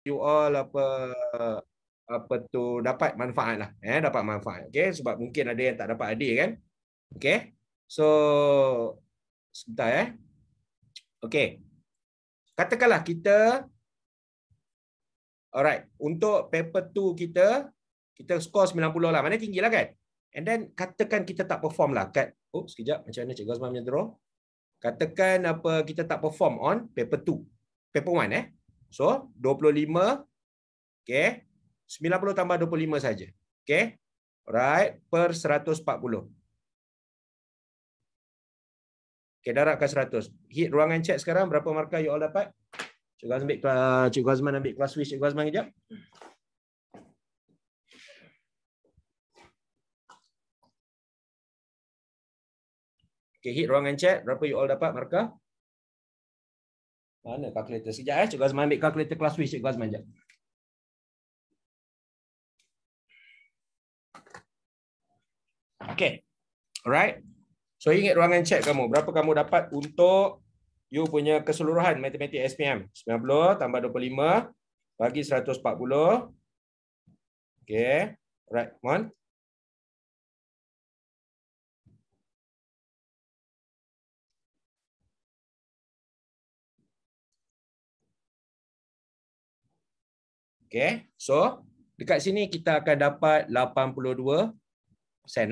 you all apa tu dapat manfaat lah, dapat manfaat. Okay, sebab mungkin ada yang tak dapat hadir kan. Okay, so sebentar okay, katakanlah kita alright, untuk paper 2 kita skor 90 lah, mana tinggi lah kan. And then katakan kita tak perform lah kat, sekejap, macam mana Cikgu Azman punya draw. Katakan kita tak perform on paper 2, paper 1 So 25, okay, 90 tambah 25 saja. Okay, alright, per 140. Okay, darabkan 100. Hit ruangan chat sekarang, berapa markah you all dapat? Cikgu Azman ambil kelas switch Cikgu Azman kejap. Okay, hit ruangan chat, berapa you all dapat markah? Mana kalkulator? Sekejap Cikgu Azman ambil kalkulator kelas switch Cikgu Azman kejap. Okay, alright. So ingat ruangan chat kamu, berapa kamu dapat untuk you punya keseluruhan matematik SPM? 90 tambah 25 bagi 140. Okay, alright, come on. Okay, so dekat sini kita akan dapat 82%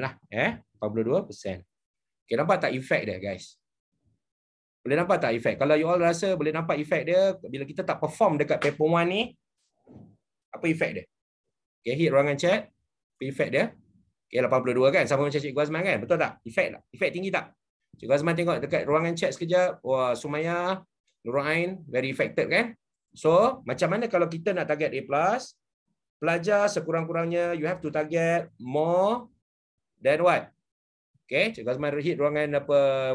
lah, 82%. Okay, nampak tak efek dia guys? Boleh nampak tak efek? Kalau you all rasa boleh nampak efek dia bila kita tak perform dekat paper 1 ni, apa efek dia? Okay, hit ruangan chat, apa efek dia? Okay, 82 kan, sama macam Cikgu Azman kan? Betul tak? Efek tak? Efek tinggi tak? Cikgu Azman tengok dekat ruangan chat sekejap, wah, Sumaya, Nurul Ain, very affected kan? So, macam mana kalau kita nak target A+, pelajar sekurang-kurangnya you have to target more than what? Okay, Cikgu Azman hit ruangan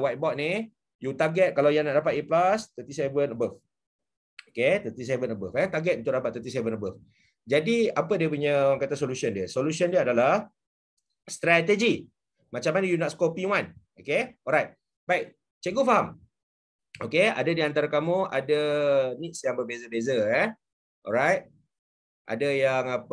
whiteboard ni, you target kalau yang nak dapat A+, 37 above. Okay, 37 above. Target untuk dapat 37 above. Jadi, apa dia punya orang kata solution dia? Solution dia adalah strategi. Macam mana you nak score P1. Okay, alright. Baik, cikgu faham? Okay, ada di antara kamu ada needs yang berbeza-beza. Alright. Ada yang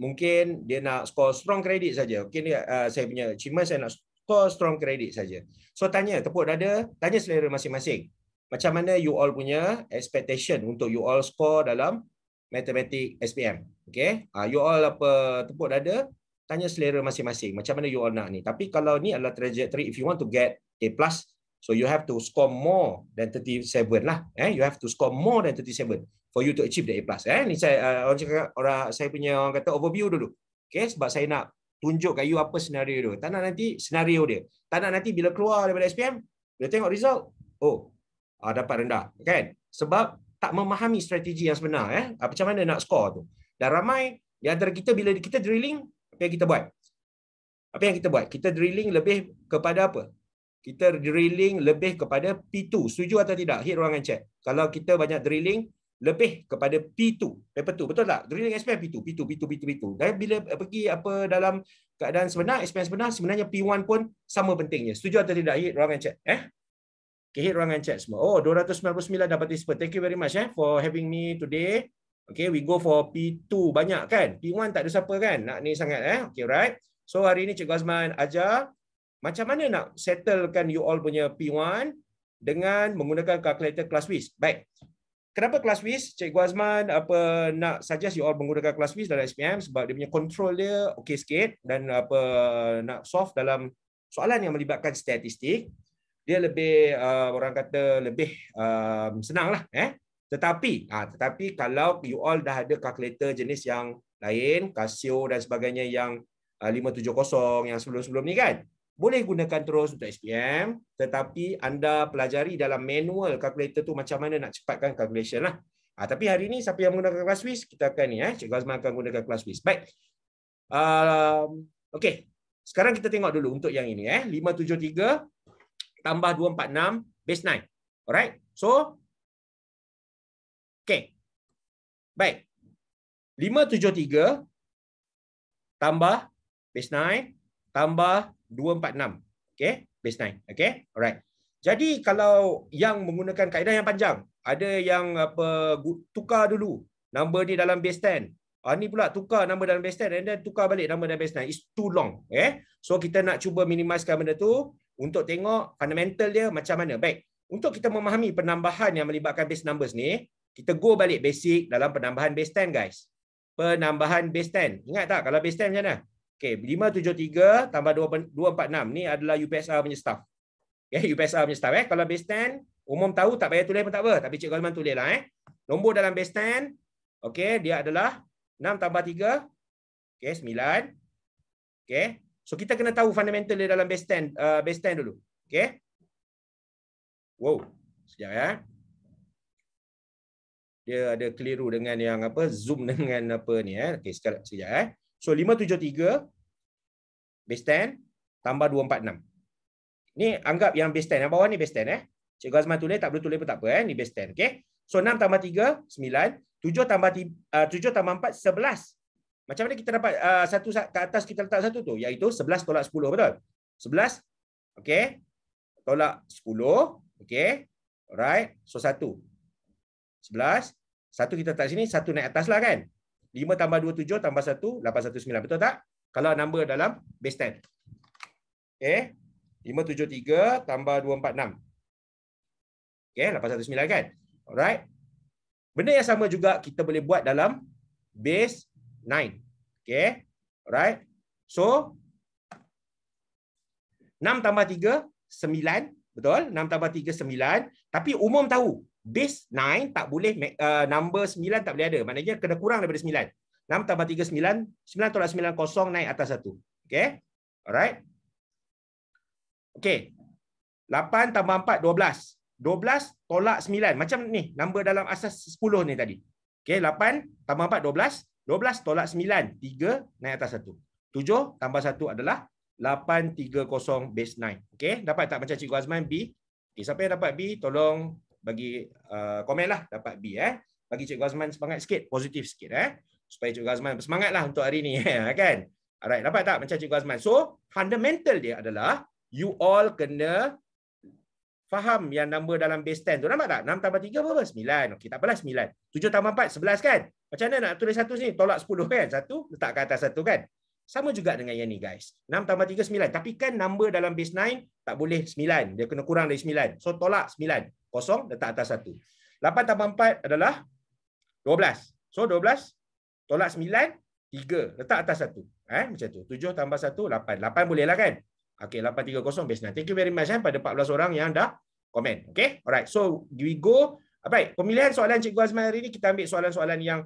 mungkin dia nak score strong credit saja. Mungkin dia, saya punya achievement saya nak score strong credit saja. So tanya, tepuk dada, tanya selera masing-masing. Macam mana you all punya expectation untuk you all score dalam matematik SPM. Okay, you all tepuk dada, tanya selera masing-masing. Macam mana you all nak ni. Tapi kalau ni adalah trajectory, if you want to get A+, so you have to score more than 37 lah. You have to score more than 37 for you to achieve the A+. Ni saya saya punya orang kata overview dulu. Okay, sebab saya nak tunjuk kat you apa senario dia. Tak nak nanti senario dia. Tak nak nanti bila keluar daripada SPM, bila tengok result, dapat rendah. Kan? Sebab tak memahami strategi yang sebenar. Macam mana nak score tu. Dan ramai di antara kita bila kita drilling, apa yang kita buat? Apa yang kita buat? Kita drilling lebih kepada apa? Kita drilling lebih kepada P2. Setuju atau tidak? Hit ruangan chat. Kalau kita banyak drilling lebih kepada P2. Paper 2. Betul tak? Drilling SPM P2. Dan bila pergi dalam keadaan sebenar, SPM sebenar, sebenarnya P1 pun sama pentingnya. Setuju atau tidak? Hit ruangan chat. Okay, hit ruangan chat semua. 299 dah participate. Thank you very much for having me today. Okay, we go for P2 banyak kan? P1 tak ada siapa kan? Nak ni sangat Okay, right. So hari ni Cikgu Azman ajar macam mana nak settlekan you all punya P1 dengan menggunakan kalkulator ClassWiz. Baik. Kenapa ClassWiz? Cikgu Azman nak suggest you all menggunakan ClassWiz dalam SPM sebab dia punya control dia okey sikit dan nak solve dalam soalan yang melibatkan statistik. Dia lebih orang kata lebih senang lah. Tetapi kalau you all dah ada kalkulator jenis yang lain, Casio dan sebagainya yang 570 yang sebelum-sebelum ni kan, boleh gunakan terus untuk SPM, tetapi anda pelajari dalam manual kalkulator tu macam mana nak cepatkan calculation lah. Tapi hari ni siapa yang menggunakan ClassWiz, kita akan ni Cikgu Azman akan gunakan ClassWiz. Baik. Okey. Sekarang kita tengok dulu untuk yang ini 573 tambah 246 base 9. Alright. So okey. Baik. 573 tambah base 9 tambah 246. Okey, base 9. Okey. Alright. Jadi kalau yang menggunakan kaedah yang panjang, ada yang tukar dulu number ni dalam base 10. Ni pula tukar number dalam base 10 and then tukar balik number dalam base 9. It's too long. So kita nak cuba minimizekan benda tu untuk tengok fundamental dia macam mana. Baik, untuk kita memahami penambahan yang melibatkan base numbers ni, kita go balik basic dalam penambahan base 10 guys. Penambahan base 10. Ingat tak kalau base 10 macam mana? Okay, 573 tambah 246 ni adalah UPSR punya staff. UPSR punya staff. Kalau base 10, umum tahu tak payah tulis pun tak apa. Tapi Cikgu Azman tulis lah. Nombor dalam base 10, okay, dia adalah 6 tambah 3, okay, 9. Okay. So kita kena tahu fundamental dia dalam base 10, base 10 dulu. Okay. Wow. Sekejap ya. Dia ada keliru dengan yang zoom dengan ni. Okay, sekejap ya. So 573 base 10 tambah 246. Ni anggap yang base 10. Yang bawah ni base 10. Cikgu Azman tulis, tak perlu tulis pun tak apa. Ni base 10. Okay. So 6 tambah 3, 9. 7 tambah 4, 11. Macam mana kita dapat satu ke atas kita letak satu tu? Iaitu 11 tolak 10. Betul? 11. Okay. Tolak 10. Okay. Alright. So 1. 11. 1 kita letak sini. 1 naik atas lah kan? 5 tambah 2, 7 tambah 1, 819. Betul tak? Kalau number dalam base 10. Okay. 573 tambah 246. Okay. 819 kan? Alright. Benda yang sama juga kita boleh buat dalam base 9. Okay. Alright. So, 6 tambah 3, 9. Betul? 6 tambah 3, 9. Tapi umum tahu, base 9 tak boleh, number 9 tak boleh ada. Maknanya kena kurang daripada 9. 6 tambah 3, 9. 9 tolak 9, 0 naik atas 1. Okay. Alright. Okay. 8 tambah 4, 12. 12 tolak 9. Macam ni, number dalam asas 10 ni tadi. Okay, 8 tambah 4, 12. 12 tolak 9, 3 naik atas 1. 7 tambah 1 adalah 830 base 9. Okay, dapat tak macam Cikgu Azman B? Okay, siapa yang dapat B, tolong bagi komen lah, dapat B. Bagi Cikgu Azman semangat sikit, positif sikit. Supaya Cikgu Azman bersemangat lah untuk hari ni. Kan? Alright, dapat tak macam Cikgu Azman? So, fundamental dia adalah, you all kena faham yang number dalam base 10 tu. Nampak tak? 6 tambah 3 berapa? 9. Okey, tak apalah 9. 7 tambah 4, 11 kan? Macam mana nak tulis satu sini? Tolak 10 kan? 1 letak ke atas 1 kan? Sama juga dengan yang ni guys. 6 tambah 3, 9. Tapi kan number dalam base 9 tak boleh 9. Dia kena kurang dari 9. So tolak 9. 0 letak atas 1. 8 tambah 4 adalah 12. So 12 tolak 9, 3. Letak atas 1. Macam tu. 7 tambah 1, 8. 8 boleh lah kan? Okey, 830 base 9. Thank you very much pada 14 orang yang dah komen. Okey, alright. So we go. Baik, pemilihan soalan Cikgu Azman hari ni kita ambil soalan-soalan yang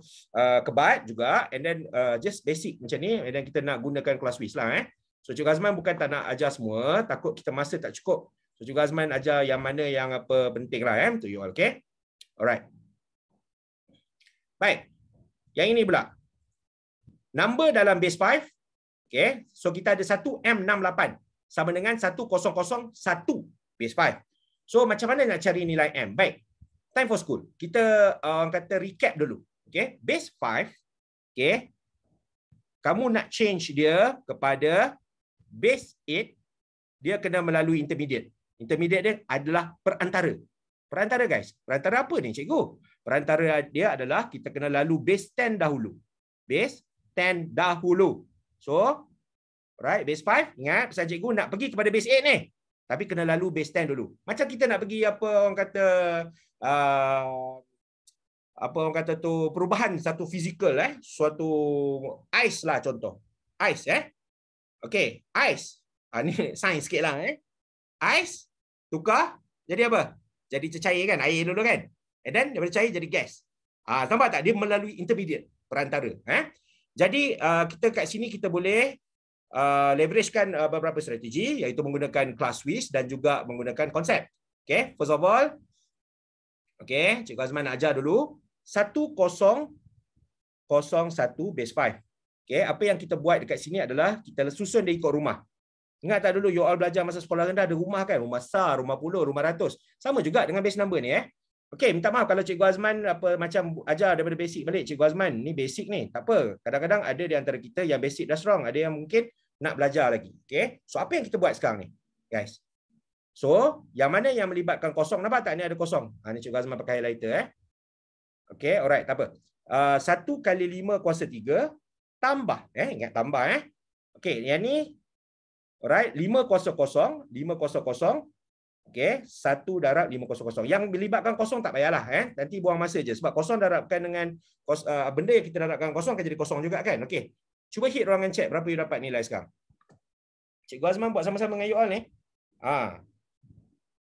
kebat juga, and then just basic macam ni, and then kita nak gunakan kelas quiz lah. So Cikgu Azman bukan tak nak ajar semua, takut kita masa tak cukup. So Cikgu Azman ajar yang mana yang penting lah to you all. Okay, alright. Baik, yang ini pula number dalam base 5. Okay, so kita ada 1M68 sama dengan 1001 base 5. So macam mana nak cari nilai M? Baik, time for school. Kita kata recap dulu. Okay, base 5. Okay, kamu nak change dia kepada base 8, dia kena melalui intermediate. Intermediate dia adalah perantara. Perantara guys. Perantara apa ni cikgu? Perantara dia adalah kita kena lalu base 10 dahulu. Base 10 dahulu. So, right, base 5. Ingat pesan cikgu nak pergi kepada base 8 ni. Tapi kena lalu base 10 dulu. Macam kita nak pergi apa orang kata tu perubahan satu fizikal suatu ais lah contoh. Ais okey, ais. Ni sains sikitlah Ais tukar jadi apa? Jadi cecair kan, air dulu kan. And then daripada cair jadi gas. Nampak tak dia melalui intermediate, perantara. Jadi kita kat sini kita boleh leveragekan beberapa strategi, iaitu menggunakan class quiz dan juga menggunakan konsep. Okay, first of all, okay, Cikgu Azman nak ajar dulu 1001 base 5. Okay, apa yang kita buat dekat sini adalah kita susun dia ikut rumah. Ingat tak dulu you all belajar masa sekolah rendah ada rumah kan? Rumah SAR, rumah puluh, rumah ratus. Sama juga dengan base number ni Okey, minta maaf kalau Cikgu Azman macam ajar daripada basic balik. Cikgu Azman, ni basic ni. Tak apa. Kadang-kadang ada di antara kita yang basic dah strong, ada yang mungkin nak belajar lagi. Okey. So apa yang kita buat sekarang ni, guys? So, yang mana yang melibatkan kosong? Nampak tak ni ada kosong? Ni Cikgu Azman pakai highlighter. Okey, alright, tak apa. 1 kali 5 kuasa 3 tambah. Ingat tambah. Okey, yang ni, alright, 5 kuasa kosong. 5 kuasa kosong. Okey, 1 darab 5 kuasa kosong. Yang melibatkan kosong tak payahlah. Nanti buang masa je. Sebab kosong darabkan dengan benda yang kita darabkan kosong akan jadi kosong juga kan. Okey, cuba hit ruangan chat berapa you dapat nilai sekarang. Cikgu Azman buat sama-sama dengan you all ni.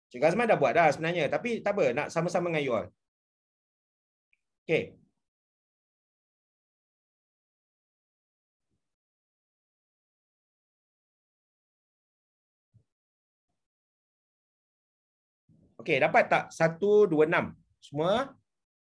Cikgu Azman dah buat dah sebenarnya. Tapi tak apa, nak sama-sama dengan you all. Okey. Okey, dapat tak 126? Semua?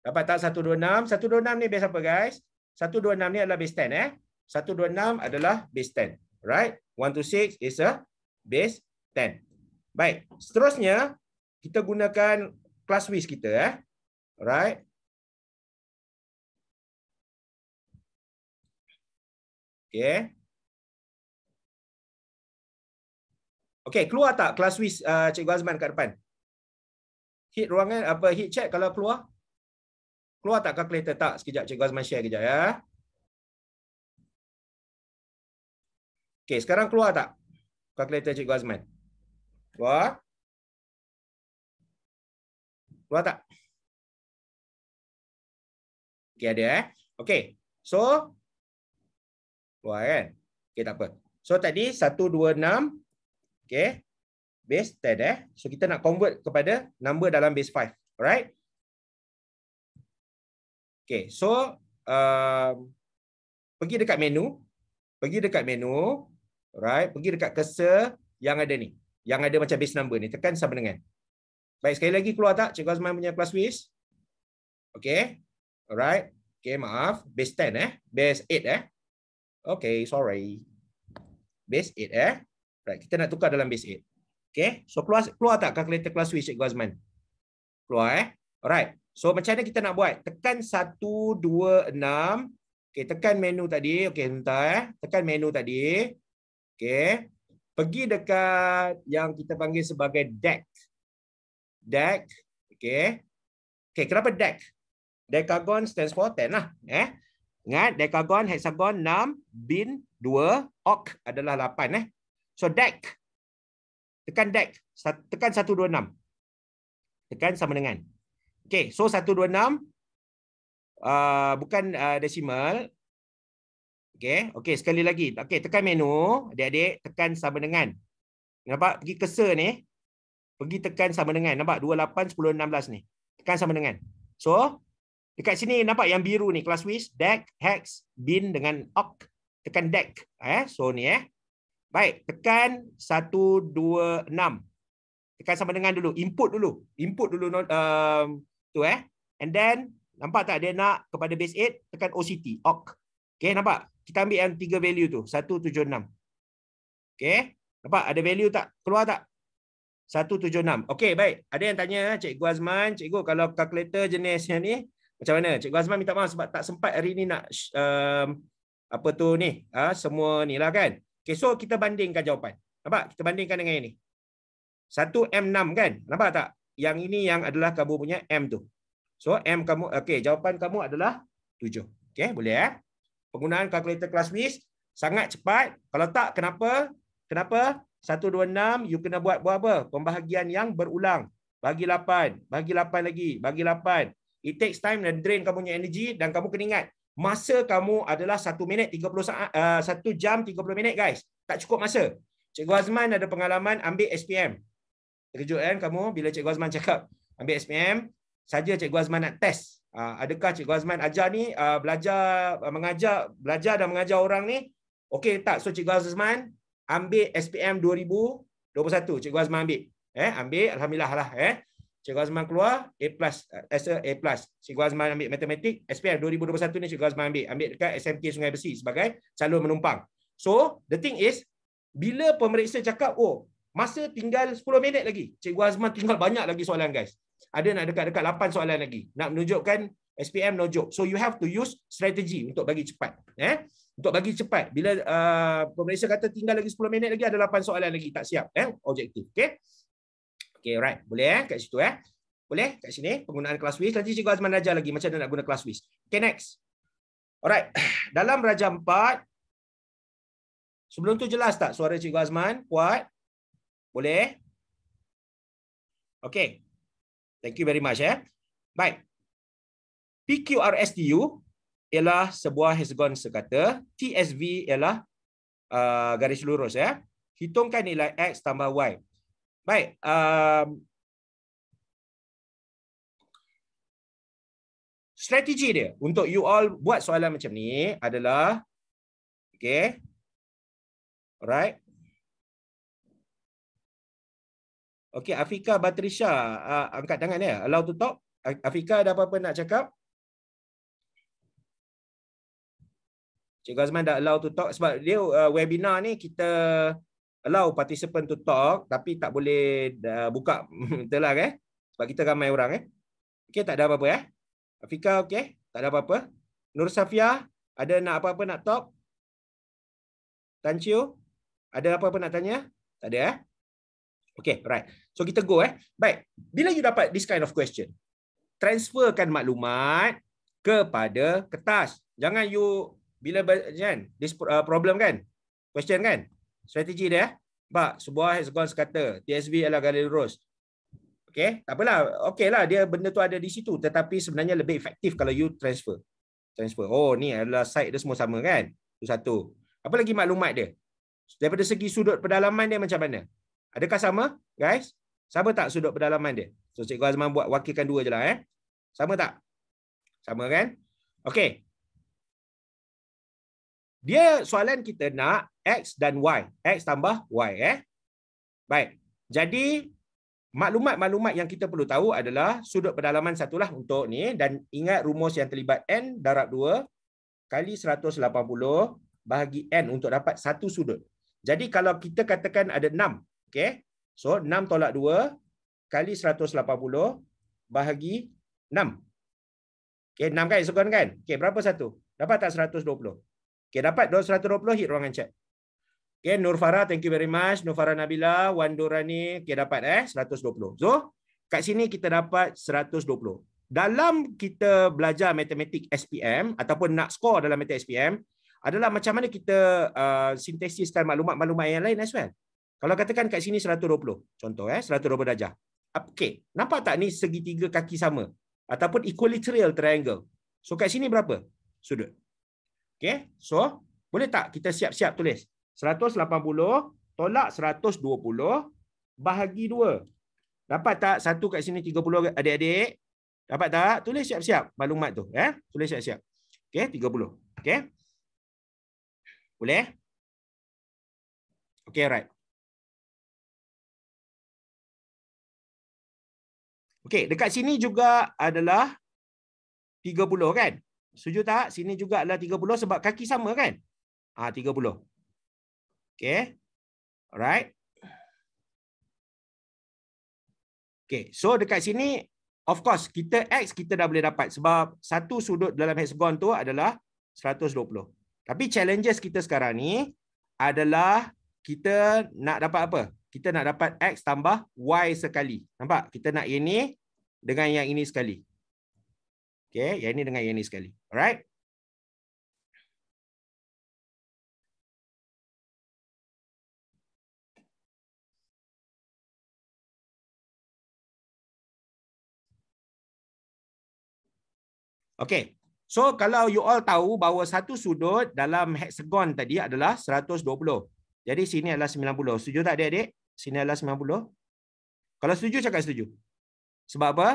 Dapat tak 126? 126 ni base apa guys? 126 ni adalah base 10 126 adalah base 10. Right? 126 is a base 10. Baik, seterusnya kita gunakan class width kita Right? Okey. Okey, keluar tak class width Cikgu Azman kat depan? Hit ruangan hit chat kalau keluar. Keluar tak calculator tak? Sekejap Cikgu Azman share kejap ya. Okey, sekarang keluar tak calculator Cikgu Azman? Keluar? Keluar tak? Okey, ada Okey. So keluar kan? Okey, tak apa. So tadi 126 okey. Base 10 So kita nak convert kepada number dalam base 5. Alright? Okay, so pergi dekat menu. Alright, pergi dekat cursor yang ada ni. Yang ada macam base number ni. Tekan sama dengan. Baik, sekali lagi keluar tak Cikgu Azman punya class width? Okay. Alright. Okay, maaf. Base 10 Base 8 Okay, sorry. Base 8 Right, kita nak tukar dalam base 8. Okay, so keluar tak calculator class width Cikgu Azman? Keluar Alright. So macam mana kita nak buat? Tekan 1, 2, 6. Okay, tekan menu tadi. Okay, sebentar Tekan menu tadi. Okay. Pergi dekat yang kita panggil sebagai deck. Deck. Okay. Okay, kenapa deck? Decagon stands for 10 lah. Ingat, decagon, hexagon 6, bin 2, oct adalah 8 So deck. Tekan deck. Tekan 126. Tekan sama dengan. Okay, so 126 bukan decimal. Okay, okay, sekali lagi. Okay, tekan menu. Adik-adik, tekan sama dengan. Nampak? Pergi cursor ni. Pergi tekan sama dengan. Nampak? 28, 10, 16 ni. Tekan sama dengan. So, dekat sini nampak yang biru ni. Class width, deck, hex, bin dengan oct. Tekan deck. So, ni Baik, tekan 126. Tekan sama dengan dulu. Input dulu. Tu And then, nampak tak dia nak kepada base 8, tekan OCT, oct. Okay, nampak? Kita ambil yang 3 value tu. 176. Okay, nampak? Ada value tak? Keluar tak? 176. Okay, baik. Ada yang tanya, Cikgu Azman, Cikgu kalau kalkulator jenis yang ni, macam mana? Cikgu Azman minta maaf sebab tak sempat hari ni nak semua ni lah kan. Okay, so kita bandingkan jawapan. Nampak? Kita bandingkan dengan yang ni. 1M6 kan? Nampak tak? Yang ini yang adalah kamu punya M tu. So, M kamu, okay, jawapan kamu adalah 7. Okay, boleh Penggunaan kalkulator class width sangat cepat. Kalau tak, kenapa? 126, you kena buat apa? Pembahagian yang berulang. Bagi 8, bagi 8 lagi, bagi 8. It takes time dan drain kamu punya energy dan kamu kena ingat, masa kamu adalah 1 jam 30 minit guys. Tak cukup masa. Cikgu Azman ada pengalaman ambil SPM. Terkejut kan kamu bila Cikgu Azman cakap ambil SPM, saja Cikgu Azman nak test. Adakah Cikgu Azman ajar ni belajar dan mengajar orang ni okey tak? So Cikgu Azman ambil SPM 2021. Cikgu Azman ambil. Ambil alhamdulillah lah Cikgu Azman keluar A+, A+. Cikgu Azman ambil matematik SPM 2021 ni Cikgu Azman ambil dekat SMK Sungai Besi sebagai calon menumpang. So the thing is bila pemeriksa cakap masa tinggal 10 minit lagi, Cikgu Azman tinggal banyak lagi soalan guys. Ada nak dekat-dekat 8 soalan lagi. Nak menunjukkan SPM no joke. So you have to use strategi untuk bagi cepat. Untuk bagi cepat. Bila pemeriksa kata tinggal lagi 10 minit lagi, ada 8 soalan lagi tak siap. Objektif. Okay? Okay, right. Boleh kat situ Boleh kat sini penggunaan kelas Swiss. Nanti Cikgu Azman ajar lagi macam mana nak guna kelas Swiss. Okay, next. Alright. Dalam Raja 4, sebelum tu jelas tak suara Cikgu Azman? Kuat? Boleh? Okay. Thank you very much. Baik. PQRSTU ialah sebuah hexagon sekata. TSV ialah garis lurus. Hitungkan nilai X tambah Y. Baik. Strategi dia untuk you all buat soalan macam ni adalah, okay. Alright. Okay, Afika Batrisha angkat tangan ya. Allow to talk. Afika ada apa-apa nak cakap? Cikgu Azman dah allow to talk sebab dia webinar ni kita allow participant to talk tapi tak boleh buka betul lah sebab kita ramai orang Okey, tak ada apa-apa Afika okey, tak ada apa-apa. Nur Safia ada nak apa-apa nak talk? Tan Chiu ada apa-apa nak tanya? Tak ada Okey, right. So kita go Baik, bila you dapat this kind of question, transferkan maklumat kepada kertas. Jangan you bila kan this problem kan, question kan, strategi dia Pak, sebuah hexagon sekata TSV adalah garis lurus. Okey, tak apalah. Okeylah dia benda tu ada di situ tetapi sebenarnya lebih efektif kalau you transfer. Oh, ni adalah side dia semua sama kan? Itu satu. Apa lagi maklumat dia? Daripada segi sudut pedalaman dia macam mana? Adakah sama, guys? Sama tak sudut pedalaman dia? So Cikgu Azman buat wakilkan dua je lah Sama tak? Sama kan? Okey. Dia soalan kita nak X dan Y. X tambah Y Baik. Jadi maklumat-maklumat yang kita perlu tahu adalah sudut pedalaman satulah untuk ni dan ingat rumus yang terlibat N darab 2 kali 180 bahagi N untuk dapat satu sudut. Jadi kalau kita katakan ada 6, okey. So 6 tolak 2 kali 180 bahagi 6. Okey, 6 kan hexagon kan? Okey, berapa satu? Dapat tak 120? Okey, dapat 120 hit ruangan chat. Okay, Nur Farah, thank you very much. Nur Farah Nabila, Wan Dorani, okay, dapat 120. So, kat sini kita dapat 120. Dalam kita belajar matematik SPM ataupun nak skor dalam matematik SPM adalah macam mana kita sintesiskan maklumat-maklumat yang lain as well. Kalau katakan kat sini 120, contoh 120 darjah. Okey, nampak tak ni segitiga kaki sama ataupun equilateral triangle. So kat sini berapa sudut? Okey, so boleh tak kita siap-siap tulis 180 tolak 120 bahagi 2. Dapat tak? Satu kat sini 30 adik-adik. Dapat tak? Tulis siap-siap maklumat tu. Tulis siap-siap. Okey, 30. Okey. Boleh? Okey, right. Okey, dekat sini juga adalah 30 kan? Setuju tak? Sini juga adalah 30 sebab kaki sama kan? 30. Okay. Alright. Okay. So dekat sini, of course, kita X kita dah boleh dapat sebab satu sudut dalam hexagon tu adalah 120. Tapi challenges kita sekarang ni adalah kita nak dapat apa? Kita nak dapat X tambah Y sekali. Nampak? Kita nak ini dengan yang ini sekali. Okay. Yang ini dengan yang ini sekali. Alright. Okey. So kalau you all tahu bahawa satu sudut dalam hexagon tadi adalah 120. Jadi sini adalah 90. Setuju tak adik-adik? Sini adalah 90. Kalau setuju cakap setuju. Sebab apa?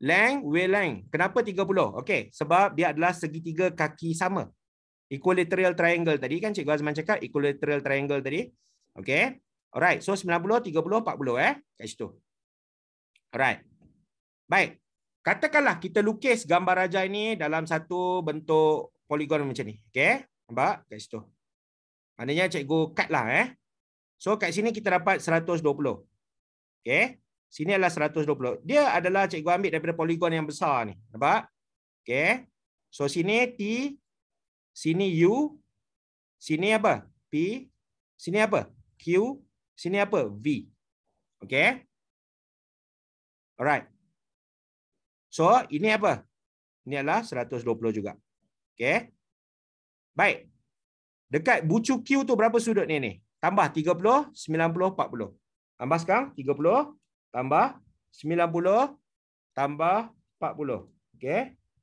Length, wavelength. Kenapa 30? Okey, sebab dia adalah segitiga kaki sama. Equilateral triangle tadi kan Cikgu Azman cakap equilateral triangle tadi. Okey. Alright, so 90, 30, 40 kat situ. Alright. Baik. Katakanlah kita lukis gambar raja ini dalam satu bentuk poligon macam ni. Okey, nampak kat situ. Maknanya cikgu cut lah So kat sini kita dapat 120. Okey. Sini adalah 120. Dia adalah cikgu ambil daripada poligon yang besar ni. Nampak? Okey. So sini T, sini U, sini apa? P, sini apa? Q, sini apa? V. Okey. Alright. So, ini apa? Ini adalah 120 juga. Okey. Baik. Dekat bucu Q tu berapa sudut ni? Tambah 30, 90, 40. Tambah sekarang 30 tambah 90 tambah 40. Okey.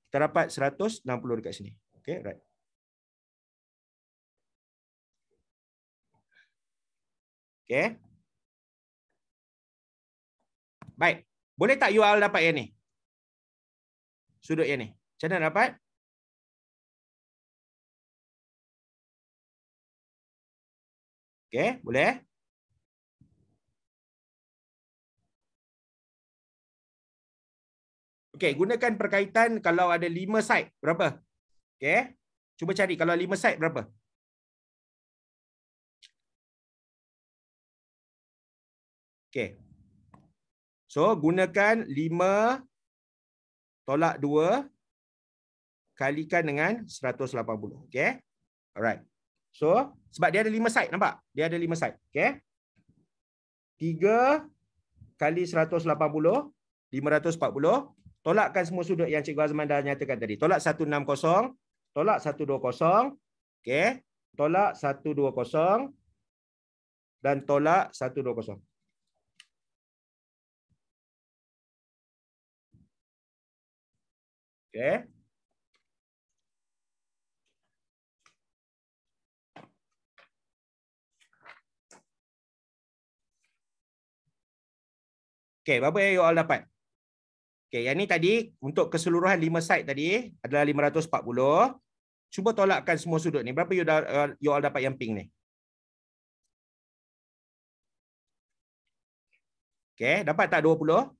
Kita dapat 160 dekat sini. Okey, right. Okey. Baik. Boleh tak you all dapat yang ni? Sudut yang ni. Macam mana dapat? Okey, boleh? Okey, gunakan perkaitan kalau ada 5 side, berapa? Okey. Cuba cari kalau 5 side berapa? Okey. So, gunakan 5 tolak 2 kalikan dengan 180. Okey. Alright. So, sebab dia ada 5 side, nampak? Dia ada 5 side. Okey. 3 kali 180, 540. Tolakkan semua sudut yang Cikgu Azman dah nyatakan tadi. Tolak 160, tolak 120. Okey. Tolak 120 dan tolak 120. Okey. Okey, berapa yang you all dapat? Okey, yang ni tadi untuk keseluruhan 5 side tadi adalah 540. Cuba tolakkan semua sudut ni. Berapa you all dapat yang pink ni? Okey, dapat tak 20?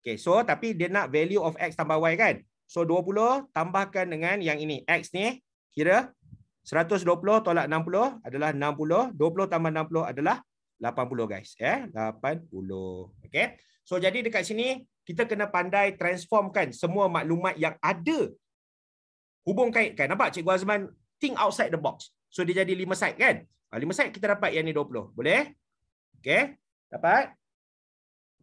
Okey, so tapi dia nak value of x tambah y kan? So 20 tambahkan dengan yang ini. X ni kira 120 tolak 60 adalah 60. 20 tambah 60 adalah 80 guys. 80. Okey. So jadi dekat sini kita kena pandai transformkan semua maklumat yang ada. Hubung kaitkan. Nampak Cikgu Azman think outside the box. So dia jadi 5 side kan? 5 side kita dapat yang ni 20. Boleh? Okey. Dapat?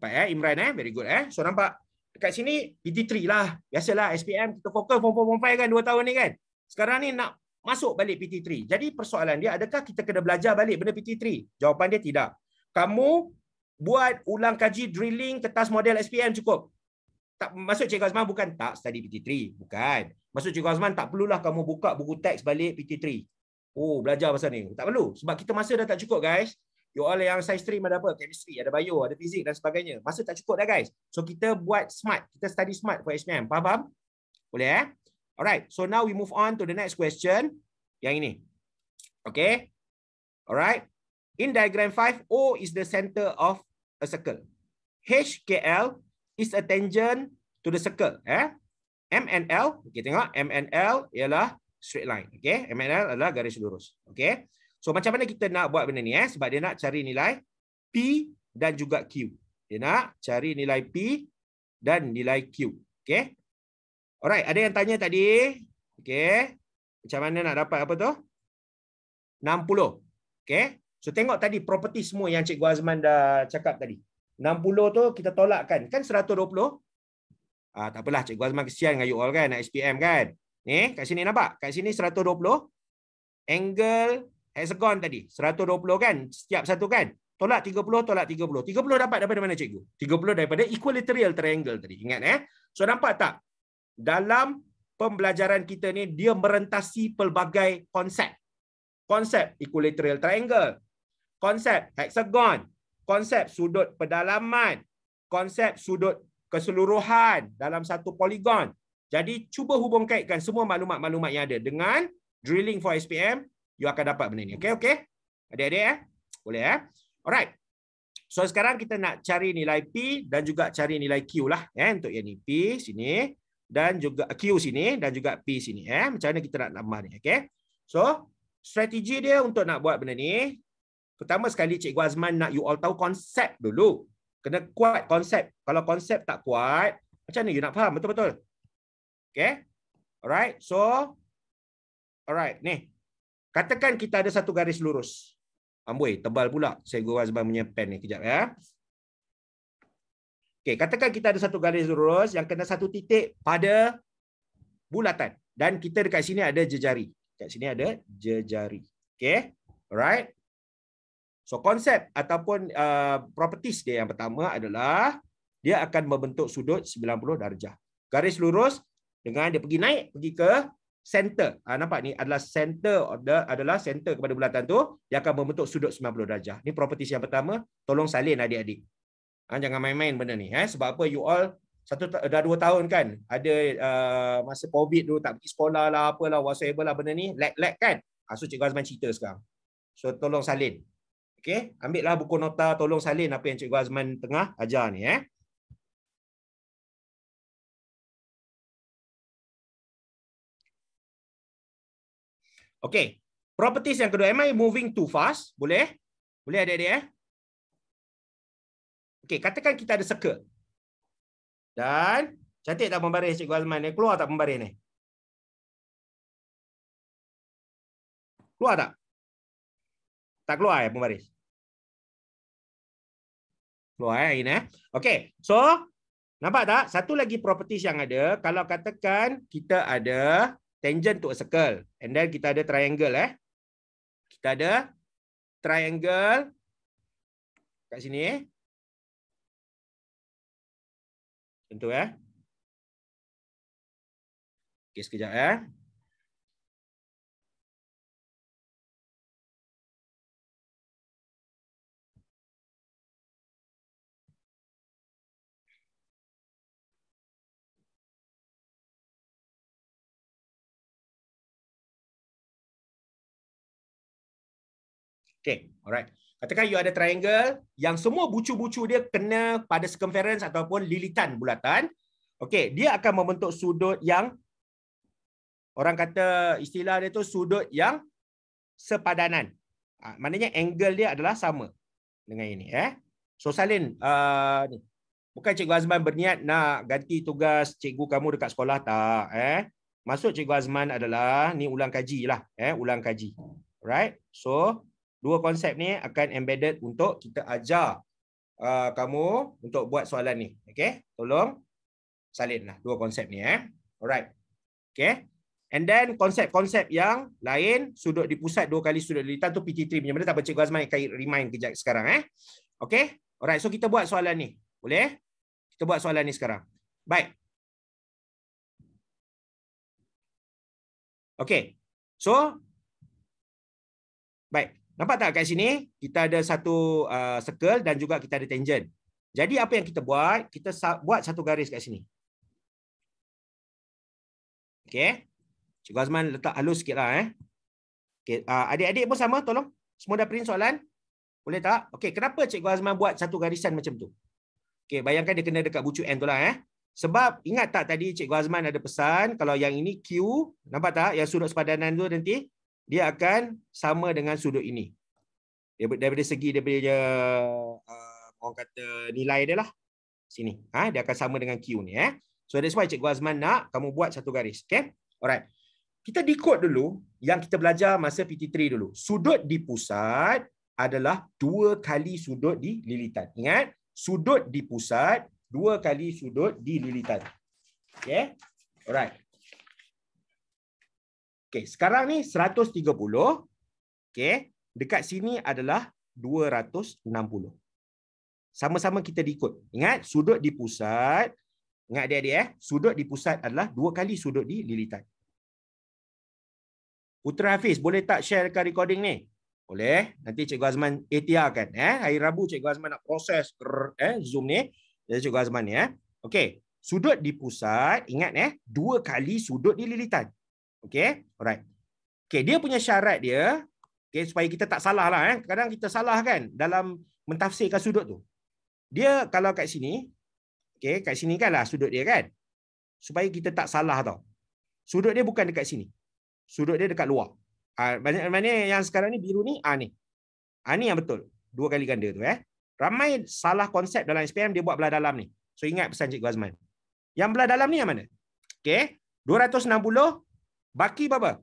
Dapat Imran very good So nampak dekat sini PT3 lah. Biasalah SPM kita fokus form 4 form 5 kan 2 tahun ni kan. Sekarang ni nak masuk balik PT3. Jadi persoalan dia, adakah kita kena belajar balik benda PT3? Jawapan dia tidak. Kamu buat ulang kaji drilling kertas model SPM cukup. Tak, maksud Cikgu Azman bukan tak study PT3. Bukan. Maksud Cikgu Azman tak perlulah kamu buka buku teks balik PT3. Oh, belajar pasal ni. Tak perlu. Sebab kita masa dah tak cukup guys. You all yang science stream ada apa? Chemistry, ada bio, ada fizik dan sebagainya. Masa tak cukup dah guys. So kita buat smart. Kita study smart for SPM. Faham? Boleh Alright. So now we move on to the next question. Yang ini. Okay. Alright. In diagram 5, O is the center of a circle. HKL is a tangent to the circle. M and L. Okay, tengok. M and L ialah straight line. Okay. M and L adalah garis lurus. Okay. So macam mana kita nak buat benda ni sebab dia nak cari nilai P dan juga Q. Dia nak cari nilai P dan nilai Q. Okey. Alright, ada yang tanya tadi. Okey. Macam mana nak dapat apa tu? 60. Okey. So tengok tadi property semua yang Cikgu Azman dah cakap tadi. 60 tu kita tolakkan. Kan 120? Tak apalah Cikgu Azman kesian dengan you all kan nak SPM kan. Ni kat sini nampak? Kat sini 120. Angle hexagon tadi 120 kan setiap satu kan, tolak 30 tolak 30 dapat daripada mana cikgu? 30 daripada equilateral triangle tadi, ingat so nampak tak dalam pembelajaran kita ni dia merentasi pelbagai konsep equilateral triangle, konsep hexagon, konsep sudut pedalaman, konsep sudut keseluruhan dalam satu poligon. Jadi cuba hubung kaitkan semua maklumat-maklumat yang ada dengan drilling for SPM. You akan dapat benda ni. Okey? Adik-adik Boleh Alright. So sekarang kita nak cari nilai P dan juga cari nilai Q lah untuk yang ni. P sini dan juga Q sini dan juga P sini Macam mana kita nak tambah ni, okey? So, strategi dia untuk nak buat benda ni, pertama sekali Cikgu Azman nak you all tahu konsep dulu. Kena kuat konsep. Kalau konsep tak kuat, macam mana you nak faham betul-betul? Okey? Alright. So, alright, ni. Katakan kita ada satu garis lurus. Amboi, tebal pula Cikgu Azman punya pen ni. Kejap Okey, katakan kita ada satu garis lurus yang kena satu titik pada bulatan dan kita dekat sini ada jejari. Dekat sini ada jejari. Okey. Alright. So konsep ataupun properties dia yang pertama adalah dia akan membentuk sudut 90 darjah. Garis lurus dengan dia pergi naik pergi ke center. Nampak ni adalah center adalah center kepada bulatan tu, dia akan membentuk sudut 90 darjah. Ni properties yang pertama, tolong salin adik-adik. Jangan main-main benda ni sebab apa you all dah 2 tahun kan ada masa COVID tu tak pergi sekolah lah apalah whatsoever lah benda ni lag kan. So Cikgu Azman cerita sekarang. So tolong salin. Okey, ambil lah buku nota, tolong salin apa yang Cikgu Azman tengah ajar ni Okey. Properties yang kedua, am I moving too fast? Boleh? Boleh adik-adik Okey, katakan kita ada circle. Dan cantik tak pembaris Cikgu Azman ni? Keluar tak pembaris ni? Keluar tak? Tak keluar pembaris? Keluar ini Okey. So, nampak tak? Satu lagi properties yang ada, kalau katakan kita ada tangent to a circle and then kita ada triangle Kita ada triangle kat sini Tentu Okey, sekejap Okay, alright. Katakan you ada triangle yang semua bucu-bucu dia kena pada circumference ataupun lilitan bulatan. Okay, dia akan membentuk sudut yang orang kata istilah dia tu sudut yang sepadanan. Maknanya angle dia adalah sama dengan ini. So salin, ni. Bukan Cikgu Azman berniat nak ganti tugas cikgu kamu dekat sekolah tak. Maksud Cikgu Azman adalah ni ulang kaji lah. Ulang kaji. Right? So dua konsep ni akan embedded untuk kita ajar kamu untuk buat soalan ni. Okay? Tolong salinlah dua konsep ni. Alright. Okay? And then konsep-konsep yang lain, sudut di pusat 2 kali sudut lilitan tu PT3 punya benda tak apa Cikgu Azman akan remind kejap sekarang. Okay? Alright. So kita buat soalan ni. Boleh? Kita buat soalan ni sekarang. Baik. Okay. So, baik. Nampak tak kat sini? Kita ada satu circle dan juga kita ada tangent. Jadi apa yang kita buat? Kita buat satu garis kat sini. Okey. Cikgu Azman letak halus sikitlah Okey, adik-adik pun sama tolong. Semua dah print soalan? Boleh tak? Okey, kenapa Cikgu Azman buat satu garisan macam tu? Okey, bayangkan dia kena dekat bucu N tu lah Sebab ingat tak tadi Cikgu Azman ada pesan kalau yang ini Q, nampak tak? Yang sudut sepadanan tu nanti dia akan sama dengan sudut ini. Daripada segi dia punya orang kata nilai dia lah. Sini. Dia akan sama dengan Q ni. So that's why Cikgu Azman nak kamu buat satu garis. Okay? Alright. Kita decode dulu yang kita belajar masa PT3 dulu. Sudut di pusat adalah 2 kali sudut di lilitan. Ingat? Sudut di pusat 2 kali sudut di lilitan. Okay? Alright. Okay, sekarang ni 130. Okay, dekat sini adalah 260. Sama-sama kita decode. Ingat, sudut di pusat. Ingat adik-adik sudut di pusat adalah 2 kali sudut di lilitan. Putra Hafiz, boleh tak share recording ni? Boleh. Nanti Cikgu Azman ATR kan. Hari Rabu Cikgu Azman nak proses Zoom ni. Jadi Cikgu Azman ni. Okay, sudut di pusat. Ingat 2 kali sudut di lilitan. Okay, alright. Okay, dia punya syarat dia, okay, supaya kita tak salah lah. Kadang kita salah kan dalam mentafsirkan sudut tu. Dia kalau kat sini, okay, kat sini kan lah sudut dia kan. Supaya kita tak salah tau. Sudut dia bukan dekat sini. Sudut dia dekat luar. Mana yang sekarang ni biru ni? Ni. Ni yang betul. 2 kali ganda tu. Ramai salah konsep dalam SPM dia buat belah dalam ni. So ingat pesan Cikgu Azman. Yang belah dalam ni yang mana? Okay, 260 baki berapa?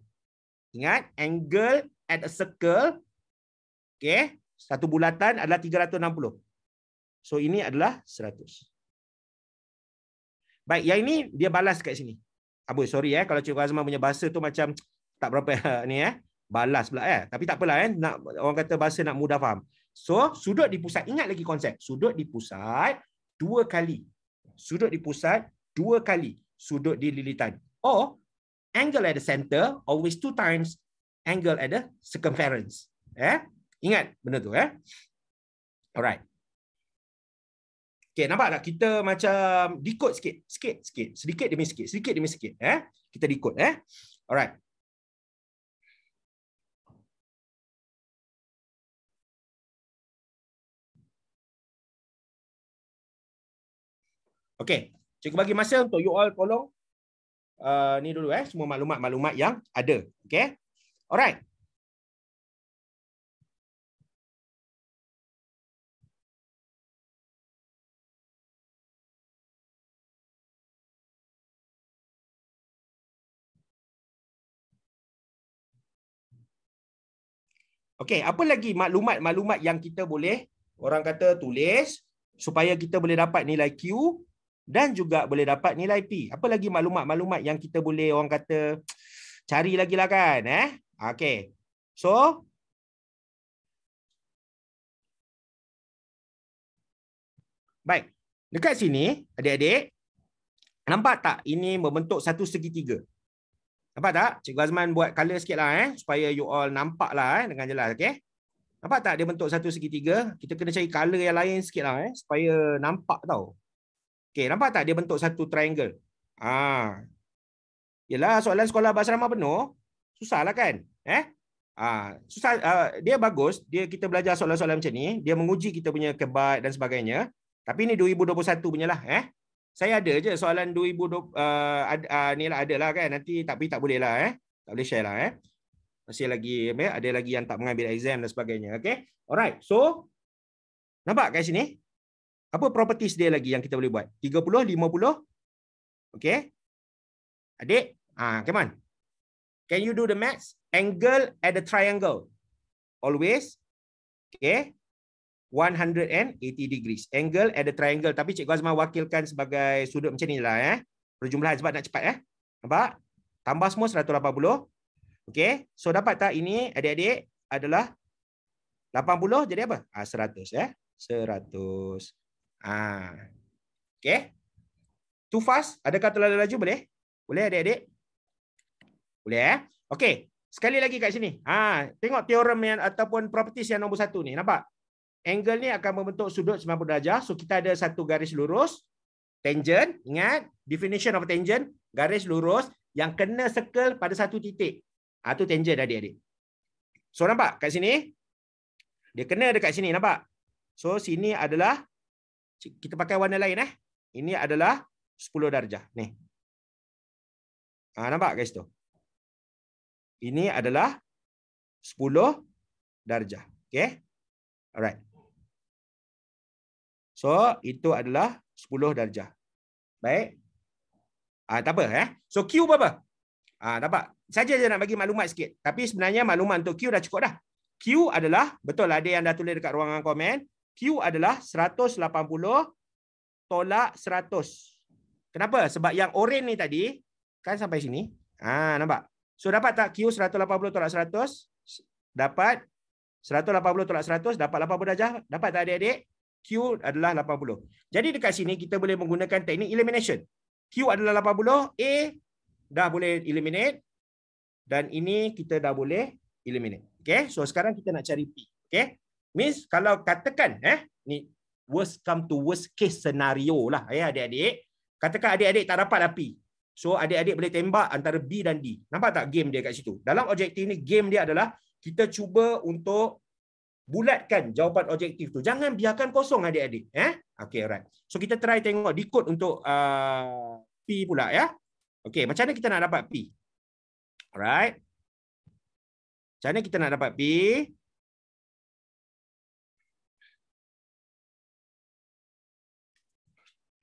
Ingat, angle at a circle, okay, satu bulatan adalah 360. So, ini adalah 100. Baik, yang ini dia balas kat sini. Aboi, sorry kalau Cikgu Azman punya bahasa tu macam tak berapa ni balas pula Tapi tak apalah nak orang kata bahasa nak mudah faham. So, sudut di pusat, ingat lagi konsep. Sudut di pusat 2 kali. Sudut di pusat 2 kali sudut di lilitan. Or angle at the center always 2 times angle at the circumference. Ingat benda tu Alright. Okay, nampak tak? Kita macam decode sikit. Sedikit demi sikit. Kita decode. Alright. Okay. Cikgu bagi masa untuk you all tolong ni dulu semua maklumat-maklumat yang ada. Okay. Alright. Okey, apa lagi maklumat-maklumat yang kita boleh orang kata tulis supaya kita boleh dapat nilai Q dan juga boleh dapat nilai P. Apa lagi maklumat-maklumat yang kita boleh orang kata cari lagi lah kan? Okey. So, baik. Dekat sini, adik-adik, nampak tak ini membentuk satu segitiga? Nampak tak? Cikgu Azman buat color sikit lah supaya you all nampak lah dengan jelas. Okay? Nampak tak dia bentuk satu segitiga? Kita kena cari color yang lain sikit lah supaya nampak tau. Okay, nampak tak dia bentuk satu triangle? Yelah, soalan sekolah bahasa ramah penuh, susah lah kan? Susah. Dia bagus, kita belajar soalan-soalan macam ni, dia menguji kita punya kebat dan sebagainya. Tapi ni 2021 punya lah. Saya ada je soalan 2020 ni lah ada lah kan, nanti tapi tak boleh lah tak boleh share lah masih lagi ada lagi yang tak mengambil exam dan sebagainya. Okay, alright. So nampak kat sini apa properties dia lagi yang kita boleh buat? 30, 50. Okay, adik, come on, can you do the maths? Angle at the triangle always 180 degrees. Angle at the triangle. Tapi Cikgu Azman wakilkan sebagai sudut macam ni lah. Perjumlahan sebab nak cepat. Nampak? Tambah semua 180. Okey. So dapat tak ini adik-adik adalah 80 jadi apa? 100 100. Okey. Too fast? Adakah terlalu laju? Boleh? Boleh adik-adik? Boleh Okey. Sekali lagi kat sini. Tengok teorem yang ataupun properties yang nombor 1 ni. Nampak? Angle ni akan membentuk sudut 90 darjah. So kita ada satu garis lurus, tangent. Ingat, definition of tangent, garis lurus yang kena circle pada satu titik. Itu tangent adik-adik. So nampak kat sini, dia kena dekat sini, nampak? So sini adalah, kita pakai warna lain Ini adalah 10 darjah. Ni. Nampak guys tu? Ini adalah 10 darjah. Okay? Alright. So, itu adalah 10 darjah. Baik. Tak apa. So, Q berapa? Dapat. Saja je nak bagi maklumat sikit. Tapi sebenarnya maklumat untuk Q dah cukup dah. Q adalah, betul ada yang dah tulis dekat ruangan komen. Q adalah 180 tolak 100. Kenapa? Sebab yang oren ni tadi, kan sampai sini. Nampak? So, dapat tak Q 180 tolak 100? Dapat. 180 tolak 100, dapat 80 darjah. Dapat tak adik-adik? Q adalah 80. Jadi dekat sini kita boleh menggunakan teknik elimination. Q adalah 80, A dah boleh eliminate dan ini kita dah boleh eliminate. Okay, so sekarang kita nak cari P. Okay, means kalau katakan ni worst come to worst case scenario lah adik-adik. Katakan adik-adik tak dapat lah P. So adik-adik boleh tembak antara B dan D. Nampak tak game dia kat situ? Dalam objektif ni game dia adalah kita cuba untuk bulatkan jawapan objektif tu. Jangan biarkan kosong adik-adik. Okay, alright. So kita try tengok decode untuk P pula Okay, macam mana kita nak dapat P? Alright. Macam mana kita nak dapat P?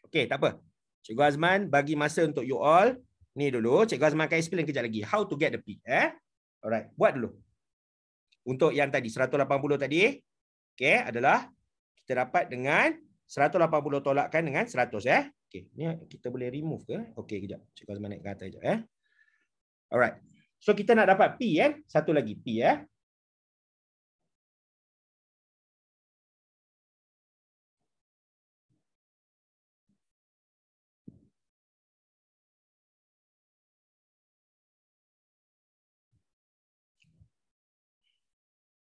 Okay, tak apa. Cikgu Azman bagi masa untuk you all. Ni dulu. Cikgu Azman akan explain kejap lagi. How to get the P. Alright, buat dulu. Untuk yang tadi, 180 tadi, okay, adalah kita dapat dengan 180 tolakkan dengan 100. Okey, ni kita boleh remove ke? Okey, kejap. Cikgu Azman naik ke atas kejap. Alright. So kita nak dapat P satu lagi P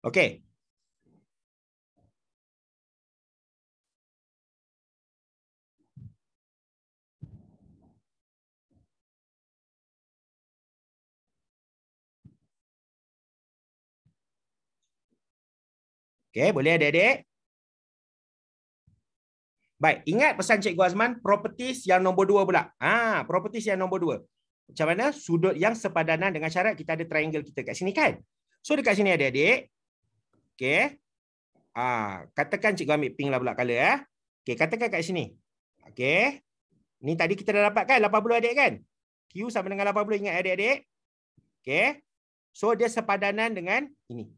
Okey. Okey, boleh adik-adik? Baik, ingat pesan Cikgu Azman, properties yang nombor 2 pula. Properties yang nombor 2. Macam mana? Sudut yang sepadanan dengan syarat kita ada triangle kita kat sini kan? So dekat sini adik-adik. Okey. Katakan cikgu ambil pink lah pula color Okey, katakan kat sini. Okey. Ni tadi kita dah dapat kan 80 adik kan? Q sama dengan 80 ingat adik-adik? Okey. So dia sepadanan dengan ini.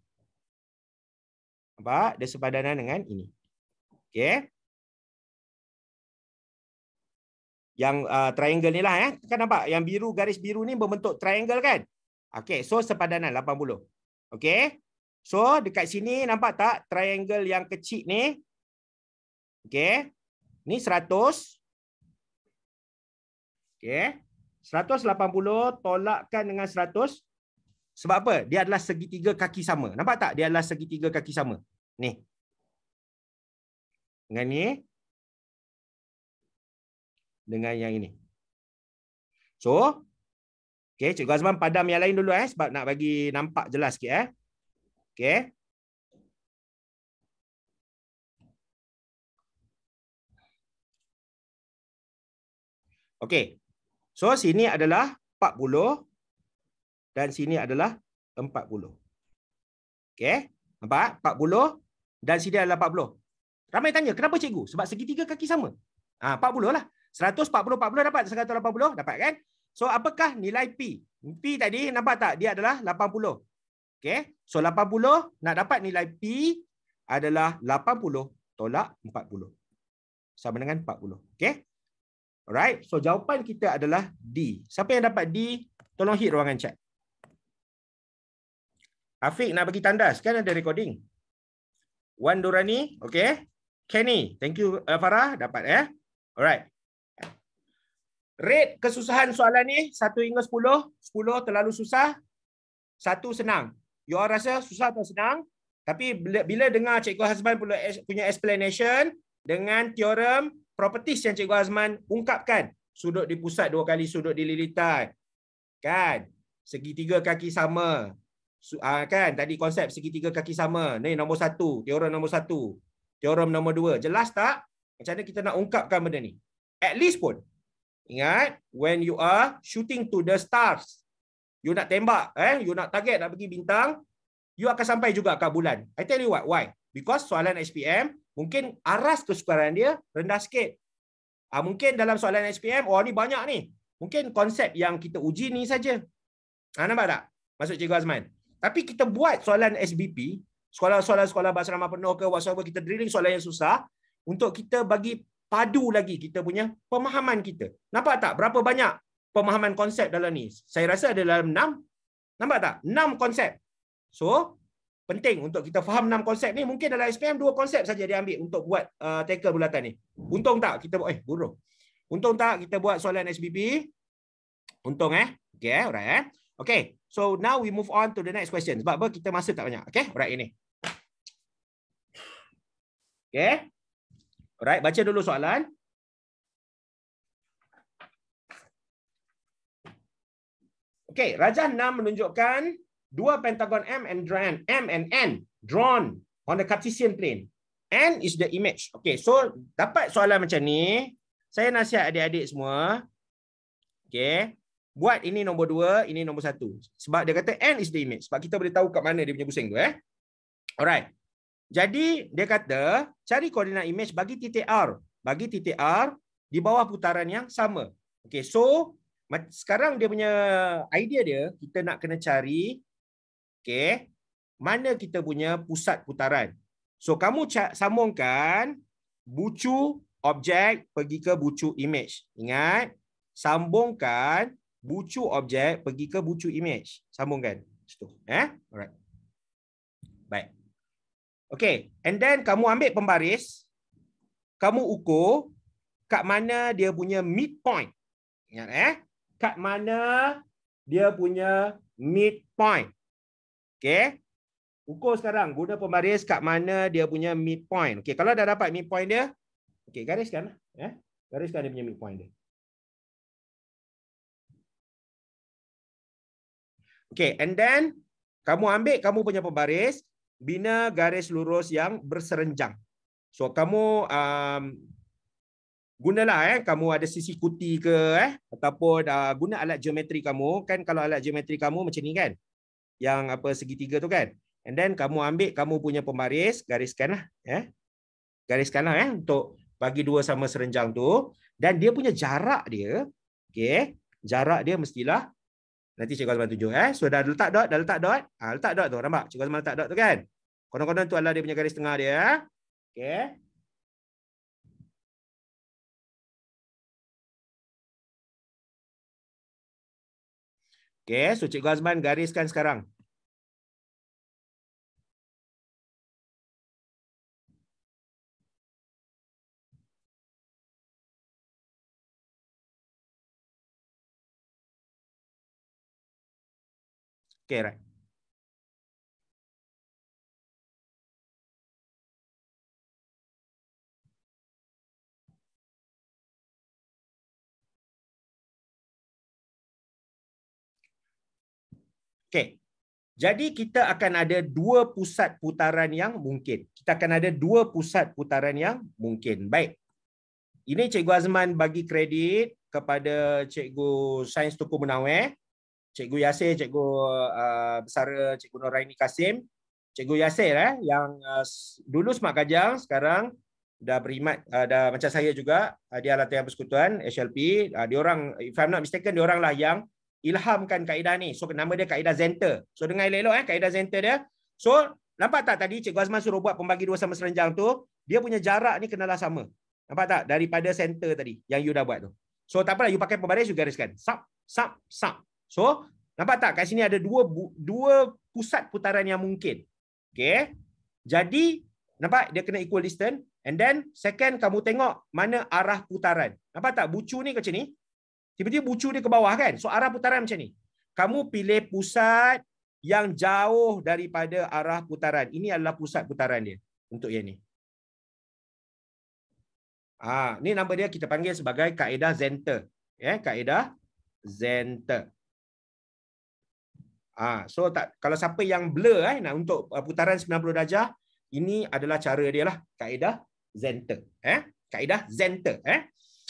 Nampak? Dia sepadanan dengan ini. Okey. Yang triangle ni lah Kan nampak? Yang biru, garis biru ni berbentuk triangle kan? Okey, so sepadanan 80. Okey. So dekat sini nampak tak triangle yang kecil ni? Okey. Ni 100. Okey. 180 tolakkan dengan 100. Sebab apa? Dia adalah segitiga kaki sama. Nampak tak? Dia adalah segitiga kaki sama. Ni. Dengan ni. Dengan yang ini. So, okey, Cikgu Azman padam yang lain dulu sebab nak bagi nampak jelas sikit Okey. Okey. So, sini adalah 40 dan sini adalah 40. Okey. Nampak? 40 dan sini adalah 40. Ramai tanya, kenapa cikgu? Sebab segitiga kaki sama. 40 lah. 140, 40 dapat 180, dapat kan? So, apakah nilai P? P tadi nampak tak? Dia adalah 80. Okey. So, 80 nak dapat nilai P adalah 80 tolak 40. Sama dengan 40. Okey. Alright. So, jawapan kita adalah D. Siapa yang dapat D? Tolong hit ruangan chat. Afiq nak bagi tandas. Kan ada recording. Wan Durani. Okey. Kenny. Thank you Farah. Dapat Alright. Rate kesusahan soalan ni 1 hingga 10. 10 terlalu susah. 1 senang. You all rasa susah atau senang? Tapi bila dengar Cikgu Azman punya explanation dengan teorem properties yang Cikgu Azman ungkapkan. Sudut dipusat 2 kali, sudut dililitan. Kan? Segitiga kaki sama. Kan? Tadi konsep segitiga kaki sama. Ni nombor 1. Teorem nombor 1. Teorem nombor 2. Jelas tak? Macam mana kita nak ungkapkan benda ni? At least pun. Ingat, when you are shooting to the stars, you nak tembak, you nak target, nak pergi bintang, you akan sampai juga kat bulan. I tell you what, why? Because soalan SPM, mungkin aras kesukaran dia rendah sikit. Mungkin dalam soalan SPM, ni banyak ni. Mungkin konsep yang kita uji ni saja. Nampak tak? Maksud Cikgu Azman. Tapi kita buat soalan SBP, sekolah berasrama penuh ke, whatsoever, kita drilling soalan yang susah, untuk kita bagi padu lagi kita punya pemahaman kita. Nampak tak berapa banyak pemahaman konsep dalam ni? Saya rasa ada dalam 6. Nampak tak? 6 konsep. So, penting untuk kita faham 6 konsep ni. Mungkin dalam SPM 2 konsep saja dia ambil untuk buat tackle bulatan ni. Untung tak kita buat buruh. Untung tak kita buat soalan SBP? Untung Okay, alright Okay, so now we move on to the next question. Sebab apa? Kita masa tak banyak. Okay, alright ini. Okay. Alright, baca dulu soalan. Okay, rajah 6 menunjukkan 2 pentagon M and N drawn on the Cartesian plane. N is the image. Okay, so dapat soalan macam ni, saya nasihat adik-adik semua, okay, buat ini nombor 2, ini nombor 1. Sebab dia kata N is the image. Sebab kita boleh tahu kat mana dia punya pusing tu. Alright. Jadi, dia kata, cari koordinat image bagi titik R. Bagi titik R di bawah putaran yang sama. Okay, so, sekarang dia punya idea dia, kita nak kena cari, okay, mana kita punya pusat putaran. So, kamu sambungkan bucu objek pergi ke bucu image. Ingat, sambungkan bucu objek pergi ke bucu image. Sambungkan. Situ. Alright. Baik. Okay. And then kamu ambil pembaris. Kamu ukur kat mana dia punya midpoint. Ingat kat mana dia punya midpoint. Okay. Ukur sekarang. Guna pembaris kat mana dia punya midpoint. Okay. Kalau dah dapat midpoint dia, okay, gariskan. Gariskan dia punya midpoint dia. Okay. And then, kamu ambil kamu punya pembaris, bina garis lurus yang berserenjang. So, kamu gunalah kamu ada sisi kuti ke ataupun guna alat geometri kamu. Kan kalau alat geometri kamu macam ni kan. Yang apa segitiga tu kan. And then kamu ambil kamu punya pembaris, gariskanlah gariskanlah untuk bagi dua sama serenjang tu, dan dia punya jarak dia, okey, jarak dia mestilah nanti Cikgu Azman tunjuk so dah letak dot, letak dot tu, nampak Cikgu Azman letak dot tu kan. Konon-konon tu adalah dia punya garis tengah dia. Okey. Okey, so Cikgu Azman gariskan sekarang. Okey, right. Okey. Jadi kita akan ada dua pusat putaran yang mungkin. Kita akan ada dua pusat putaran yang mungkin. Baik. Ini Cikgu Azman bagi kredit kepada Cikgu Sains Tuku Munawir, Cikgu Yasir, Cikgu Besara, Cikgu Noraini Kasim, Cikgu Yasir yang dulu Smart Kajang, sekarang dah berkhidmat, dah macam saya juga, dia Latihan Persekutuan HLP. Dia orang, if I'm not mistaken, dia orang lah yang ilhamkan kaedah ni. So nama dia kaedah Zenter. So dengar elok-elok kaedah Zenter dia. So nampak tak tadi Cikgu Azman suruh buat pembagi dua sama serenjang tu, dia punya jarak ni kenalah sama. Nampak tak? Daripada center tadi yang you dah buat tu. So tak apalah, you pakai pembaris, you gariskan. Sap, sap, sap. So nampak tak? Kat sini ada dua pusat putaran yang mungkin. Okay. Jadi nampak dia kena equal distance. And then second, kamu tengok mana arah putaran. Nampak tak? Bucu ni macam ni. Tiba-tiba bucu dia ke bawah kan. So arah putaran macam ni. Kamu pilih pusat yang jauh daripada arah putaran. Ini adalah pusat putaran dia. Untuk yang ni. Ni nama dia kita panggil sebagai kaedah Zenter. Kaedah Zenter. So kalau siapa yang blur nak untuk putaran 90 darjah, ini adalah cara dia lah, kaedah Zenter. Kaedah Zenter.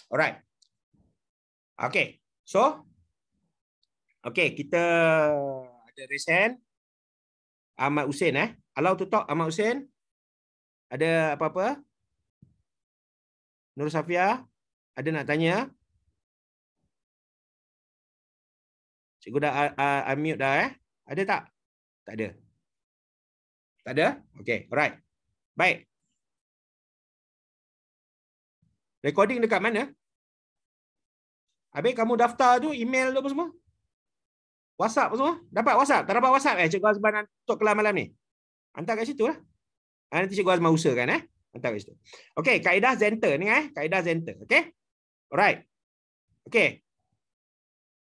Alright. Okay. So kita ada raise hand. Ahmad Hussein allow to talk. Ahmad Hussein, ada apa-apa? Nur Safia, ada nak tanya? Cikgu dah unmute dah Ada tak? Tak ada. Tak ada? Okey, alright. Baik. Recording dekat mana? Habis kamu daftar tu, email tu apa semua? WhatsApp apa semua? Dapat WhatsApp? Tak dapat WhatsApp Cikgu Azman untuk kelas malam ni? Hantar kat situ lah. Nanti Cikgu Azman usahakan hantar kat situ. Okey, kaedah Zenter ni kaedah Zenter. Okey? Alright. Okey.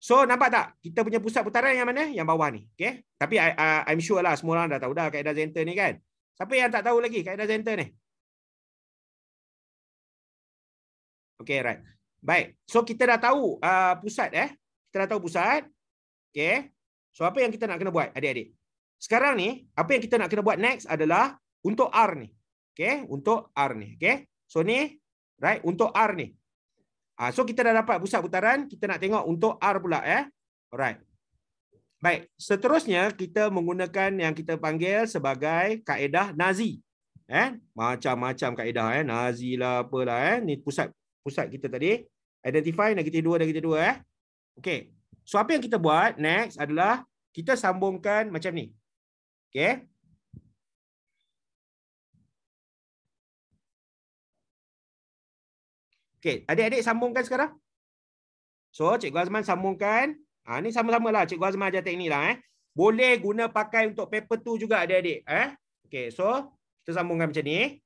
So nampak tak? Kita punya pusat putaran yang mana? Yang bawah ni. Okay? Tapi I'm sure lah semua orang dah tahu dah kaedah Zenter ni kan. Siapa yang tak tahu lagi kaedah Zenter ni? Okay, right. Baik. So kita dah tahu pusat Kita dah tahu pusat. Okay. So apa yang kita nak kena buat adik-adik? Sekarang ni, apa yang kita nak kena buat next adalah untuk R ni. Okay. Untuk R ni. Okay. So ni, right. Untuk R ni. So kita dah dapat pusat putaran, kita nak tengok untuk R pula Alright. Baik, seterusnya kita menggunakan yang kita panggil sebagai kaedah Nazi. Macam-macam kaedah Nazi lah apalah ni pusat kita tadi. Identify negatif 2 negatif 2 Okey. So apa yang kita buat next adalah kita sambungkan macam ni. Okey. Okey, adik-adik sambungkan sekarang. So, Cikgu Azman sambungkan. Ni sama-sama lah. Cikgu Azman ajar teknik lah. Boleh guna pakai untuk paper 2 juga adik-adik. Okey, so kita sambungkan macam ni.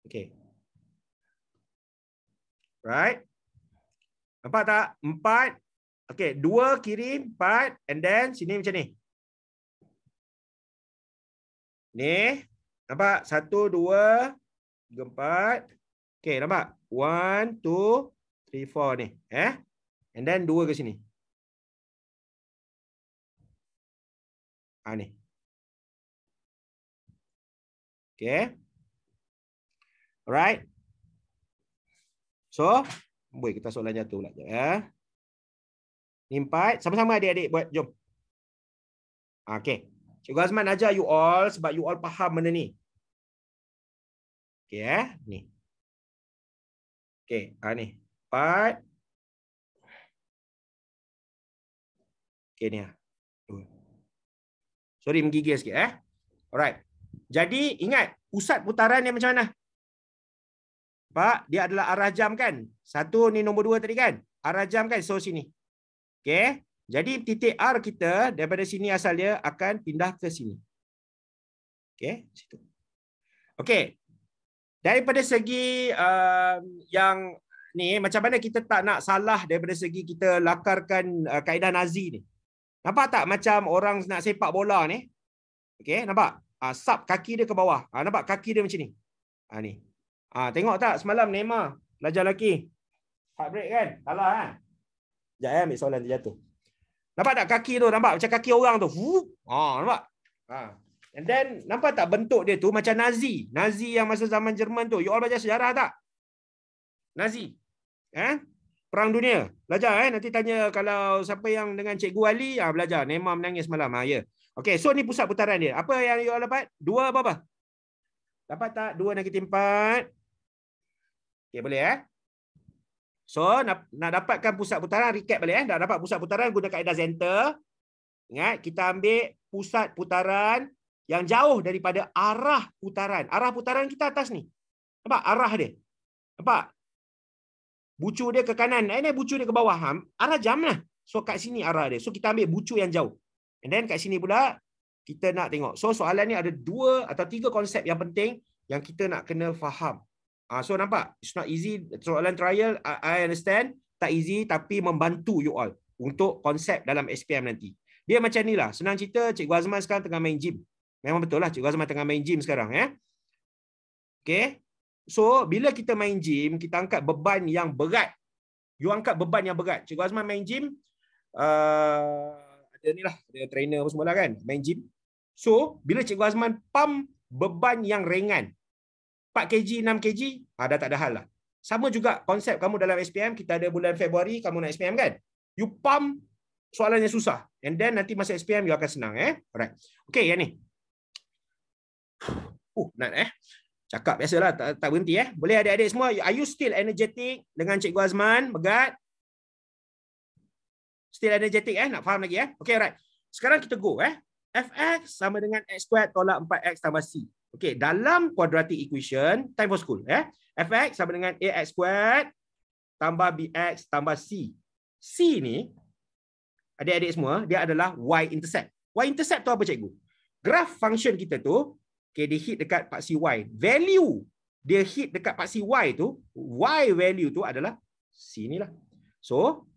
Okey. Right. Nampak tak? 4. Okey, 2 kiri, 4. And then sini macam ni. Ni. Nampak? 1, 2, 3, 4. Okey, nampak? 1, 2, 3, 4 ni. And then 2 ke sini. Ni. Okey. Alright. So, boleh kita soalan jatuh pula. Ni 4. Sama-sama adik-adik buat. Jom. Okey. Cikgu Azman ajar you all sebab you all faham benda ni. Okey ni. Okey, ni. 4. Okey ni. Sorry menggigil sikit Alright. Jadi ingat pusat putaran dia macam mana? Pak, dia adalah arah jam kan? 1 ni nombor 2 tadi kan? Arah jam kan? So sini. Okey. Jadi titik R kita daripada sini asal dia akan pindah ke sini. Okey, situ. Okey. Daripada segi yang ni macam mana kita tak nak salah daripada segi kita lakarkan kaedah Nazi ni. Nampak tak macam orang nak sepak bola ni? Okey, nampak? Sub kaki dia ke bawah. Nampak kaki dia macam ni. Ni. Tengok tak semalam Neymar pelajar lelaki. Heartbreak kan? Salah kan? Sekejap ambil soalan terjatuh. Nampak tak kaki tu? Nampak macam kaki orang tu. Nampak? And then nampak tak bentuk dia tu macam Nazi. Nazi yang masa zaman Jerman tu. You all belajar sejarah tak? Nazi. Perang dunia. Belajar Nanti tanya kalau siapa yang dengan Cikgu Ali, belajar. Neymar menangis malam. Ya. Okey, so ni pusat putaran dia. Apa yang you all dapat? 2 apa? Dapat tak? 2 negatif 4. Okey, boleh So, nak dapatkan pusat putaran, recap balik Nak dapat pusat putaran guna kaedah center. Ingat, kita ambil pusat putaran yang jauh daripada arah putaran. Arah putaran kita atas ni. Nampak arah dia? Nampak? Bucu dia ke kanan. Ini bucu dia ke bawah. Arah jam lah. So, kat sini arah dia. So, kita ambil bucu yang jauh. And then kat sini pula, kita nak tengok. So, soalan ni ada 2 atau 3 konsep yang penting yang kita nak kena faham. So, nampak? It's not easy. Soalan trial, I understand. Tak easy, tapi membantu you all untuk konsep dalam SPM nanti. Dia macam ni lah. Senang cerita, Cikgu Azman sekarang tengah main gym. Memang betul lah, Cikgu Azman tengah main gym sekarang. Okay. So, bila kita main gym, kita angkat beban yang berat. You angkat beban yang berat. Cikgu Azman main gym, ada ni lah, ada trainer semua lah kan, main gym. So, bila Cikgu Azman pump beban yang ringan, 4 kg, 6 kg, dah tak ada hal lah. Sama juga konsep kamu dalam SPM, kita ada bulan Februari, kamu nak SPM kan? You pump, soalannya susah. And then nanti masa SPM, you akan senang. Alright. Okay, yang ni. Nak cakap biasalah, tak berhenti. Boleh adik-adik semua, are you still energetic dengan Cikgu Azman? Megat? Still energetic nak faham lagi Okay, alright. Sekarang kita go fx sama dengan x squared tolak 4x tambah c. Okay, dalam quadratic equation, time for school fx sama dengan ax squared tambah bx tambah c. C ni, adik-adik semua, dia adalah y-intercept. Y-intercept tu apa cikgu? Graf function kita tu, okay, dia hit dekat paksi y. Value dia hit dekat paksi y tu, y value tu adalah c ni lah. So,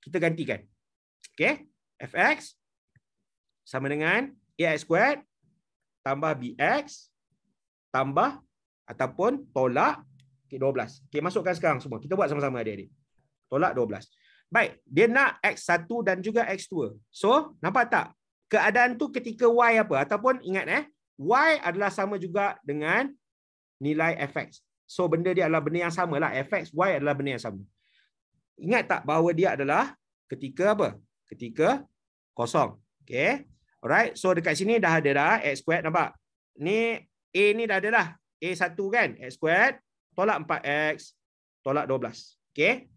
kita gantikan. Okay, fx sama dengan ax squared tambah bx tambah ataupun tolak 12. Okay, masukkan sekarang semua. Kita buat sama-sama adik-adik. Tolak 12. Baik, dia nak x1 dan juga x2. So, nampak tak? Keadaan tu ketika y apa? Ataupun ingat y adalah sama juga dengan nilai fx. So, benda dia adalah benda yang sama lah. Fx, y adalah benda yang sama. Ingat tak bahawa dia adalah ketika apa? Ketika kosong. Okay. Alright. So, dekat sini dah ada dah x squared. Nampak? Ni A ni dah ada dah. A1 kan? X squared. Tolak 4x. Tolak 12. Okay.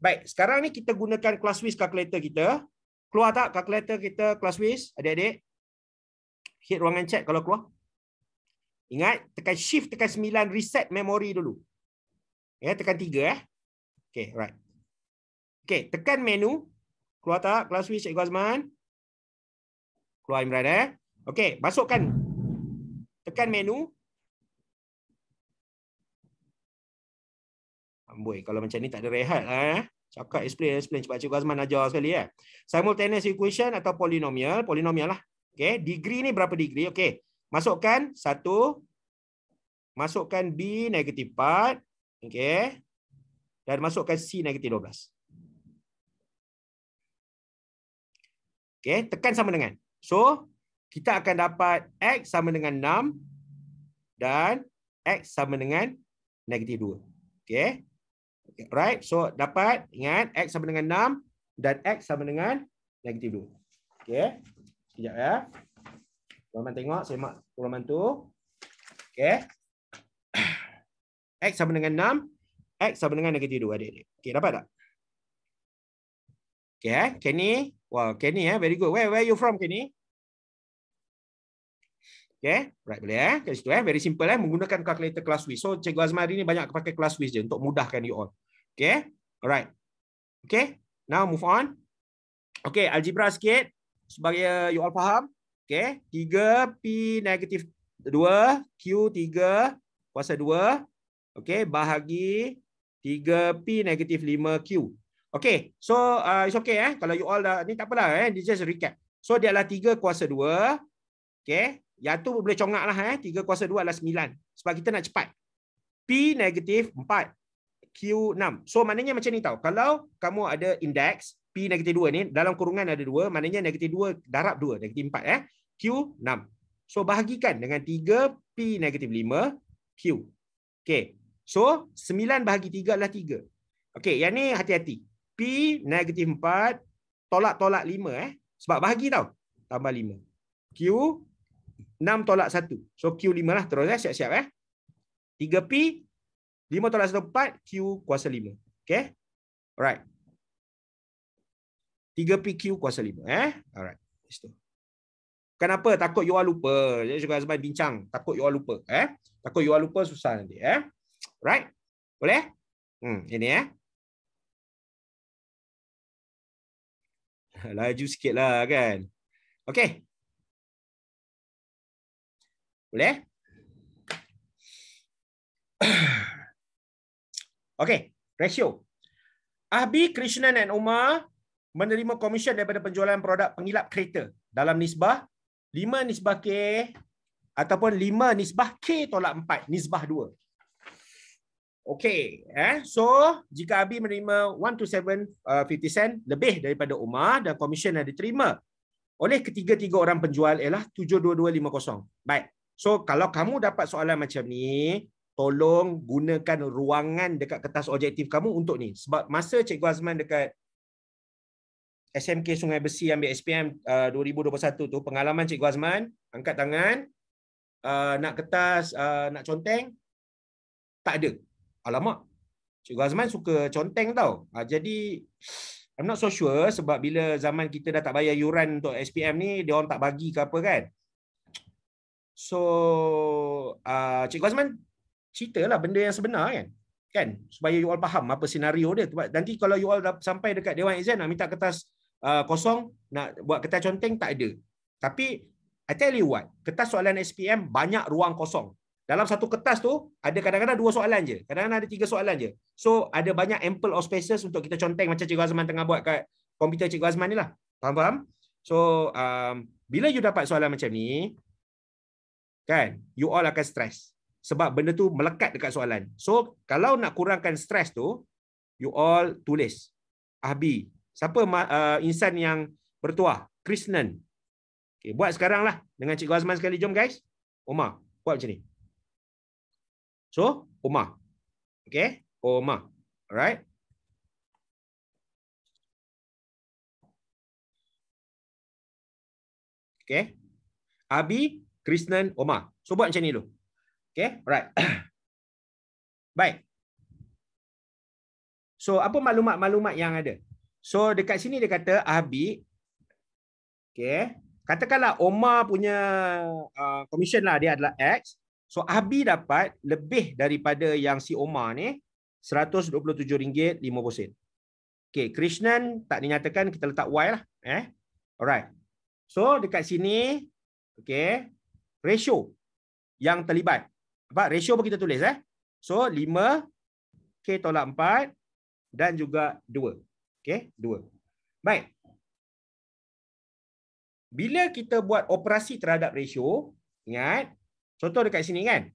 Baik. Sekarang ni kita gunakan Classwiz calculator kita. Keluar tak calculator kita Classwiz? Adik-adik? Hit ruangan chat kalau keluar. Ingat. Tekan shift, tekan 9. Reset memory dulu. Tekan 3 Okay, right. Okay, tekan menu. Keluar tak kelas switch Cikgu Azman? Keluar Imran Okay, masukkan. Tekan menu. Amboi, kalau macam ni tak ada rehat Cakap explain cepat Cikgu Azman ajar sekali Simultaneous equation atau polinomial lah. Okay, degree ni berapa degree? Okay, masukkan 1, masukkan B negatif 4, okay, dan masukkan C negatif 12. Okay, tekan sama dengan. So, kita akan dapat X sama dengan 6 dan X sama dengan negatif 2. Okay. Right, so dapat, ingat, X sama dengan 6 dan X sama dengan negatif 2. Okay, sekejap Tuan-tuan tengok, semak tuan tu. Okay, X sama dengan 6, X sama dengan negatif 2, adik-adik. Okay, dapat tak? Okay, Kenny. Wow, Kenny very good. Where are you from, Kenny? Okay, right, boleh kat situ very simple menggunakan calculator Classwiz. So Cikgu Azman hari ni banyak pakai Classwiz je untuk mudahkan you all. Okay, alright. Okay, now move on. Okay, algebra sikit sebagai you all faham. Okay, 3P negatif 2 Q 3 kuasa 2. Okay, bahagi 3P negatif 5Q. Okay, so it's okay kalau you all dah ni tak apalah this just recap. So dia adalah 3 kuasa 2. Okay, yang tu boleh congak lah 3 kuasa 2 adalah 9. Sebab kita nak cepat. P negatif 4. Q 6. So maknanya macam ni tau. Kalau kamu ada indeks P negatif 2 ni, dalam kurungan ada 2, maknanya negatif 2 darab 2, negatif 4 Q 6. So bahagikan dengan 3 P negatif 5 Q. Okay. So 9 bahagi 3 adalah 3. Okay, yang ni hati-hati. P negatif 4 tolak 5 sebab bahagi tau. Tambah 5. Q 6 tolak 1. So Q 5 lah terus siap-siap 3P 5 tolak 1 4 Q kuasa 5. Okay. Alright. 3PQ kuasa 5 alright. Itu. Kenapa? Takut you all lupa. Jadi Cikgu Azman bincang, takut you all lupa Takut you all lupa susah nanti Right? Boleh? Ini laju sikitlah kan. Okay. Boleh? Okay, ratio. Ahbi, Krishnan dan Umar menerima komisen daripada penjualan produk pengilap kereta dalam nisbah 5 nisbah K ataupun 5 nisbah K tolak 4 nisbah 2. Okey, so jika Abi menerima 1 to 7 50 sen lebih daripada Umar dan komisen yang diterima oleh ketiga-tiga orang penjual ialah 72250. Baik. So kalau kamu dapat soalan macam ni, tolong gunakan ruangan dekat kertas objektif kamu untuk ni. Sebab masa Cikgu Azman dekat SMK Sungai Besi ambil SPM 2021 tu, pengalaman Cikgu Azman, angkat tangan, nak kertas, nak conteng, tak ada. Alamak, Cikgu Azman suka conteng tau. Jadi, I'm not so sure sebab bila zaman kita dah tak bayar yuran untuk SPM ni, dia orang tak bagi ke apa kan. So, Cikgu Azman ceritalah benda yang sebenar kan, supaya you all faham apa senario dia. Nanti kalau you all dah sampai dekat Dewan Exam nak minta kertas kosong, nak buat kertas conteng, tak ada. Tapi I tell you what, kertas soalan SPM banyak ruang kosong. Dalam satu kertas tu ada kadang-kadang 2 soalan je, kadang-kadang ada 3 soalan je. So ada banyak ample of spaces untuk kita conteng macam Cikgu Azman tengah buat kat komputer Cikgu Azman ni lah. Faham? So bila you dapat soalan macam ni kan, you all akan stres. Sebab benda tu melekat dekat soalan. So, kalau nak kurangkan stres tu, you all tulis. Ahbi. Siapa insan yang bertuah? Krishnan. Okay, buat sekarang lah. Dengan Cikgu Azman sekali. Jom guys. Omar. Buat macam ni. So, Omar. Okay. Omar. Alright. Okay. Abi, Krishnan, Omar. So, buat macam ni dulu. Okay, alright. Baik. So, apa maklumat-maklumat yang ada? So, dekat sini dia kata Ahbi. Okay. Katakanlah Omar punya commission lah, dia adalah X. So, Ahbi dapat lebih daripada yang si Omar ni. RM127.50. Okey, Krishnan tak dinyatakan, kita letak Y lah. Alright. So dekat sini, okey, ratio yang terlibat. Apa? Ratio pun kita tulis. So 5K tolak 4 dan juga 2. Okey, 2. Baik. Bila kita buat operasi terhadap ratio, ingat, contoh dekat sini kan.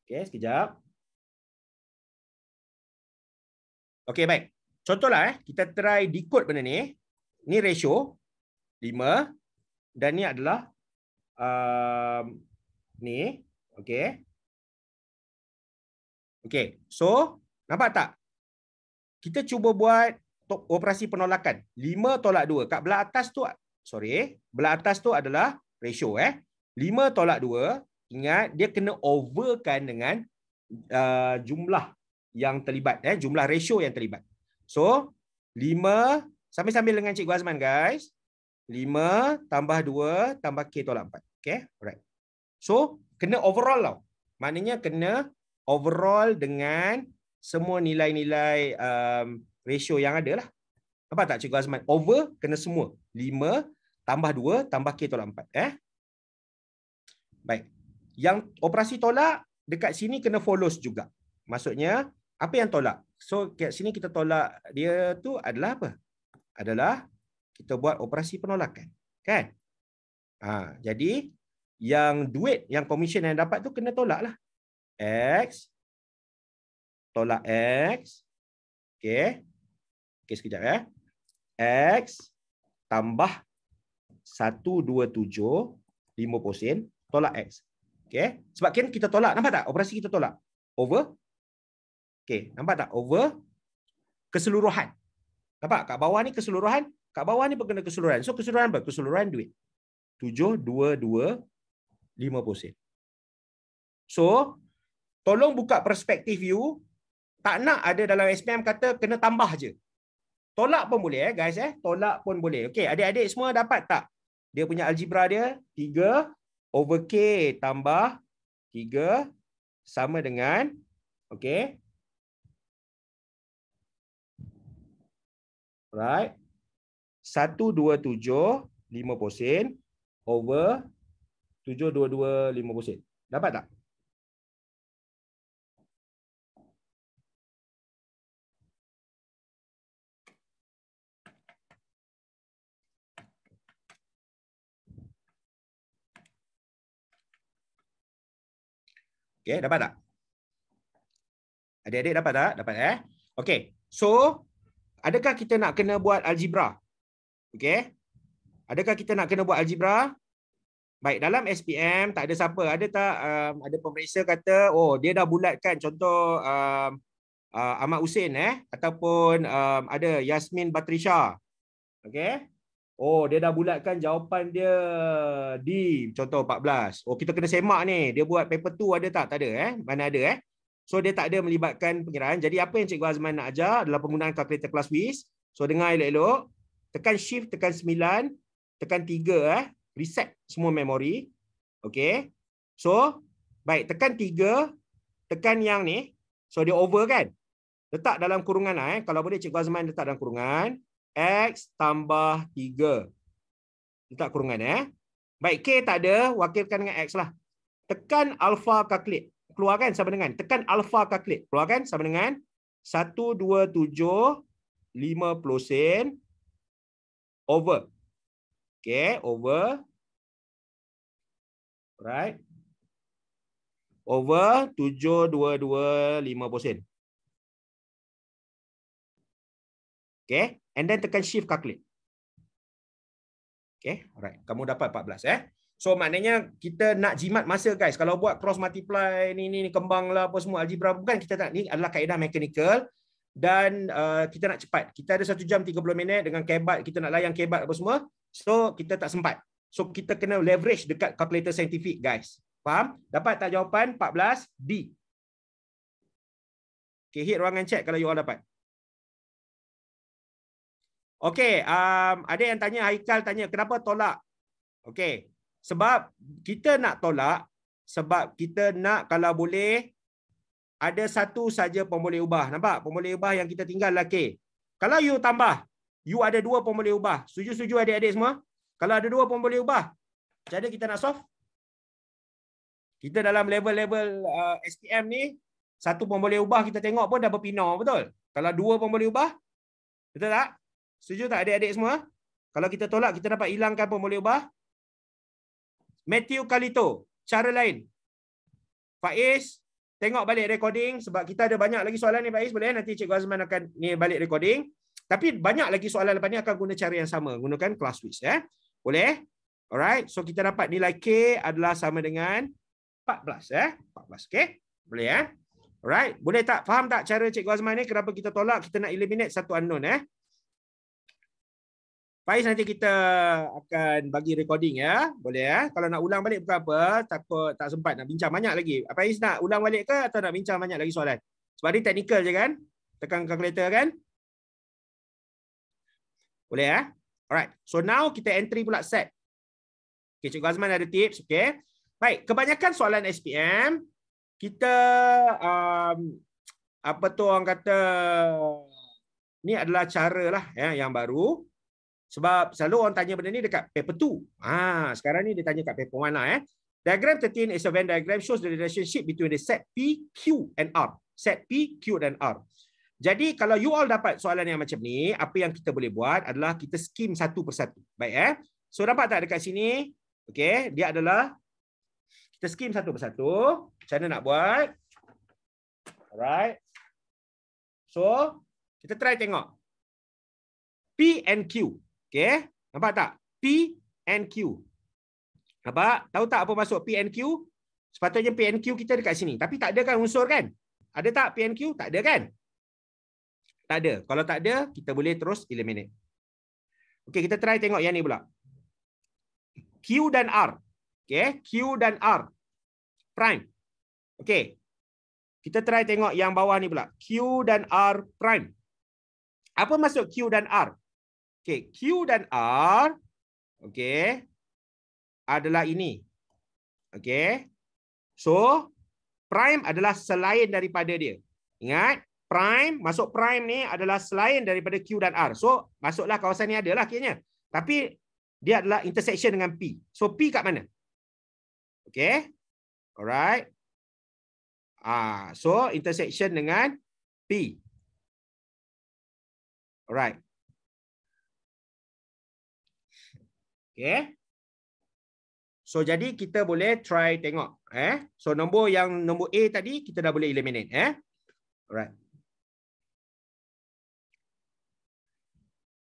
Okey, sekejap. Okey, baik. Contohlah, kita try decode benda ni. Ni ratio 5 dan ni adalah ni. Okey. Okey. So, nampak tak? Kita cuba buat operasi penolakan. 5 tolak 2. Kat belah atas tu, belah atas tu adalah ratio. 5 tolak 2, ingat dia kena overkan dengan jumlah yang terlibat. Jumlah ratio yang terlibat. So, 5, sambil-sambil dengan Cikgu Azman guys. 5 tambah 2 tambah K tolak 4. Okay, alright. So, kena overall tau. Maknanya kena overall dengan semua nilai-nilai ratio yang ada lah. Nampak tak Cikgu Azman? Over kena semua. 5 tambah 2 tambah K tolak 4. Baik. Yang operasi tolak dekat sini kena follows juga. Maksudnya, apa yang tolak? So, kat sini kita tolak dia tu adalah apa? Adalah kita buat operasi penolakan. Kan? Jadi, yang duit, yang komisen yang dapat tu kena tolak lah. X tolak X. Okey. Okey, sekejap X tambah 127 50% tolak X. Okey. Sebab kan kita tolak. Nampak tak? Operasi kita tolak. Over. Okey. Nampak tak? Over keseluruhan. Nampak? Kat bawah ni keseluruhan. Kat bawah ni pun kena keseluruhan. So, keseluruhan apa? Keseluruhan duit. 722 50%. So, tolong buka perspektif you. Tak nak ada dalam SPM kata kena tambah je. Tolak pun boleh guys. Tolak pun boleh. Okey, adik-adik semua dapat tak? Dia punya algebra dia 3 over K tambah 3 sama dengan, okey. Right. 127 50% over 722 50%. Dapat tak? Okey, dapat tak? Adik-adik dapat tak? Dapat Okey. So, adakah kita nak kena buat algebra? Okey. Adakah kita nak kena buat algebra? Baik, dalam SPM tak ada siapa. Ada tak ada pemeriksa kata, oh dia dah bulatkan contoh Ahmad Hussein ataupun ada Yasmin Batrisha. Okey. Oh, dia dah bulatkan jawapan dia di contoh 14. Oh, kita kena semak ni. Dia buat paper 2 ada tak? Tak ada Mana ada So dia tak ada melibatkan pengiraan. Jadi apa yang Cikgu Azman nak ajar adalah penggunaan kalkulator kelas WIS. So dengar elok-elok. Tekan shift, tekan 9, tekan 3 reset semua memori. Okey. So, baik, tekan 3, tekan yang ni. So dia over kan? Letak dalam kurungan kalau boleh Cikgu Azman letak dalam kurungan. X tambah 3. Letak kurungan Baik, K tak ada, wakilkan dengan X lah. Tekan alpha calculate. Keluarkan sama dengan. Tekan alpha calculate. Keluarkan sama dengan 127 50% over. Okay, over. Right. Over 722 50%. Okay. And then tekan shift calculate. Okay. Alright. Kamu dapat 14 So maknanya kita nak jimat masa guys. Kalau buat cross multiply ni kembang lah apa semua algebra bukan kita tak, ni adalah kaedah mechanical dan kita nak cepat. Kita ada 1 jam 30 minit dengan kebat, kita nak layan kebat apa semua. So kita tak sempat. So kita kena leverage dekat calculator saintifik guys. Faham? Dapat tak jawapan 14 D. Okay, hit ruangan chat kalau you all dapat. Okey, ada yang tanya, Haikal tanya, kenapa tolak? Okey, sebab kita nak tolak, sebab kita nak kalau boleh, ada satu saja pemboleh ubah. Nampak? Pemboleh ubah yang kita tinggal lah K. Kalau you tambah, you ada 2 pemboleh ubah. Setuju-setuju adik-adik semua? Kalau ada 2 pemboleh ubah, macam mana kita nak solve? Kita dalam level-level SPM ni, satu pemboleh ubah kita tengok pun dah berpinar, betul? Kalau 2 pemboleh ubah, betul tak? Setuju tak adik-adik semua? Kalau kita tolak, kita dapat hilangkan pemboleh ubah. Matthew Kalito, cara lain. Faiz, tengok balik recording sebab kita ada banyak lagi soalan ni Faiz, boleh? Nanti Cikgu Azman akan ni balik recording. Tapi banyak lagi soalan lepas ni akan guna cara yang sama, gunakan class quiz Boleh? Alright, so kita dapat nilai K adalah sama dengan 14 14, okey? Boleh Alright, boleh tak? Faham tak cara Cikgu Azman ni kenapa kita tolak, kita nak eliminate satu unknown Faiz, nanti kita akan bagi recording boleh Kalau nak ulang balik bukan apa, tak sempat nak bincang banyak lagi. Faiz nak ulang balik ke atau nak bincang banyak lagi soalan? Sebab ni teknikal je kan? Tekan calculator kan? Boleh Alright. So now kita entry pula set. Okay, Cikgu Azman ada tips, okay? Baik, kebanyakan soalan SPM kita apa tu orang kata ni adalah cara lah yang baru. Sebab selalu orang tanya benda ni dekat paper 2. Sekarang ni dia tanya kat paper 1 lah Diagram 13 is a Venn diagram shows the relationship between the set P, Q and R. Set P, Q dan R. Jadi kalau you all dapat soalan yang macam ni, apa yang kita boleh buat adalah kita skim satu persatu. Baik So dapat tak dekat sini? Okey, dia adalah kita skim satu persatu. Macam mana nak buat? Alright. So, kita try tengok. P and Q. Okay, nampak tak? P and Q. Nampak? Tahu tak apa maksud P and Q? Sepatutnya P and Q kita dekat sini. Tapi tak ada kan unsur kan? Ada tak P and Q? Tak ada kan? Tak ada. Kalau tak ada, kita boleh terus eliminate. Okay, kita try tengok yang ni pula. Q dan R. Okay, Q dan R. Prime. Okay. Kita try tengok yang bawah ni pula. Q dan R prime. Apa maksud Q dan R? Okay, Q dan R adalah ini. Okay. So, prime adalah selain daripada dia. Ingat, prime, masuk prime ni adalah selain daripada Q dan R. So, masuklah kawasan ni adalah kiranya. Tapi, dia adalah intersection dengan P. So, P kat mana? Okay. Alright. So, intersection dengan P. Alright. Okay. So, jadi kita boleh try tengok. So, nombor A tadi, kita dah boleh eliminate. Alright.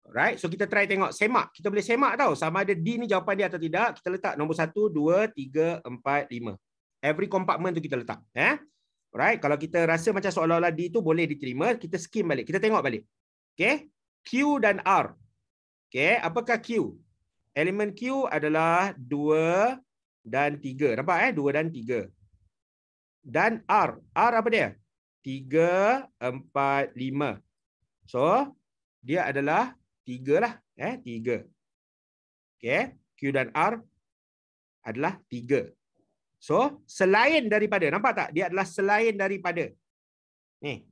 Alright. So, kita try tengok. Semak. Kita boleh semak tau. Sama ada D ni jawapan dia atau tidak. Kita letak nombor 1, 2, 3, 4, 5. Every compartment tu kita letak. Alright. Kalau kita rasa macam seolah-olah D tu boleh diterima, kita skim balik. Kita tengok balik. Okay. Q dan R. Okay. Apakah Q? Elemen Q adalah 2 dan 3. Nampak 2 dan 3. Dan R. R apa dia? 3, 4, 5. So, dia adalah 3 lah. 3. Okay. Q dan R adalah 3. So, selain daripada. Nampak tak? Dia adalah selain daripada. Ni.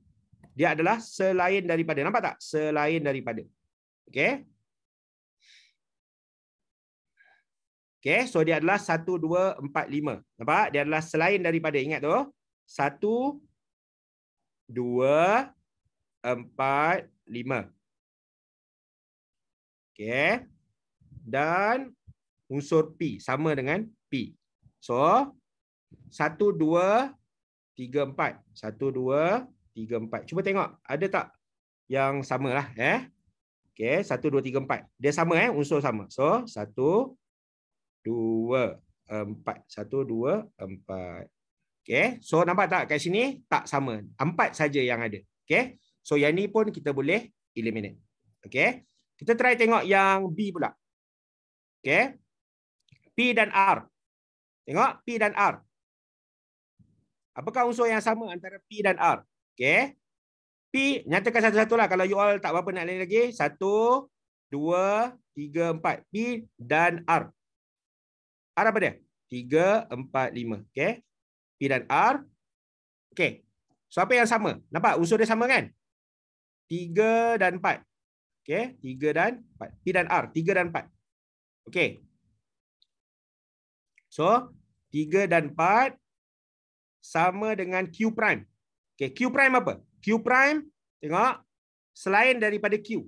Dia adalah selain daripada. Nampak tak? Selain daripada. Okay. Okay, so dia adalah 1, 2, 4, 5. Nampak? Dia adalah selain daripada. Ingat tu. 1, 2, 4, 5. Okay. Dan unsur P. Sama dengan P. So, 1, 2, 3, 4. 1, 2, 3, 4. Cuba tengok. Ada tak yang sama lah. Okay, 1, 2, 3, 4. Dia sama unsur sama. So, 1, 2, 4. 1, 2, 4. Okay. So, nampak tak kat sini? Tak sama. 4 saja yang ada. Okay. So, yang ni pun kita boleh eliminate. Okay. Kita try tengok yang B pula. Okay. P dan R. Tengok P dan R. Apakah unsur yang sama antara P dan R? Okay. P, nyatakan satu-satu lah. Kalau you all tak berapa nak lain lagi. 1, 2, 3, 4. P dan R. R apa dia? 3, 4, 5. Okay. P dan R. Okay. So, apa yang sama? Nampak unsur dia sama kan? 3 dan 4. Okay. 3 dan 4. P dan R. 3 dan 4. Okay. So, 3 dan 4 sama dengan Q prime. Okay. Q prime apa? Q prime, tengok, selain daripada Q.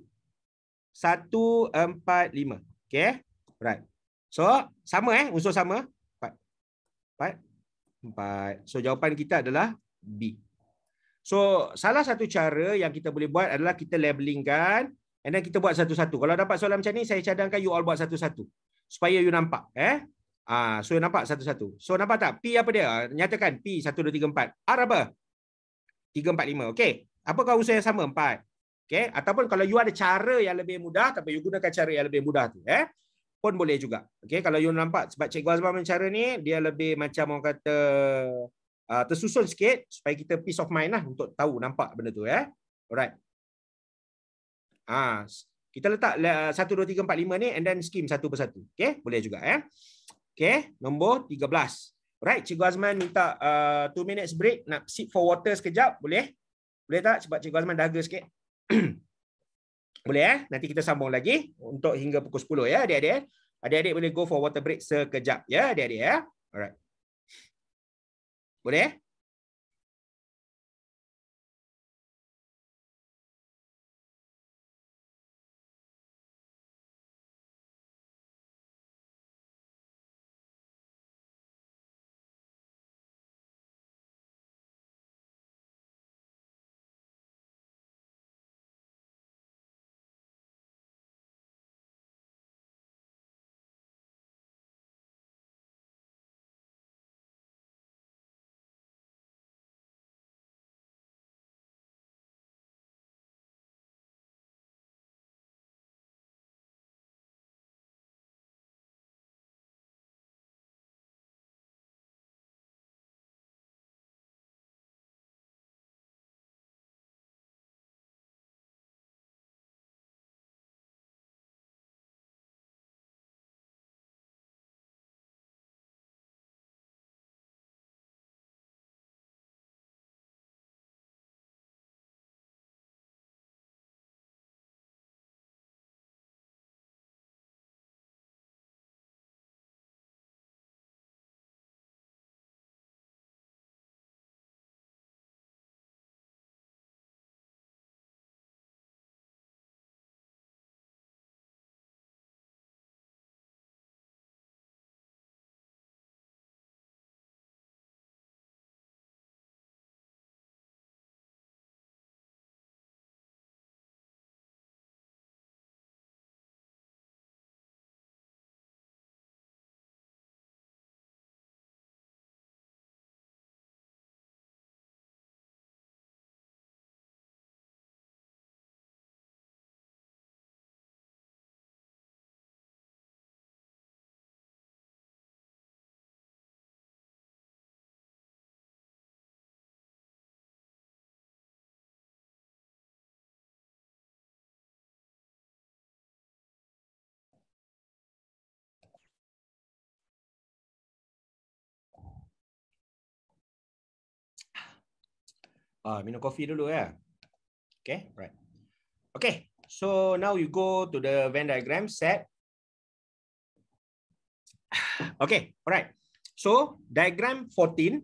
1, 4, 5. Okay. Right. So, sama unsur sama. 4. 4. 4. So, jawapan kita adalah B. So, salah satu cara yang kita boleh buat adalah kita labelingkan and then kita buat satu-satu. Kalau dapat soalan macam ni, saya cadangkan you all buat satu-satu. Supaya you nampak. So, nampak satu-satu. So, nampak tak? P apa dia? Nyatakan P 1, 2, 3, 4. R apa? 3, 4, 5. Okay. Apakah unsur yang sama? 4. Okay. Ataupun kalau you ada cara yang lebih mudah, tapi you gunakan cara yang lebih mudah tu. Pun boleh juga. Okay. Kalau you nampak, sebab Cikgu Azman punya cara ni, dia lebih macam orang kata tersusun sikit supaya kita peace of mind lah untuk tahu nampak benda tu. Alright. Kita letak 1, 2, 3, 4, 5 ni and then skim satu persatu. Okay. Boleh juga. Okay. Nombor 13. Alright. Cikgu Azman minta 2 minutes break. Nak sip for water sekejap. Boleh? Boleh tak? Sebab Cikgu Azman dahaga sikit. Boleh Nanti kita sambung lagi untuk hingga pukul 10 adik-adik. Adik-adik boleh go for water break sekejap adik-adik Alright. Boleh? Minum kopi dulu Okay, right. Okay, so now you go to the Venn diagram set. Okay, alright. So, diagram 14.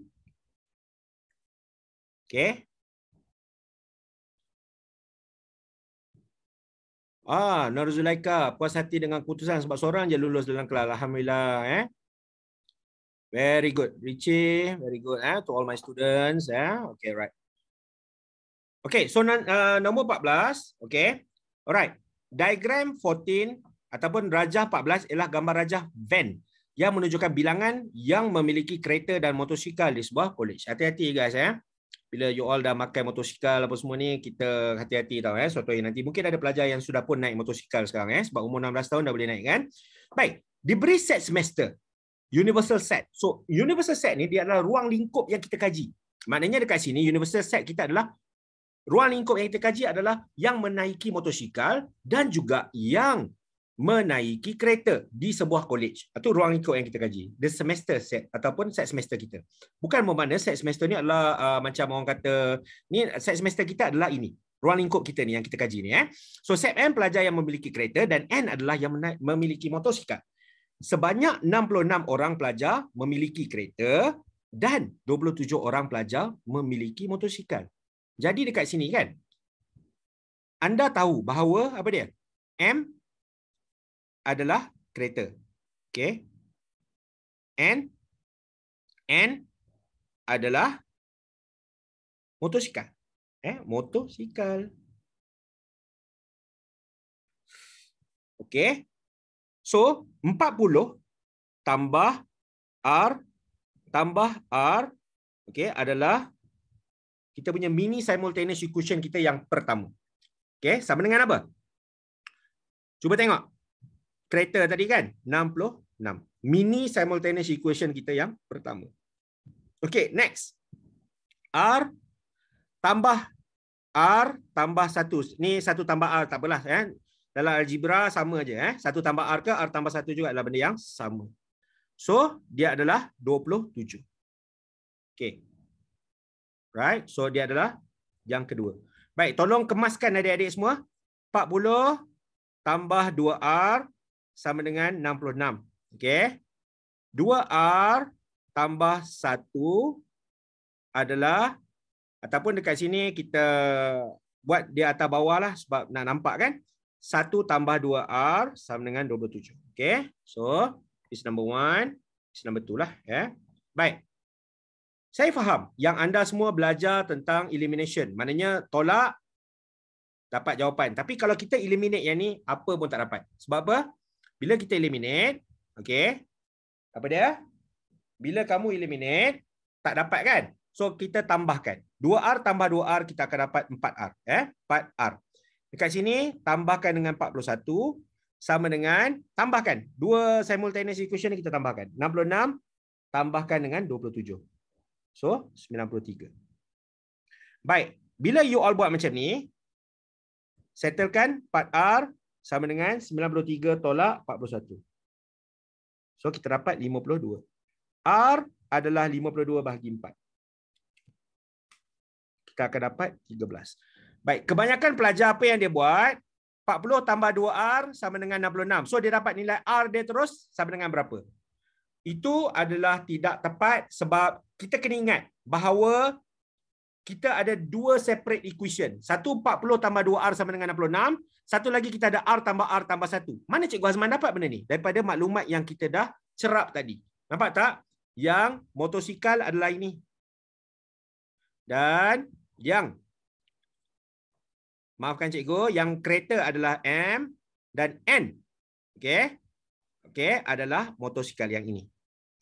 Okay. Nur Zulaika, puas hati dengan keputusan sebab seorang je lulus dalam kelas. Alhamdulillah. Very good. Richie, very good. To all my students. Okay, right. Okay, so nombor 14. Okay. Alright. Diagram 14 ataupun rajah 14 ialah gambar rajah van yang menunjukkan bilangan yang memiliki kereta dan motosikal di sebuah college. Hati-hati guys Bila you all dah makan motosikal apa semua ni, kita hati-hati tau suatu hari nanti mungkin ada pelajar yang sudah pun naik motosikal sekarang sebab umur 16 tahun dah boleh naik kan. Baik, diberi set semester universal set. So universal set ni dia adalah ruang lingkup yang kita kaji. Maknanya dekat sini universal set kita adalah ruang lingkup yang kita kaji adalah yang menaiki motosikal dan juga yang menaiki kereta di sebuah college. Itu ruang lingkup yang kita kaji. The semester set ataupun set semester kita. Bukan bermakna set semester ni adalah macam orang kata, ni set semester kita adalah ini. Ruang lingkup kita ni yang kita kaji ni. So set M pelajar yang memiliki kereta dan N adalah yang memiliki motosikal. Sebanyak 66 orang pelajar memiliki kereta dan 27 orang pelajar memiliki motosikal. Jadi dekat sini kan, anda tahu bahawa apa dia? M adalah kereta. Okey. N adalah motosikal. Motosikal. Okey. So, 40 tambah R tambah R, okey, adalah kita punya mini simultaneous equation kita yang pertama. Okey, sama dengan apa? Cuba tengok. Kereta tadi kan 66. Mini simultaneous equation kita yang pertama. Okey, next. R tambah 1. Ni 1 tambah R tak apalah Dalam algebra sama aja 1 tambah R ke R tambah 1 juga adalah benda yang sama. So, dia adalah 27. Okey. Right? So, dia adalah yang kedua. Baik, tolong kemaskan adik-adik semua. 40 tambah 2R sama dengan 66. Okey. 2R tambah 1 adalah, ataupun dekat sini kita buat dia atas bawah lah sebab nak nampak kan. 1 tambah 2R sama dengan 27. Okey. So, is number 1. Is number 2 lah. Baik. Saya faham yang anda semua belajar tentang elimination. Maknanya tolak, dapat jawapan. Tapi kalau kita eliminate yang ni, apa pun tak dapat. Sebab apa? Bila kita eliminate, okey, apa dia? Bila kamu eliminate, tak dapat kan? So, kita tambahkan. 2R tambah 2R, kita akan dapat 4R. 4R. Dekat sini, tambahkan dengan 41, sama dengan, tambahkan. Dua simultaneous equation ni kita tambahkan. 66, tambahkan dengan 27. So, 93. Baik. Bila you all buat macam ni, settlekan 4R sama dengan 93 tolak 41. So, kita dapat 52. R adalah 52 bahagi 4. Kita akan dapat 13. Baik, kebanyakan pelajar apa yang dia buat? 40 tambah 2R sama dengan 66. So, dia dapat nilai R dia terus sama dengan berapa? Itu adalah tidak tepat sebab kita kena ingat bahawa kita ada dua separate equation. Satu 40 tambah 2R sama dengan 66. Satu lagi kita ada R tambah 1. Mana Cikgu Azman dapat benda ni? Daripada maklumat yang kita dah cerap tadi. Nampak tak? Yang motosikal adalah ini. Dan yang, maafkan Cikgu, yang kereta adalah M dan N. Okey? Okey, adalah motosikal yang ini.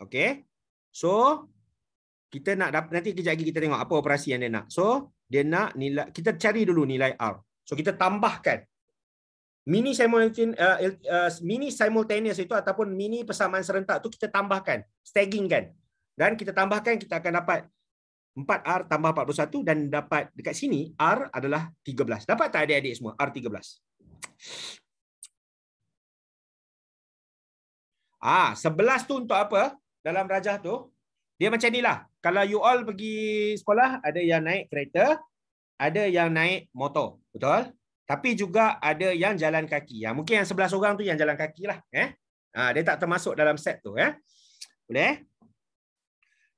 Okey? So, kita nak dapat, nanti kejap lagi kita tengok apa operasi yang dia nak. So, dia nak nilai, kita cari dulu nilai R. So, kita tambahkan. Mini simultaneous itu ataupun mini persamaan serentak tu kita tambahkan. Staggingkan. Dan kita tambahkan, kita akan dapat 4R tambah 41 dan dapat dekat sini R adalah 13. Dapat tak adik-adik semua? R 13. 11 tu untuk apa? Dalam rajah tu, dia macam ni lah. Kalau you all pergi sekolah, ada yang naik kereta, ada yang naik motor. Betul? Tapi juga ada yang jalan kaki. Mungkin yang 11 orang tu yang jalan kaki lah. Dia tak termasuk dalam set tu. Boleh?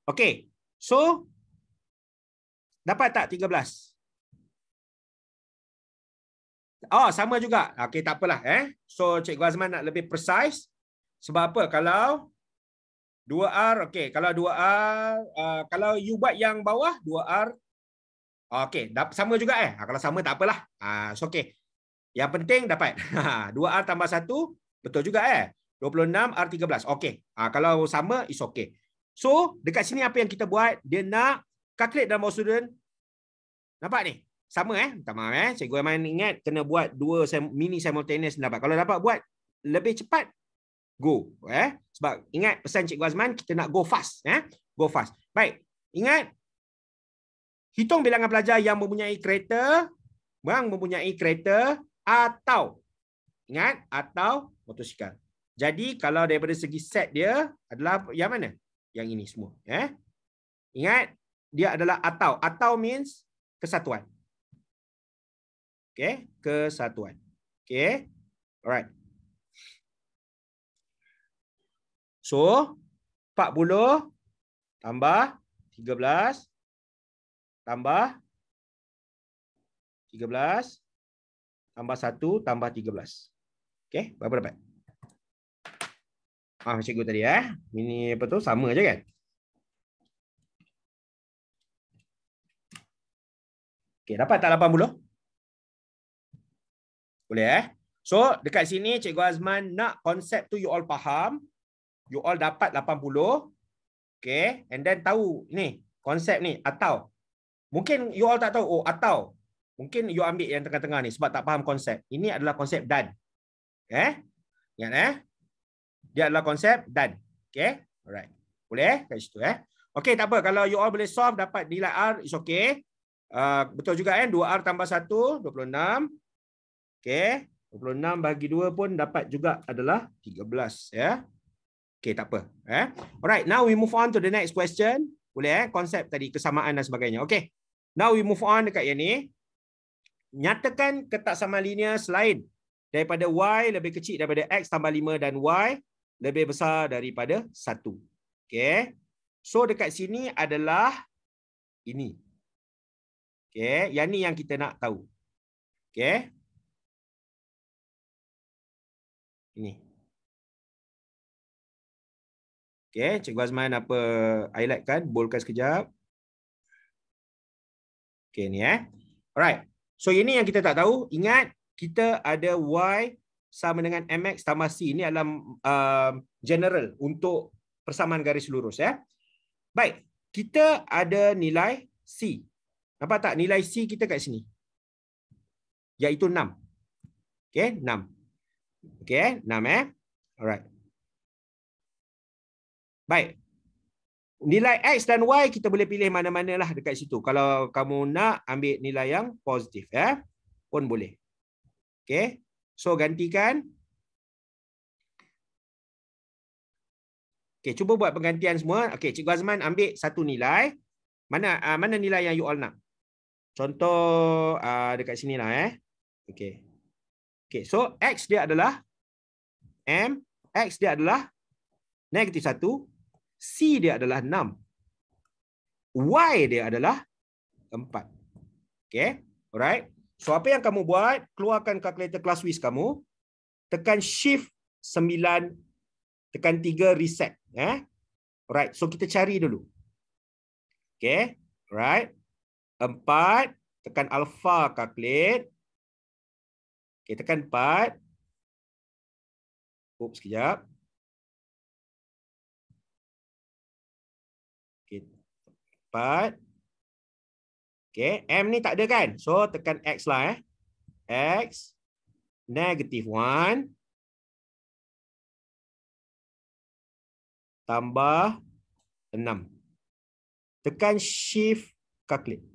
Okey. So, dapat tak 13? Oh, sama juga. Okey, tak apalah. So, Cikgu Azman nak lebih precise. Sebab apa? Kalau 2R, okey. Kalau 2R, kalau you buat yang bawah, 2R. Okey, sama juga kalau sama tak apalah. So, okey. Yang penting dapat. 2R tambah 1, betul juga 26, R 13. Okey. Kalau sama, is okey. So, dekat sini apa yang kita buat? Dia nak calculate dalam student. Nampak ni? Sama minta maaf Cikgu Aiman ingat kena buat dua mini simultaneous dapat. Kalau dapat buat lebih cepat, go. Sebab ingat pesan Cikgu Azman, kita nak go fast. Go fast. Baik. Ingat Hitung bilangan pelajar yang mempunyai kereta atau, ingat, atau motosikal. Jadi kalau daripada segi set dia adalah yang mana? Yang ini semua. Ingat, dia adalah atau. Atau means kesatuan. Okay, kesatuan. Okay, alright. So, 40 tambah 13 tambah 13 tambah 1 tambah 13. Okay, berapa dapat? Cikgu tadi ini apa tu? Sama je kan? Okay, dapat tak 80? Boleh So, dekat sini Cikgu Azman nak konsep tu you all faham. You all dapat 80. Okay, and then tahu ni konsep ni atau. Mungkin you all tak tahu, oh atau. Mungkin you ambil yang tengah-tengah ni sebab tak faham konsep. Ini adalah konsep dan. Ingat dia adalah konsep dan. Okay, alright. Boleh kat situ Okay, tak apa. Kalau you all boleh solve dapat nilai R, is okay. Betul juga 2R tambah 1, 26. Okay, 26 bagi 2 pun dapat juga adalah 13 Okay, tak apa. Alright, now we move on to the next question. Boleh konsep tadi kesamaan dan sebagainya. Okay. Now we move on dekat yang ni. Nyatakan ketaksamaan linear selain daripada Y lebih kecil daripada X tambah 5 dan Y lebih besar daripada 1. Okay. So dekat sini adalah ini. Okay. Yang ni yang kita nak tahu. Okay. Ini. Okay. Cikgu Azman apa highlightkan, boldkan sekejap. Okay, ni Alright. So ini yang kita tak tahu. Ingat, kita ada Y sama dengan MX tambah C. Ini adalah general untuk persamaan garis lurus Baik, kita ada nilai C. Nampak tak nilai C kita kat sini? Iaitu 6. Okay, 6. Okay, 6 Alright. Baik. Nilai X dan Y kita boleh pilih mana-mana lah dekat situ. Kalau kamu nak ambil nilai yang positif pun boleh. Okay. So gantikan. Okay, cuba buat penggantian semua. Okay, Cikgu Azman ambil satu nilai. Mana nilai yang you all nak? Contoh dekat sini lah Okay. Okay, so X dia adalah M. X dia adalah negatif 1. C dia adalah 6. Y dia adalah 4. Okay. Alright. So apa yang kamu buat? Keluarkan kalkulator kelas WIS kamu. Tekan shift 9. Tekan 3 reset. Alright. So kita cari dulu. Okay. Alright. 4. Tekan alpha calculate. Okay. Tekan 4. Oops, sekejap. Okay. 4. Okay. M ni tak ada kan? So tekan X lah X. Negative 1. Tambah 6. Tekan shift calculate.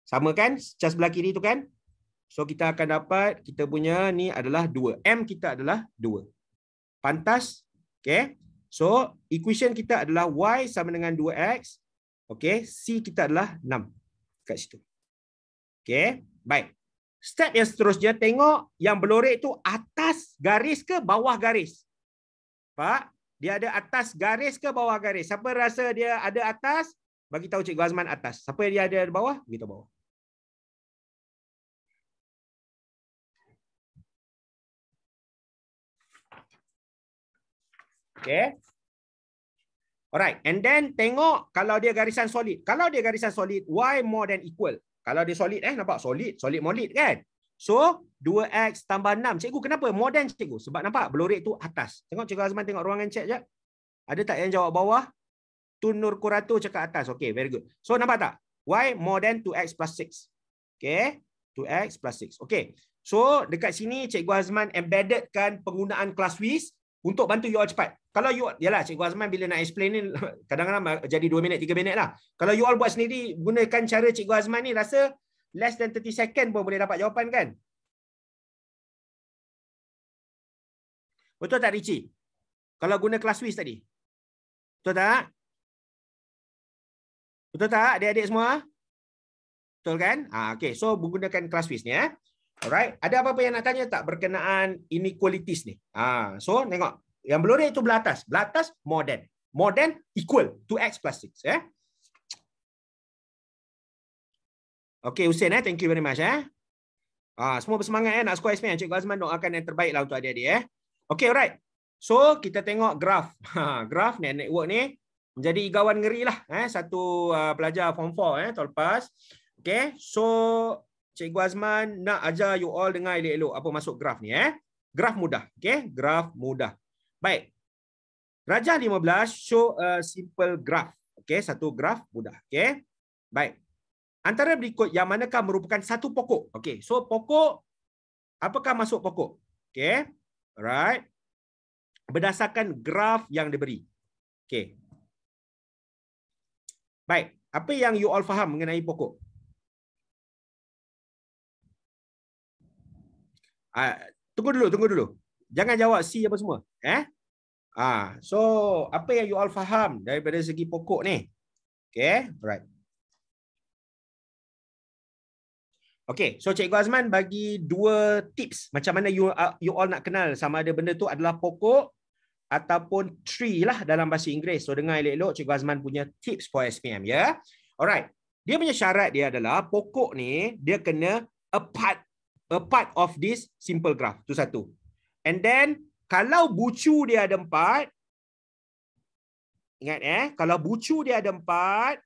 Sama kan? Cas sebelah kiri tu kan? So kita akan dapat kita punya ni adalah 2. M kita adalah 2. Pantas? Okay. So equation kita adalah Y sama dengan 2X. Okay. C kita adalah 6. Kat situ. Okay. Baik. Step yang seterusnya, tengok yang berlorek tu atas garis ke bawah garis? Pak? Dia ada atas garis ke bawah garis? Siapa rasa dia ada atas? Bagi tahu Cikgu Azman atas. Siapa dia ada di bawah? Beritahu bawah. Okay. Alright. And then tengok kalau dia garisan solid. Kalau dia garisan solid, Y more than equal. Kalau dia solid, nampak? Solid. Solid molid kan? So, 2X tambah 6. Cikgu, kenapa? More than cikgu. Sebab nampak berlorek tu atas. Tengok Cikgu Azman tengok ruangan chat je. Ada tak yang jawab bawah? Tun Nur Kurato cakap atas. Okay, very good. So, nampak tak? Y more than 2X plus 6. Okay. 2X plus 6. Okay. So, dekat sini Cikgu Azman embeddedkan penggunaan kelas WIS untuk bantu you all cepat. Kalau you, yalah Cikgu Azman bila nak explain ni kadang-kadang jadi 2 minit, 3 minit lah. Kalau you all buat sendiri, gunakan cara Cikgu Azman ni, rasa less than 30 second pun boleh dapat jawapan kan? Betul tak Richie? Kalau guna kelas Swiss tadi. Betul tak? Betul tak adik-adik semua? Betul kan? Okay. So menggunakan kelas Swiss ni. Alright. Ada apa-apa yang nak tanya tak berkenaan inequalities ni? So tengok. Yang berlorek itu belah atas. Belah atas more than. More than equal to x plus 6. Okay Hussein. Thank you very much. Semua bersemangat nak score SPM. Cikgu Azman doakan yang terbaik lah untuk adik-adik. Okay, alright. So kita tengok graf. Graf network ni menjadi igawan ngeri lah. Satu pelajar form 4 tahun lepas. Okay. So Cikgu Azman nak ajar you all dengar elok-elok apa masuk graf ni. Graf mudah. Okay. Graf mudah. Baik. Rajah 15 show a simple graph. Okay. Satu graf mudah. Okay. Baik. Antara berikut yang manakah merupakan satu pokok. Okay. So pokok. Apakah masuk pokok? Okay. Alright. Berdasarkan graf yang diberi. Okay. Baik. Apa yang you all faham mengenai pokok? Tunggu dulu. Jangan jawab C apa semua. So apa yang you all faham daripada segi pokok ni? Okay. Alright. Okay, so Cikgu Azman bagi 2 tips macam mana you all nak kenal sama ada benda tu adalah pokok ataupun tree lah dalam bahasa Inggeris. So dengar elok-elok Cikgu Azman punya tips for SPM ya. Alright. Dia punya syarat dia adalah pokok ni dia kena a part of this simple graph. Tu satu. And then kalau bucu dia ada 4, ingat kalau bucu dia ada 4,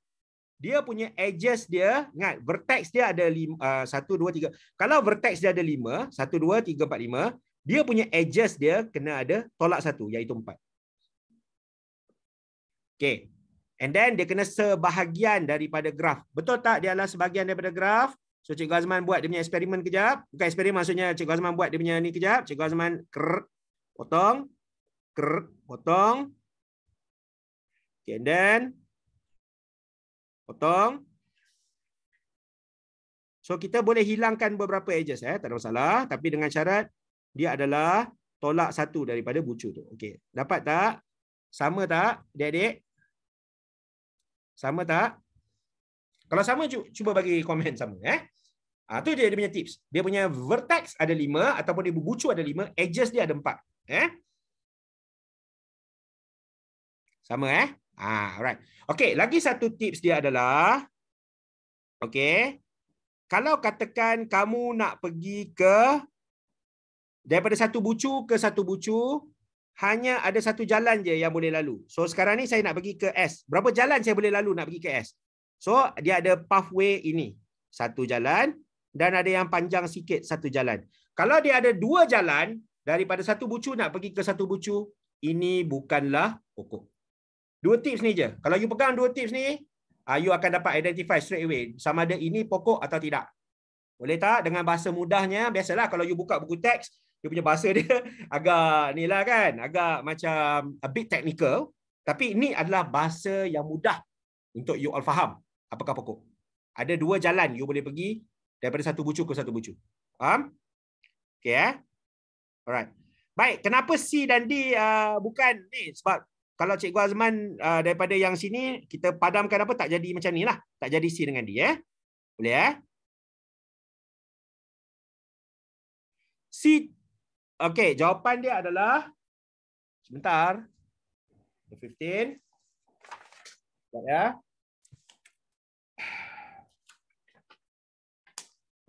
dia punya edges dia, ingat vertex dia ada 1, 2, 3. Kalau vertex dia ada 5, 1, 2, 3, 4, 5, dia punya edges dia kena ada tolak 1, iaitu 4. Okay. And then dia kena sebahagian daripada graf. Betul tak dia adalah sebahagian daripada graf? So Cikgu Azman buat dia punya eksperimen kejap. Bukan eksperimen maksudnya Cikgu Azman buat dia punya ni kejap. Cikgu Azman potong. Potong. Okay, and then potong. So kita boleh hilangkan beberapa edges tak ada masalah, tapi dengan syarat dia adalah tolak 1 daripada bucu tu. Okey, dapat tak? Sama tak adik-adik? Sama tak? Kalau sama cuba bagi komen sama tu dia punya tips. Dia punya vertex ada 5 ataupun dia bucu ada 5, edges dia ada 4. Sama alright. Okey, lagi satu tips dia adalah okey, kalau katakan kamu nak pergi ke daripada satu bucu ke satu bucu, hanya ada satu jalan je yang boleh lalu. So sekarang ni saya nak pergi ke S. Berapa jalan saya boleh lalu nak pergi ke S? So dia ada pathway ini. Satu jalan dan ada yang panjang sikit satu jalan. Kalau dia ada 2 jalan daripada satu bucu nak pergi ke satu bucu, ini bukanlah pokok. 2 tips ni je. Kalau you pegang 2 tips ni, you akan dapat identify straight away sama ada ini pokok atau tidak. Boleh tak? Dengan bahasa mudahnya, biasalah kalau you buka buku teks, dia punya bahasa dia agak ni lah kan, agak macam a bit technical. Tapi ini adalah bahasa yang mudah untuk you all faham apakah pokok. Ada 2 jalan you boleh pergi daripada satu bucu ke satu bucu. Faham? Okay Alright. Baik, kenapa C dan D bukan ni? Sebab kalau Cikgu Azman daripada yang sini, kita padamkan apa, tak jadi macam ni lah. Tak jadi C dengan D. Boleh C. Okey, jawapan dia adalah, sebentar. 15. Sekejap ya.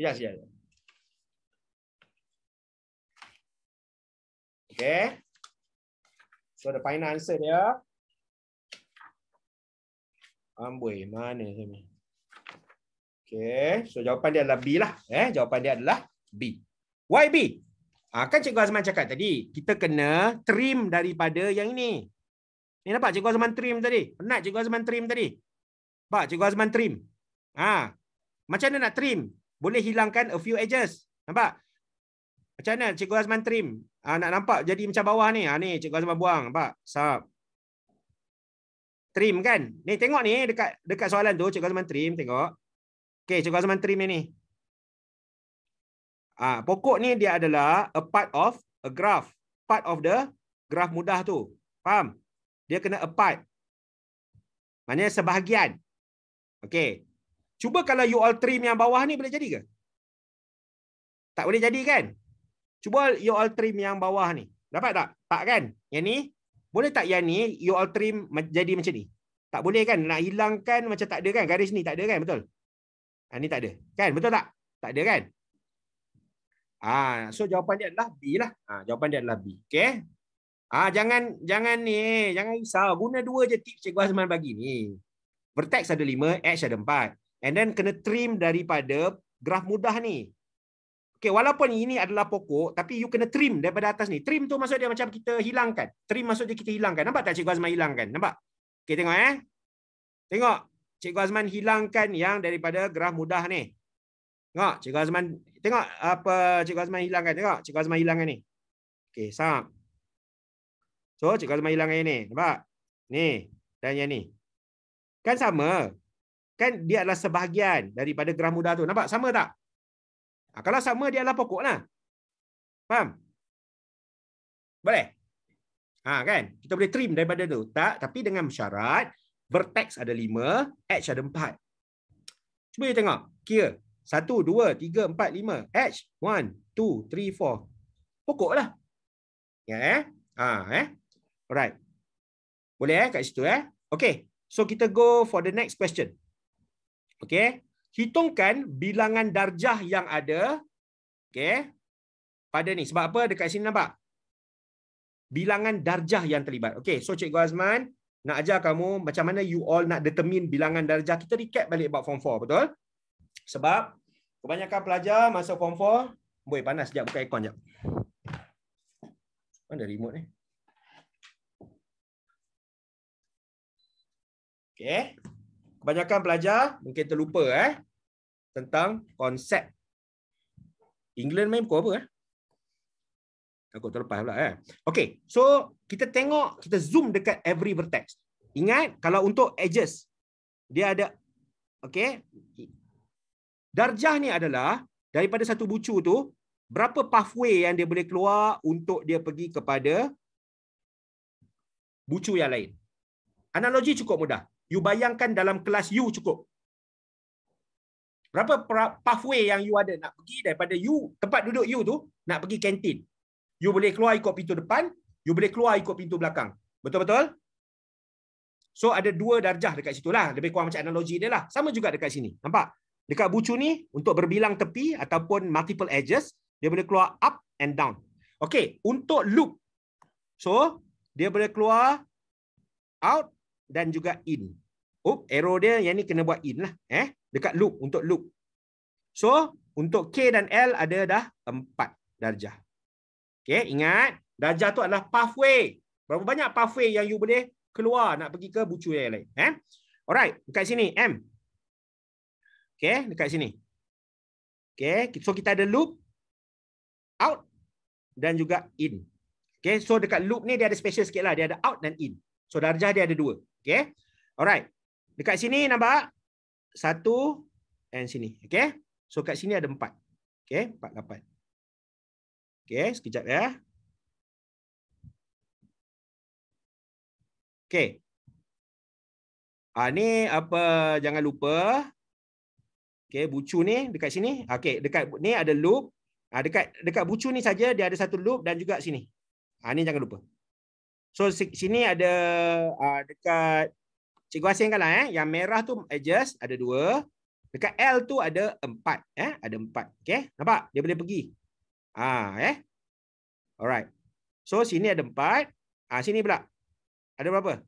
Ya. Okey. So the final answer dia. Amboi, mana sini? Okey, so jawapan dia adalah B lah. Jawapan dia adalah B. Why B? Kan Cikgu Azman cakap tadi, kita kena trim daripada yang ini. Ni nampak Cikgu Azman trim tadi? Penat Cikgu Azman trim tadi? Nampak Cikgu Azman trim? Macam mana nak trim? Boleh hilangkan a few edges. Nampak? Macam mana Cikgu Azman trim? Nak nampak jadi macam bawah ni. Ni Cikgu Azman buang. Nampak? Sap. Trim kan? Ni tengok ni dekat soalan tu Cikgu Azman trim. Tengok. Okey, Cikgu Azman trim ni. Pokok ni dia adalah a part of a graph. Part of the graph mudah tu. Faham? Dia kena a part. Maknanya sebahagian. Okey. Cuba kalau you all trim yang bawah ni boleh jadi ke? Tak boleh jadi kan? Cuba you all trim yang bawah ni. Dapat tak? Tak kan? Yang ni? Boleh tak yang ni you all trim jadi macam ni? Tak boleh kan? Nak hilangkan macam tak ada kan? Garis ni tak ada kan? Betul? Ni tak ada. Kan? Betul tak? Tak ada kan? So jawapan dia adalah B lah. Jawapan dia adalah B. Okey? Jangan ni, jangan risau. Guna dua je tips Cikgu Azman bagi ni. Vertex ada 5, edge ada 4. And then kena trim daripada graf mudah ni. Okay, walaupun ini adalah pokok, tapi you kena trim daripada atas ni. Trim tu maksud dia macam kita hilangkan. Trim maksud dia kita hilangkan. Nampak tak Cikgu Azman hilangkan? Nampak? Okay, tengok Tengok. Cikgu Azman hilangkan yang daripada graf mudah ni. Tengok, Cikgu Azman. Tengok apa Cikgu Azman hilangkan. Tengok, Cikgu Azman hilangkan ni. Okay, sama. So, Cikgu Azman hilangkan yang ni. Nampak? Ni. Dan yang ni. Kan sama. Kan dia adalah sebahagian daripada graf mudah tu. Nampak? Sama tak? Kalau sama, dia adalah pokok lah. Faham? Boleh? Kan? Kita boleh trim daripada tu. Tak, tapi dengan syarat, vertex ada 5, edge ada 4. Cuba you tengok. Kira. 1, 2, 3, 4, 5. Edge. 1, 2, 3, 4. Pokok lah. Ya, Alright. Boleh kat situ Okay. So kita go for the next question. Okay. Hitungkan bilangan darjah yang ada. Okay. Pada ni. Sebab apa? Dekat sini nampak? Bilangan darjah yang terlibat. Okay. So Cikgu Azman nak ajar kamu macam mana you all nak determine bilangan darjah. Kita recap balik about form 4. Betul? Sebab kebanyakan pelajar masa form 4. Boleh panas sekejap. Buka aircon sekejap. Mana remote ni? Okay. Kebanyakan pelajar mungkin terlupa tentang konsep. England main pukul apa? Aku terlepas pula Okay. So, kita tengok, kita zoom dekat every vertex. Ingat, kalau untuk edges, dia ada, okay. Darjah ni adalah, daripada satu bucu tu, berapa pathway yang dia boleh keluar untuk dia pergi kepada bucu yang lain. Analogi cukup mudah. You bayangkan dalam kelas you cukup. Berapa pathway yang you ada nak pergi daripada you, tempat duduk you tu, nak pergi kantin. You boleh keluar ikut pintu depan, you boleh keluar ikut pintu belakang. Betul-betul? So ada 2 darjah dekat situ lah. Lebih kurang macam analogi dia lah. Sama juga dekat sini. Nampak? Dekat bucu ni, untuk berbilang tepi ataupun multiple edges, dia boleh keluar up and down. Okay, untuk loop. So, dia boleh keluar out dan juga in. Arrow dia yang ni kena buat in lah. Dekat loop, untuk loop. So, untuk K dan L ada dah 4 darjah. Okay, ingat. Darjah tu adalah pathway. Berapa banyak pathway yang you boleh keluar nak pergi ke bucu yang lain. Alright, dekat sini, M. Okay, dekat sini. Okay, so kita ada loop, out dan juga in. Okay, so dekat loop ni dia ada special sikit lah. Dia ada out dan in. So darjah dia ada 2. Okay, alright. Dekat sini nampak 1 dan sini. Okay, so kat sini ada 4. Okay, 4, 8. Okay, sekejap ya. Okay. Ni apa, jangan lupa. Okay, bucu ni dekat sini. Okay, dekat ni ada loop. Dekat bucu ni saja dia ada 1 loop dan juga sini. Ni jangan lupa. So sini ada dekat Cikgu asingkan lah yang merah tu edges ada 2. Dekat L tu ada 4. Ada 4. Okay, nampak? Dia boleh pergi. Alright. So sini ada 4. Sini pula. Ada berapa?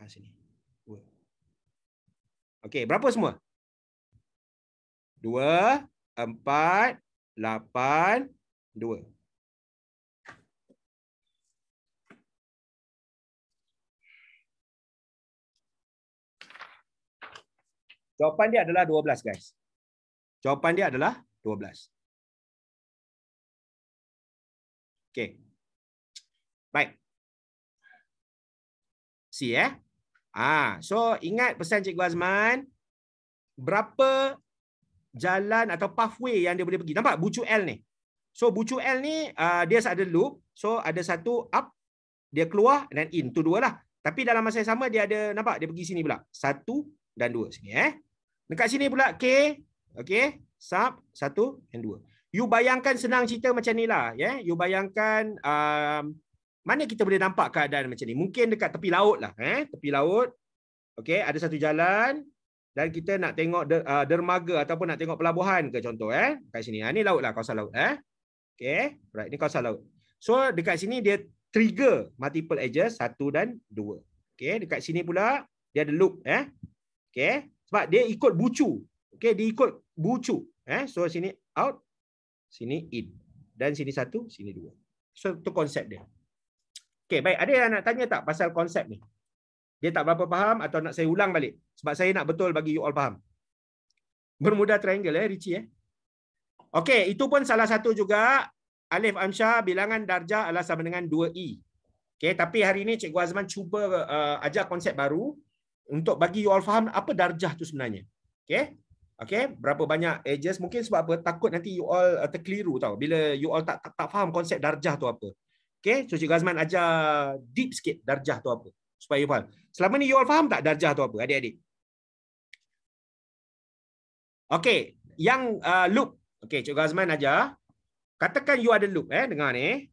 Sini. 2. Okay, berapa semua? 2, 4, 8, 2. Jawapan dia adalah 12, guys. Jawapan dia adalah 12. Okey. Baik. C so ingat pesan Cikgu Azman, berapa jalan atau pathway yang dia boleh pergi. Nampak bucu L ni. So bucu L ni dia ada loop. So ada satu up, dia keluar dan in. Tu dua lah. Tapi dalam masa yang sama dia ada, nampak dia pergi sini pula. 1 dan 2 sini Dekat sini pula K. Okey, sub 1 dan 2. You bayangkan senang cerita macam ni lah, You bayangkan mana kita boleh nampak keadaan macam ni. Mungkin dekat tepi laut lah, tepi laut. Okey, ada satu jalan dan kita nak tengok dermaga ataupun nak tengok pelabuhan ke contoh, kat sini. Ni laut lah, kawasan laut, Okey, right, ni kawasan laut. So dekat sini dia trigger multiple edges 1 dan 2. Okey, dekat sini pula dia ada loop, Okey, sebab dia ikut bucu. Okey, dia ikut bucu, So sini out, sini in. Dan sini 1, sini 2. So tu konsep dia. Okey, baik, ada yang nak tanya tak pasal konsep ni? Dia tak berapa faham atau nak saya ulang balik? Sebab saya nak betul bagi you all faham. Bermuda triangle, Richie, Okey, itu pun salah satu juga. Alif Amsyah, bilangan darjah adalah sama dengan 2E. Okey, tapi hari ini Cikgu Azman cuba ajar konsep baru untuk bagi you all faham apa darjah tu sebenarnya. Okey? Okey, berapa banyak edges? Mungkin sebab apa? Takut nanti you all terkeliru tau. Bila you all tak faham konsep darjah tu apa. Okey, so Cikgu Azman ajar deep sikit darjah tu apa. Supaya you faham. Selama ni you all faham tak darjah tu apa, adik-adik? Okey, yang loop. Okey, Cikgu Azman ajar. Katakan you ada loop, dengar ni.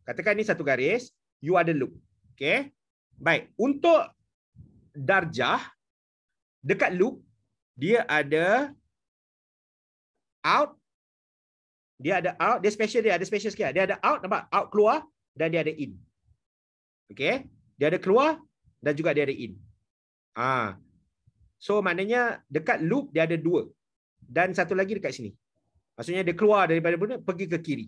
Katakan ni satu garis, you ada loop. Okey. Baik, untuk darjah dekat loop dia ada out. Dia ada out, dia special sikit. Dia ada out, nampak? Out keluar dan dia ada in. Okey. Dia ada keluar dan juga dia ada in. So maknanya dekat loop dia ada 2. Dan satu lagi dekat sini. Maksudnya dia keluar daripada benda pergi ke kiri.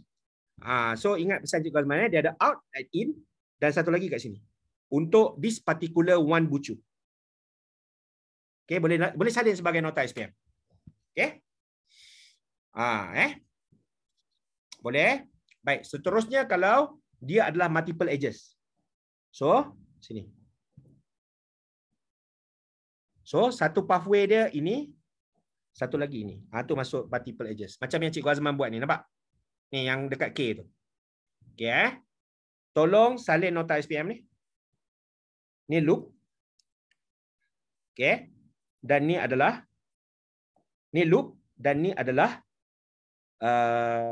So ingat pesan Cikgu Azman, dia ada out and in dan satu lagi kat sini. Untuk this particular one bucu. Okey, boleh salin sebagai nota SPM. Okey? Boleh? Baik, seterusnya kalau dia adalah multiple edges. So, sini. So, satu pathway dia ini, satu lagi ini. Tu masuk multiple edges. Macam yang Cikgu Azman buat ni, nampak? Ni yang dekat K tu. Okey, tolong salin nota SPM ni. Ni loop. Okey. Dan ni adalah loop dan ni adalah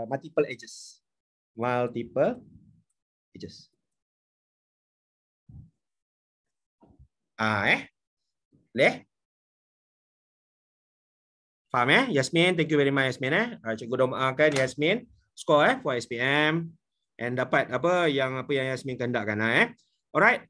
multiple edges. Multiple edges. Boleh? Faham Yasmin, thank you very much Yasmin Cikgu doakan Yasmin score for SPM and dapat apa yang Yasmin kehendakkan Alright.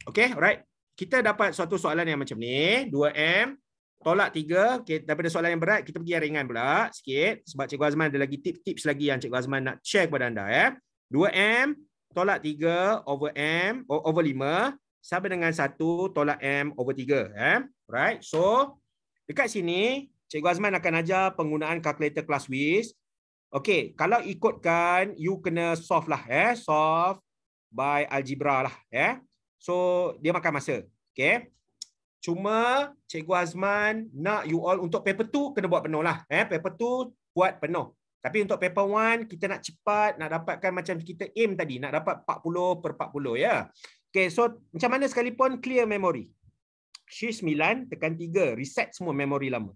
Okay, alright. Kita dapat suatu soalan yang macam ni, 2M tolak 3. Okay, daripada soalan yang berat kita pergi yang ringan pula sikit sebab Cikgu Azman ada lagi tips lagi yang Cikgu Azman nak share kepada anda 2M tolak 3 over M over 5 sama dengan 1 tolak M over 3. Right. So, dekat sini, Cikgu Azman akan ajar penggunaan calculator class Wiz. Okey, kalau ikutkan, you kena solve lah. Solve by algebra lah. So, dia makan masa. Okey. Cuma, Cikgu Azman nak you all untuk paper 2 kena buat penuh lah. Paper 2 buat penuh. Tapi untuk paper 1, kita nak cepat, nak dapatkan macam kita aim tadi, nak dapat 40/40 ya. Okay, so macam mana sekalipun clear memory. Shift 9, tekan 3, reset semua memori lama.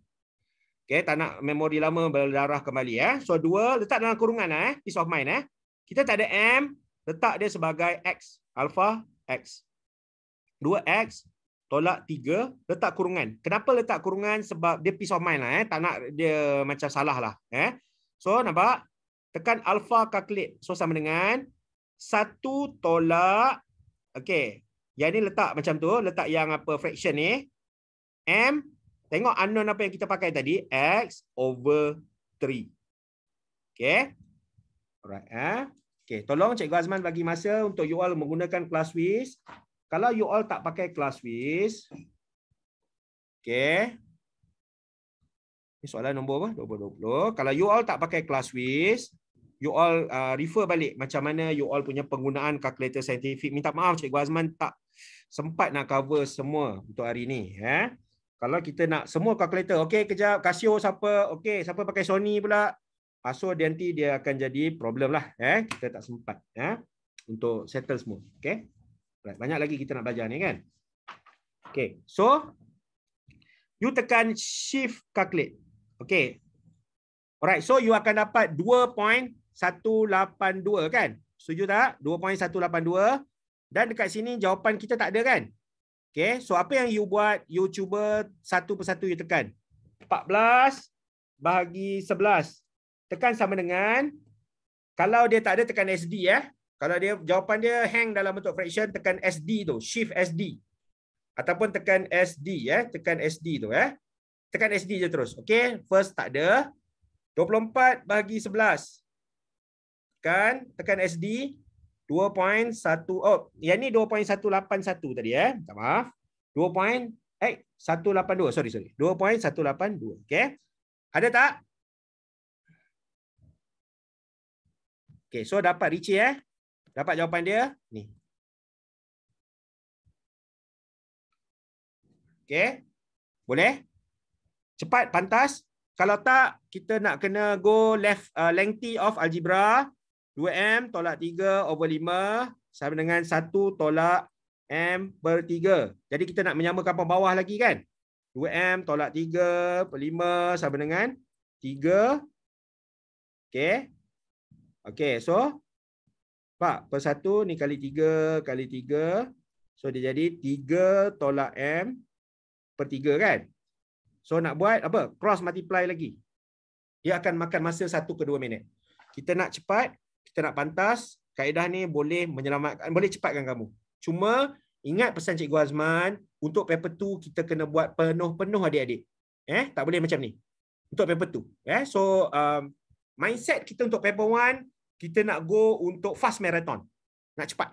Okay, tak nak memori lama berdarah kembali. So 2, letak dalam kurungan peace of mind. Kita tak ada M, letak dia sebagai X, alpha X. 2X, tolak 3, letak kurungan. Kenapa letak kurungan? Sebab dia peace of mind lah. Tak nak dia macam salah lah. So nampak? Tekan alpha calculate. So sama dengan 1 tolak. Okey. Yang ni letak macam tu. Letak yang apa fraction ni. M. Tengok unknown apa yang kita pakai tadi. X over 3. Okey. Alright. Okey. Tolong Cikgu Azman bagi masa untuk you all menggunakan class Wiz. Kalau you all tak pakai class Wiz. Okey. Ini soalan nombor apa? 20. Kalau you all tak pakai ClassWiz, you all refer balik macam mana you all punya penggunaan kalkulator saintifik. Minta maaf Cikgu Azman tak sempat nak cover semua untuk hari ni. Kalau kita nak semua kalkulator, okey kejap, Casio siapa? Okey, siapa pakai Sony pula? So nanti dia akan jadi problem lah. Kita tak sempat untuk settle semua. Okey. Banyak lagi kita nak belajar ni kan. Okey, so you tekan shift calculate. Okey. Alright, so you akan dapat 2.182 kan? Setuju tak? 2.182. Dan dekat sini jawapan kita tak ada kan? Okay, so apa yang you buat? You cuba satu persatu you tekan. 14 bahagi 11. Tekan sama dengan, kalau dia tak ada tekan SD Kalau dia jawapan dia hang dalam bentuk fraction, tekan SD tu, shift SD. Ataupun tekan SD tekan SD tu Tekan SD je terus. Okay, first tak ada. 24 bahagi 11. Tekan SD 2.1. Oh, yang ni 2.181 tadi minta maaf. 182. Sorry. 2.182. Okay. Ada tak? Okay, so dapat Richie Dapat jawapan dia ni. Okay. Boleh? Cepat, pantas. Kalau tak, kita nak kena go lengthy of algebra. 2M tolak 3 over 5 sama dengan 1 tolak M per 3. Jadi kita nak menyamakan apa bawah lagi kan? 2M tolak 3 per 5 sama dengan 3. Okay. Okay, so 4 per 1 ni kali 3 kali 3. So dia jadi 3 tolak M per 3 kan? So nak buat apa? Cross multiply lagi. Dia akan makan masa 1 ke 2 minit. Kita nak cepat, kita nak pantas, kaedah ni boleh menyelamatkan, boleh cepatkan kamu. Cuma ingat pesan Cikgu Azman, untuk paper 2 kita kena buat penuh-penuh adik-adik. Tak boleh macam ni. Untuk paper 2. So mindset kita untuk paper 1, kita nak go untuk fast marathon. Nak cepat.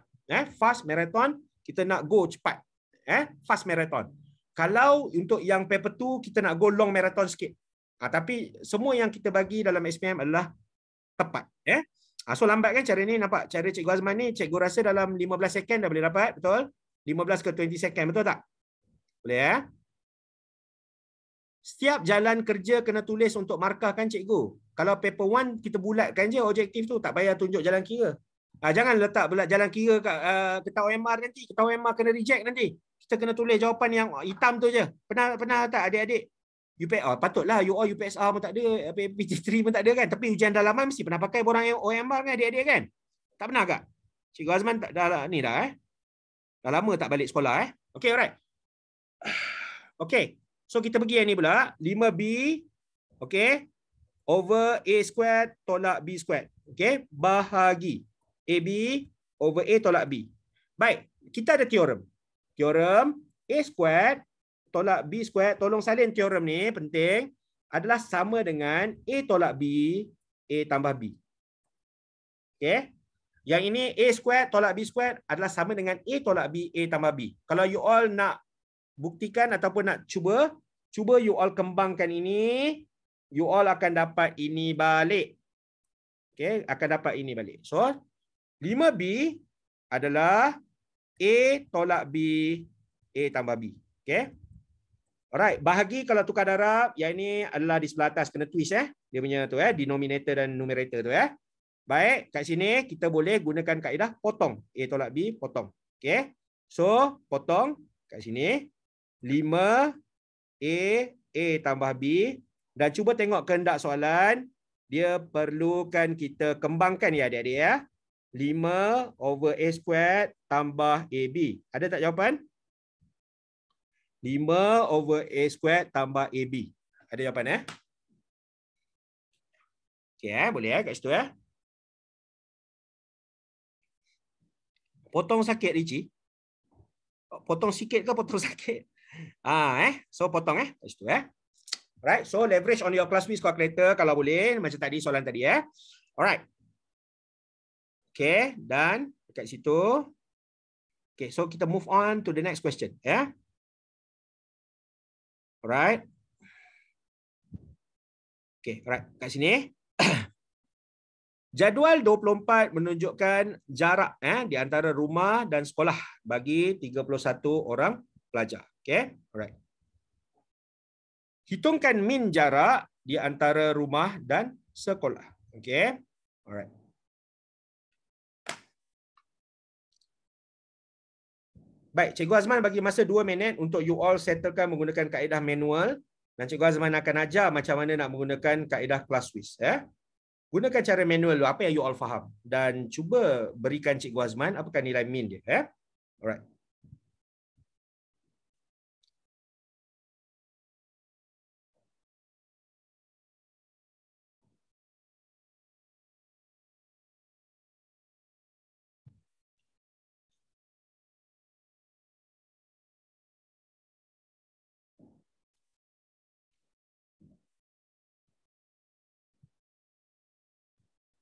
Fast marathon, kita nak go cepat. Fast marathon. Kalau untuk yang paper 2, kita nak go long marathon sikit. Tapi semua yang kita bagi dalam SPM adalah tepat. So lambat kan cara ni, nampak? Cara Cikgu Azman ni, cikgu rasa dalam 15 second dah boleh dapat. Betul? 15 ke 20 second. Betul tak? Boleh Setiap jalan kerja kena tulis untuk markah kan cikgu. Kalau paper 1, kita bulatkan je objektif tu. Tak payah tunjuk jalan kira. Jangan letak jalan kira kat ketau OMR nanti. Ketau OMR kena reject nanti. Kita kena tulis jawapan yang hitam tu je. Pernah tak adik-adik? Patutlah UPSR pun tak ada, PT3 pun tak ada kan. Tapi ujian dalaman mesti pernah pakai borang OMR kan adik-adik kan? Tak pernah tak? Cikgu Azman dah lama tak balik sekolah Okay, alright. Okay. So kita pergi yang ni pula. 5B okay, over A squared tolak B squared. Okay. Bahagi AB over A tolak B. Baik. Kita ada teorem. Teorem A squared tolak B squared. Tolong salin teorem ni. Penting. Adalah sama dengan A tolak B. A tambah B. Okay. Yang ini A squared tolak B squared adalah sama dengan A tolak B. A tambah B. Kalau you all nak buktikan ataupun nak cuba you all kembangkan ini, you all akan dapat ini balik. Okay, akan dapat ini balik. So, 5B adalah A tolak B, A tambah B. Okay. Alright, bahagi kalau tukar darab, yang ini adalah di sebelah atas, kena twist dia punya tu denominator dan numerator tu Baik, kat sini kita boleh gunakan kaedah potong. A tolak B, potong. Okay. So, potong kat sini. 5 A tambah B. Dan cuba tengok kehendak soalan. Dia perlukan kita kembangkan adik-adik 5 over A squared tambah AB. Ada tak jawapan? 5 over A squared tambah AB. Ada jawapan Okay, boleh kat situ Potong sakit, Richie? Potong sikit ke potong sakit? So potong kat situ Right, so leverage on your ClassWiz calculator kalau boleh, macam tadi soalan tadi Alright. Okay, dan dekat situ. Okay, so kita move on to the next question Alright. Okey, alright. Kat sini. Jadual 24 menunjukkan jarak di antara rumah dan sekolah bagi 31 orang pelajar. Okey, alright. Hitungkan min jarak di antara rumah dan sekolah. Okey, alright. Baik, Cikgu Azman bagi masa 2 minit untuk you all settlekan menggunakan kaedah manual dan Cikgu Azman akan ajar macam mana nak menggunakan kaedah class quiz. Gunakan cara manual apa yang you all faham dan cuba berikan Cikgu Azman apakah nilai min dia. Alright.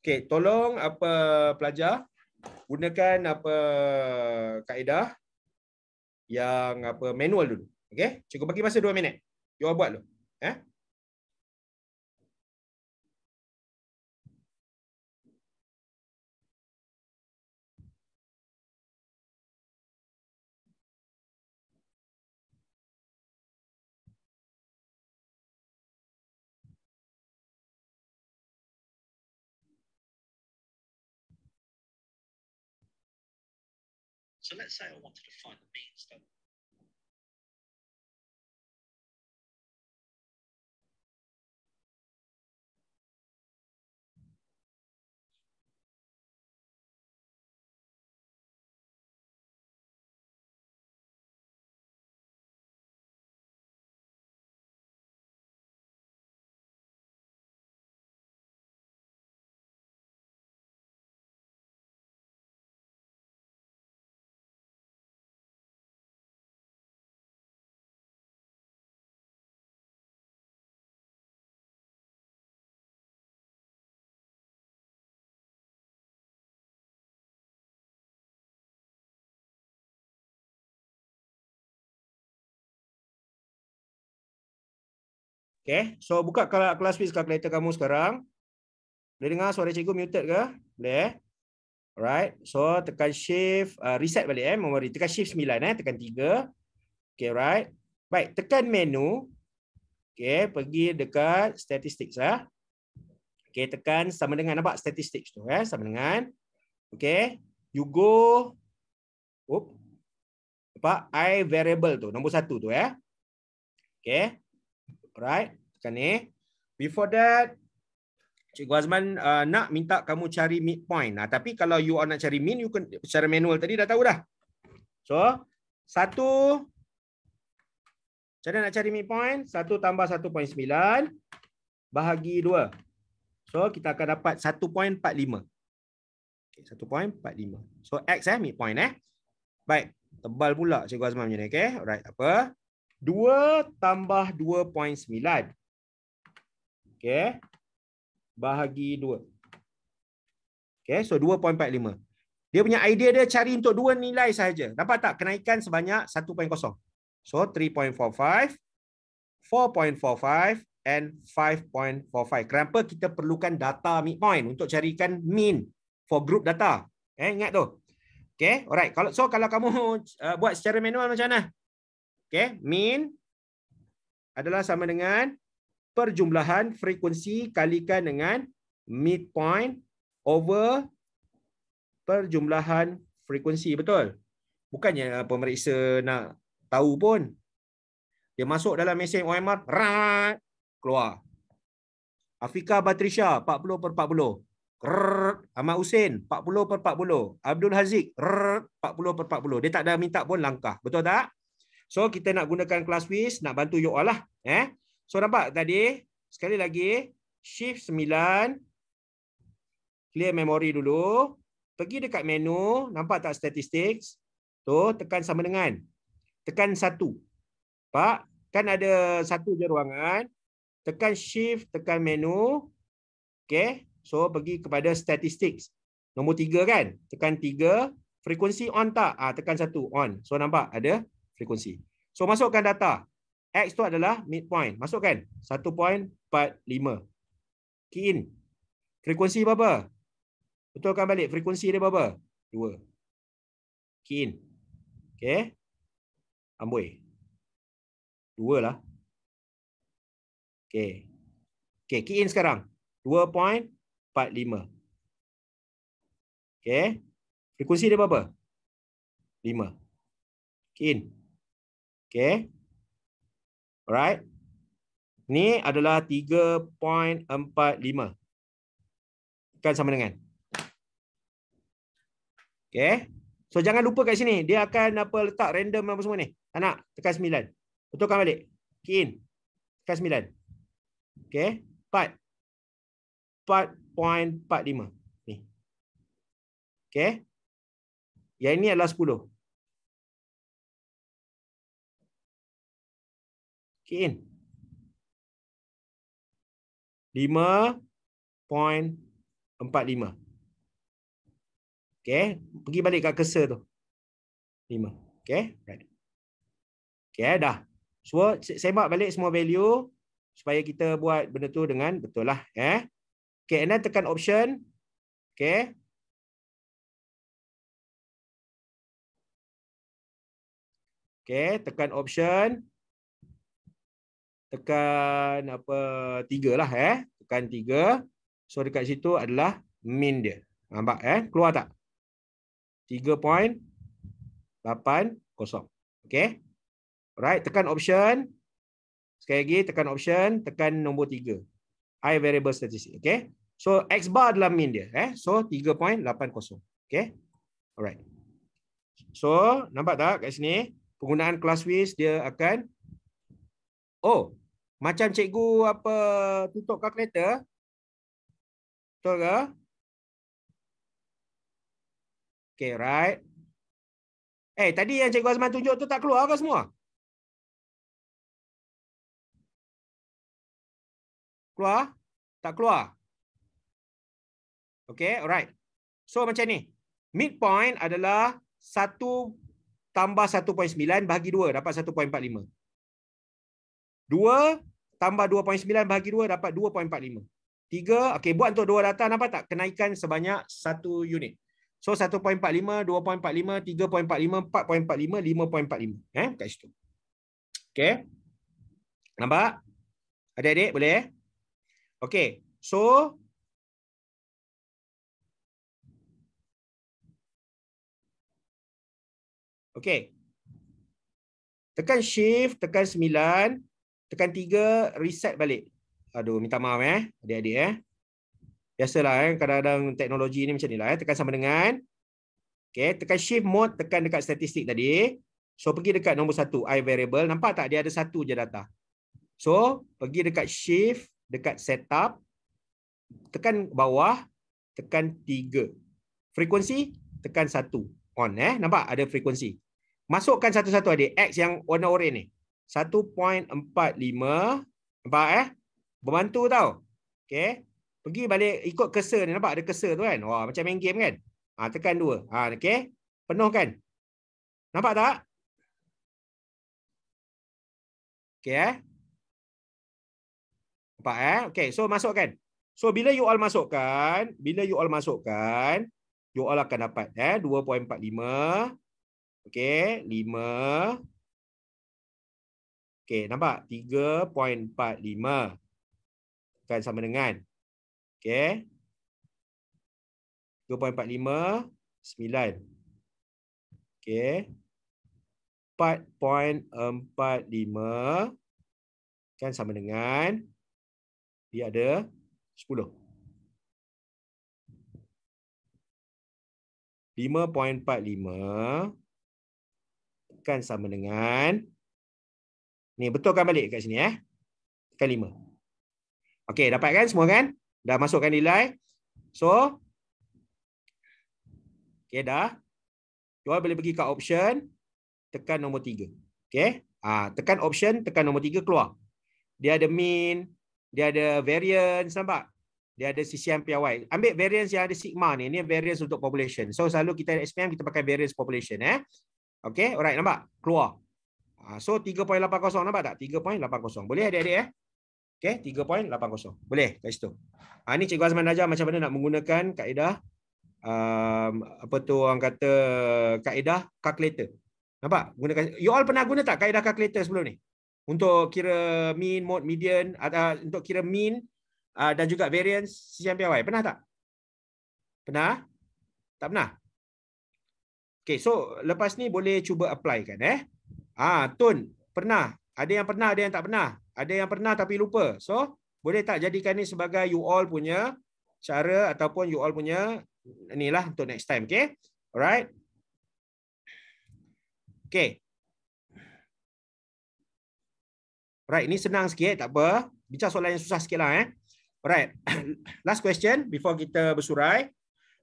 Okey, tolong apa pelajar gunakan apa kaedah yang apa manual dulu. Okey, cikgu bagi masa 2 minit. You all buat dulu. So let's say I wanted to find the mean stuff. Okay, so buka kelas quiz calculator kamu sekarang. Boleh dengar suara cikgu muted ke? Boleh. Alright, so tekan shift, reset balik memori. Tekan shift 9 tekan 3. Okay, right. Baik, tekan menu. Okay, pergi dekat statistics Okay, tekan sama dengan, nampak statistics tu sama dengan. Okay, you go. Apa? I variable tu, nombor 1 tu Okay. Alright, tekan ni. Before that, Cikgu Azman nak minta kamu cari midpoint. Tapi kalau you nak cari min, you can, secara manual tadi dah tahu dah. So, 1, macam mana nak cari midpoint? 1 tambah 1.9 bahagi 2. So, kita akan dapat 1.45. Okay, 1.45. So, X midpoint Baik, tebal pula Cikgu Azman macam ni. Okay, alright, apa? 2 tambah 2.9. Okay. Bahagi 2. Okay, so 2.45. Dia punya idea dia cari untuk 2 nilai sahaja. Dapat tak? Kenaikan sebanyak 1.0. So 3.45, 4.45 and 5.45. Kenapa kita perlukan data midpoint untuk carikan mean for group data? Ingat tu. Okay, alright. Kalau kamu buat secara manual macam mana? Okay, mean adalah sama dengan perjumlahan frekuensi kalikan dengan midpoint over perjumlahan frekuensi, betul? Bukannya pemeriksa nak tahu pun. Dia masuk dalam mesin OMR, keluar. Afika Batrisha 40/40. Ahmad Hussein 40/40. Abdul Haziq 40/40. Dia tak ada minta pun langkah, betul tak? So kita nak gunakan class quiz, nak bantu you all lah. So nampak tadi, sekali lagi, shift 9, clear memory dulu, pergi dekat menu, nampak tak statistics? Tu, tekan sama dengan, tekan 1. Pak, kan ada 1 je ruangan, tekan shift, tekan menu, okay, so pergi kepada statistics. Nombor 3 kan, tekan 3, frekuensi on tak? Tekan 1, on. So nampak ada frekuensi. So masukkan data. X tu adalah midpoint. Masukkan 1.45. Key in. Frekuensi berapa? Betulkan balik. Frekuensi dia berapa? 2. Key in. Okey. Amboi. 2 lah. Okey. Okey, key in sekarang. 2.45. Okey. Frekuensi dia berapa? 5. Key in. Okey. Alright. Ni adalah 3.45. Kan sama dengan. Okey. So jangan lupa kat sini, dia akan letak random apa semua ni. Tak nak, tekan 9. Betulkan balik. Key in. Tekan 9. Okey. 4.45. Ni. Okey. Yang ini adalah 10. Key in. 5.45. Okey, pergi balik kat cursor tu. 5. Okey, right. Okey, dah. So, semak balik semua value supaya kita buat benda tu dengan betul lah. Okey, and then tekan option. Okey. Okey, tekan option. Tekan apa 3 lah tekan 3. So dekat situ adalah min dia. Nampak keluar tak? 3.80. Okey. Alright, tekan option. Sekali lagi tekan option, tekan nombor 3. I variable statistic. Okey. So X bar adalah min dia So 3.80. Okey. Alright. So nampak tak kat sini penggunaan Classwiz dia akan macam cikgu apa tutup kalkulator. Betul ke? Okay, right. Tadi yang cikgu Azman tunjuk tu tak keluar ke semua? Keluar? Tak keluar? Okay, alright. So macam ni. Midpoint adalah 1 tambah 1.9 bahagi 2 dapat 1.45. 2 tambah 2.9 bahagi 2 dapat 2.45. 3, okey, buat untuk dua data, nampak tak? Kenaikan sebanyak 1 unit. So 1.45, 2.45, 3.45, 4.45, 5.45. Kat situ. Okey. Nampak? Adik-adik boleh? Okey. So okey. Tekan shift, tekan 9, tekan 3, reset balik. Aduh, minta maaf adik-adik Biasalah kadang-kadang teknologi ni macam ni lah tekan sama dengan. Okey, tekan shift mode, tekan dekat statistik tadi. So pergi dekat nombor 1, I variable. Nampak tak dia ada 1 je data. So pergi dekat shift, dekat setup, tekan bawah, tekan 3. Frekuensi tekan 1. On nampak ada frekuensi. Masukkan satu-satu adik X yang warna oranye ni. 1.45. Nampak Berbantu tau. Okey. Pergi balik ikut cursor ni, nampak ada cursor tu kan? Wah, macam main game kan? Tekan 2. Okey. Penuhkan. Nampak tak? Okey Nampak Okey, so masukkan. So bila you all masukkan, you all akan dapat 2.45. Okey, 5. Okey, nampak? 3.45. Kan sama dengan. Okey. 2.45, 9. Okey. 4.45 kan sama dengan dia ada 10. 5.45 kan sama dengan ni, betulkan balik kat sini tekan 5. Okey, dapat kan semua kan? Dah masukkan nilai. So okey dah. You all boleh pergi kat option, tekan nombor 3. Okey? Tekan option, tekan nombor 3 keluar. Dia ada mean, dia ada variance, nampak? Dia ada CCM PRY. Ambil variance yang ada sigma ni. Ni variance untuk population. So selalu kita SPM kita pakai variance population Okey, alright, nampak? Keluar. So 3.80 nampak tak? 3.80. Boleh adik-adik Okey, 3.80. Boleh kat situ. Ni Cikgu Azman ajar macam mana nak menggunakan kaedah apa tu orang kata kaedah calculator. Nampak? Gunakan, you all pernah guna tak kaedah calculator sebelum ni? Untuk kira mean, mode, median, untuk kira mean dan juga variance CMPY. Pernah tak? Pernah? Tak pernah? Okay, so lepas ni boleh cuba apply kan Tun, pernah. Ada yang pernah, ada yang tak pernah. Ada yang pernah tapi lupa. So, boleh tak jadikan ni sebagai you all punya cara ataupun you all punya inilah untuk next time, okay? Alright. Okay. Alright, ini senang sikit, tak apa. Bincang soalan yang susah sikit lah Alright. Last question before kita bersurai.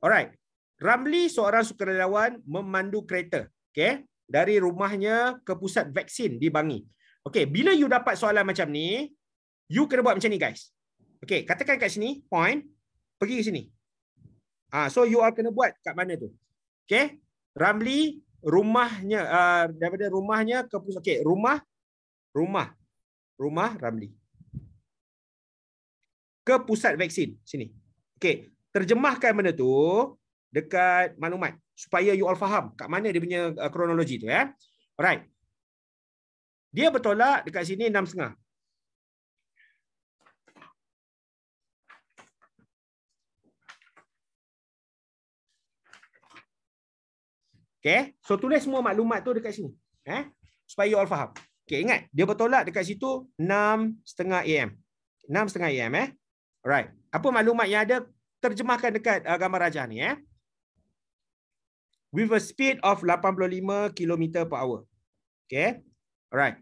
Alright. Ramli seorang sukarelawan memandu kereta, okay, dari rumahnya ke pusat vaksin di Bangi. Okay, bila you dapat soalan macam ni, you kena buat macam ni guys. Okay, katakan kat sini, point, pergi ke sini. So you all kena buat kat mana tu. Okay, Ramli rumahnya, daripada rumahnya ke pusat, okay, rumah Ramli ke pusat vaksin sini. Okey, terjemahkan benda tu dekat maklumat supaya you all faham kat mana dia punya kronologi tu Alright. Dia bertolak dekat sini 6.5. Okey, so tulis semua maklumat tu dekat sini supaya you all faham. Okey, ingat dia bertolak dekat situ 6.30 AM. 6.30 AM Alright. Apa maklumat yang ada? Terjemahkan dekat gambar rajah ni With a speed of 85 km per hour. Okay. Alright.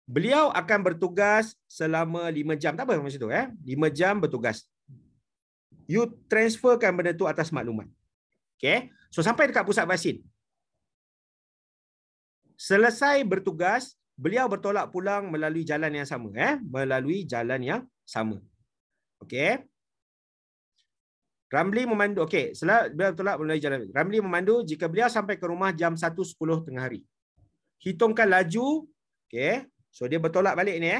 Beliau akan bertugas selama 5 jam. Tak apa macam tu 5 jam bertugas. You transferkan benda tu atas maklumat. Okay. So sampai dekat pusat vaksin. Selesai bertugas, beliau bertolak pulang melalui jalan yang sama melalui jalan yang sama. Okey. Ramli memandu. Okey, setelah beliau bertolak melalui jalan. Ramli memandu jika beliau sampai ke rumah jam 1.10 tengah hari. Hitungkan laju. Okey. So dia bertolak balik ni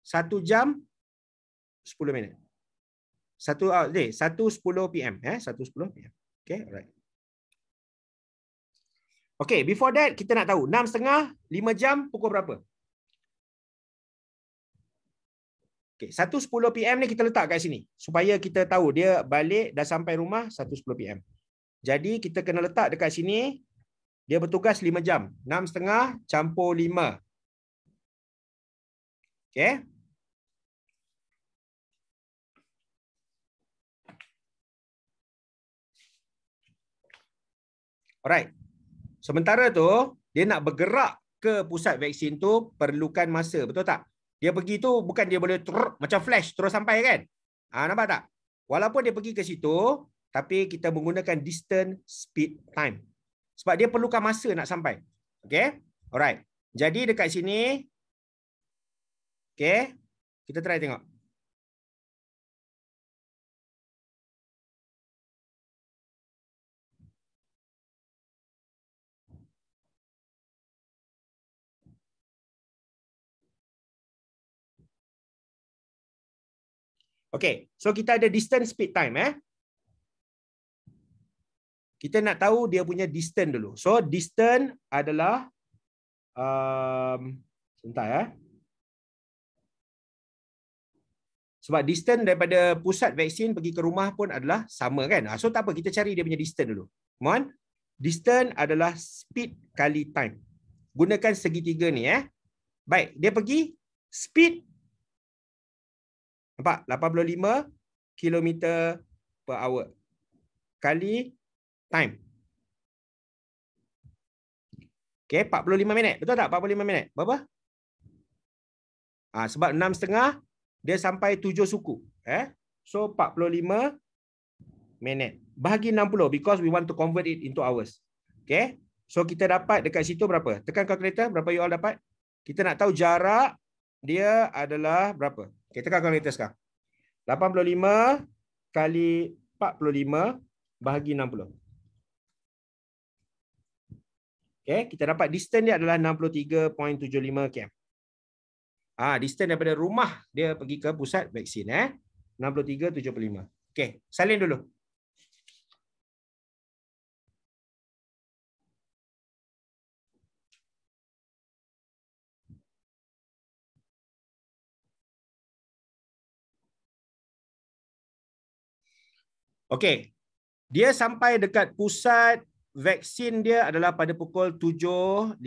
1 jam 10 minit. 1:10 PM 1:10 PM. Okey, alright. Okey, before that kita nak tahu 6.30 5 jam pukul berapa? Okey, 1:10 PM ni kita letak kat sini supaya kita tahu dia balik dah sampai rumah 1:10 PM. Jadi kita kena letak dekat sini dia bertugas 5 jam. 6.30 campur 5. Okey. Alright. Sementara tu dia nak bergerak ke pusat vaksin tu perlukan masa, betul tak? Dia pergi tu bukan dia boleh macam flash terus sampai kan? Nampak tak? Walaupun dia pergi ke situ, tapi kita menggunakan distance speed time. Sebab dia perlukan masa nak sampai. Okay? Alright. Jadi dekat sini, okay, kita try tengok. Okay, so kita ada distance speed time Kita nak tahu dia punya distance dulu. So distance adalah sebentar Sebab distance daripada pusat vaksin pergi ke rumah pun adalah sama kan. So tak apa, kita cari dia punya distance dulu. Come on. Distance adalah speed kali time. Gunakan segitiga ni Baik, dia pergi speed nampak 85 km per hour kali time. Okay, 45 minit. Betul tak? 45 minit. Berapa? Sebab 6.30 dia sampai 7 suku. So 45 minit. Bahagi 60 because we want to convert it into hours. Okay. So kita dapat dekat situ berapa? Tekan kalkulator, berapa you all dapat? Kita nak tahu jarak dia adalah berapa? Okay, tekan kalkulator sekarang. 85 kali 45 bahagi 60. Okay, kita dapat distance dia adalah 63.75 km. Distance daripada rumah dia pergi ke pusat vaksin 63.75. Okey, salin dulu. Okey. Dia sampai dekat pusat vaksin dia adalah pada pukul 7.15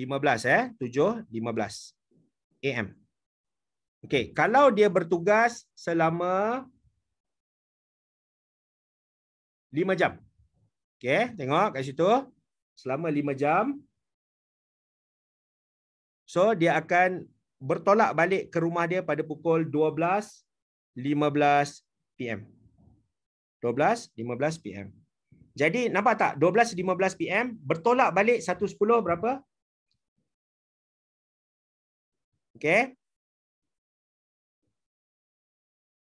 7.15 AM. Okey, kalau dia bertugas selama 5 jam. Okey, tengok kat situ. Selama 5 jam. So dia akan bertolak balik ke rumah dia pada pukul 12.15 PM. 12.15 PM. Jadi nampak tak 12.15 PM bertolak balik 1.10 berapa? Okey.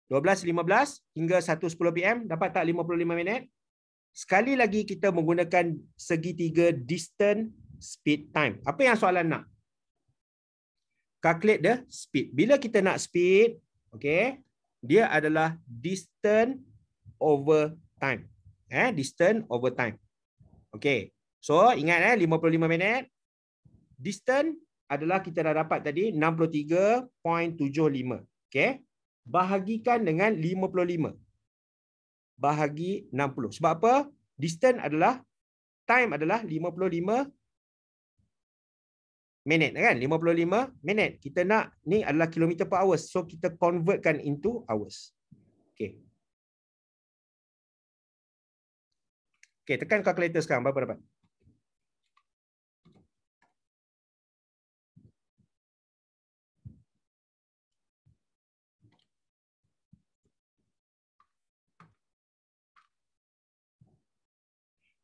12.15 hingga 1.10 PM dapat tak 55 minit? Sekali lagi kita menggunakan segitiga distance speed time. Apa yang soalan nak? Calculate the speed. Bila kita nak speed, okey, dia adalah distance over time. Distance over time. Okey. So ingat 55 minit. Distance adalah kita dah dapat tadi 63.75. Okey. Bahagikan dengan 55. Bahagi 60. Sebab apa? Distance adalah time adalah 55 minit kan? 55 minit. Kita nak ni adalah kilometer per hour. So kita convertkan into hours. Okey. Okey, tekan calculator sekarang berapa dapat?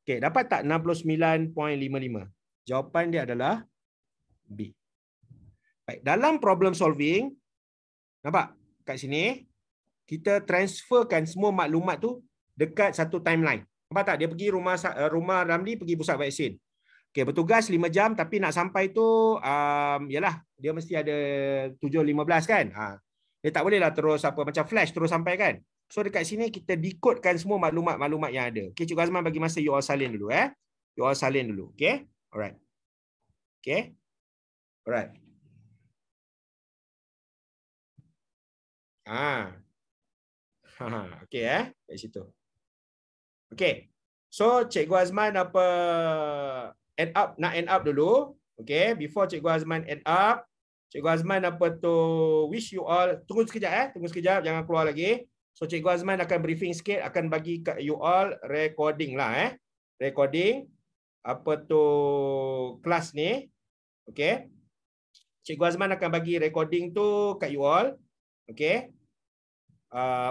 Okey, dapat tak 69.55? Jawapan dia adalah B. Baik, dalam problem solving, nampak kat sini kita transferkan semua maklumat tu dekat satu timeline. Nampak tak? Dia pergi rumah Ramli pergi pusat vaksin. Okey, bertugas 5 jam tapi nak sampai tu yalah, dia mesti ada 7.15 kan? Dia tak bolehlah terus macam flash terus sampai kan? So dekat sini kita decodekan semua maklumat-maklumat yang ada. Okey, Cikgu Azman bagi masa you all salin dulu You all salin dulu, okey? Alright. Okey. Alright. Okey kat situ. Okey. So Cikgu Azman end up dulu. Okey, before Cikgu Azman end up, Cikgu Azman wish you all tunggu sekejap tunggu sekejap, jangan keluar lagi. So Cikgu Azman akan briefing sikit, akan bagi kat you all recording lah recording kelas ni. Okey. Cikgu Azman akan bagi recording tu kat you all. Okey.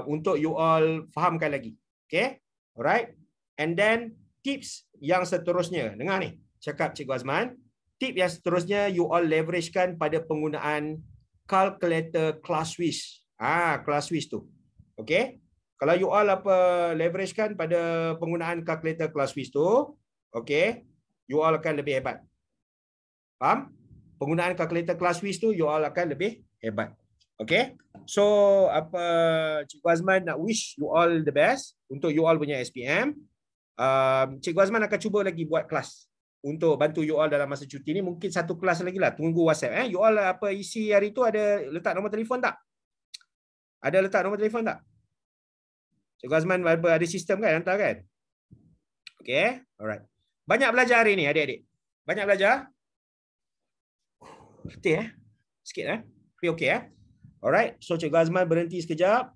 Untuk you all fahamkan lagi. Okey. Alright. And then tips yang seterusnya. Dengar ni, cakap Cikgu Azman. Tip yang seterusnya you all leveragekan pada penggunaan calculator ClassWiz. ClassWiz tu. Okey. Kalau you all leveragekan pada penggunaan calculator ClassWiz tu, okey, you all akan lebih hebat. Faham? Penggunaan calculator ClassWiz tu you all akan lebih hebat. Okey. So Cikgu Azman nak wish you all the best untuk you all punya SPM. Cikgu Azman akan cuba lagi buat kelas untuk bantu you all dalam masa cuti ni. Mungkin satu kelas lagi lah. Tunggu WhatsApp. You all isi hari tu ada letak nombor telefon tak? Ada letak nombor telefon tak? Cikgu Azman ada sistem kan? Hantar kan? Okay. Alright. Banyak belajar hari ni adik-adik. Banyak belajar. Letih sikit Tapi okay Alright. So Cikgu Azman berhenti sekejap.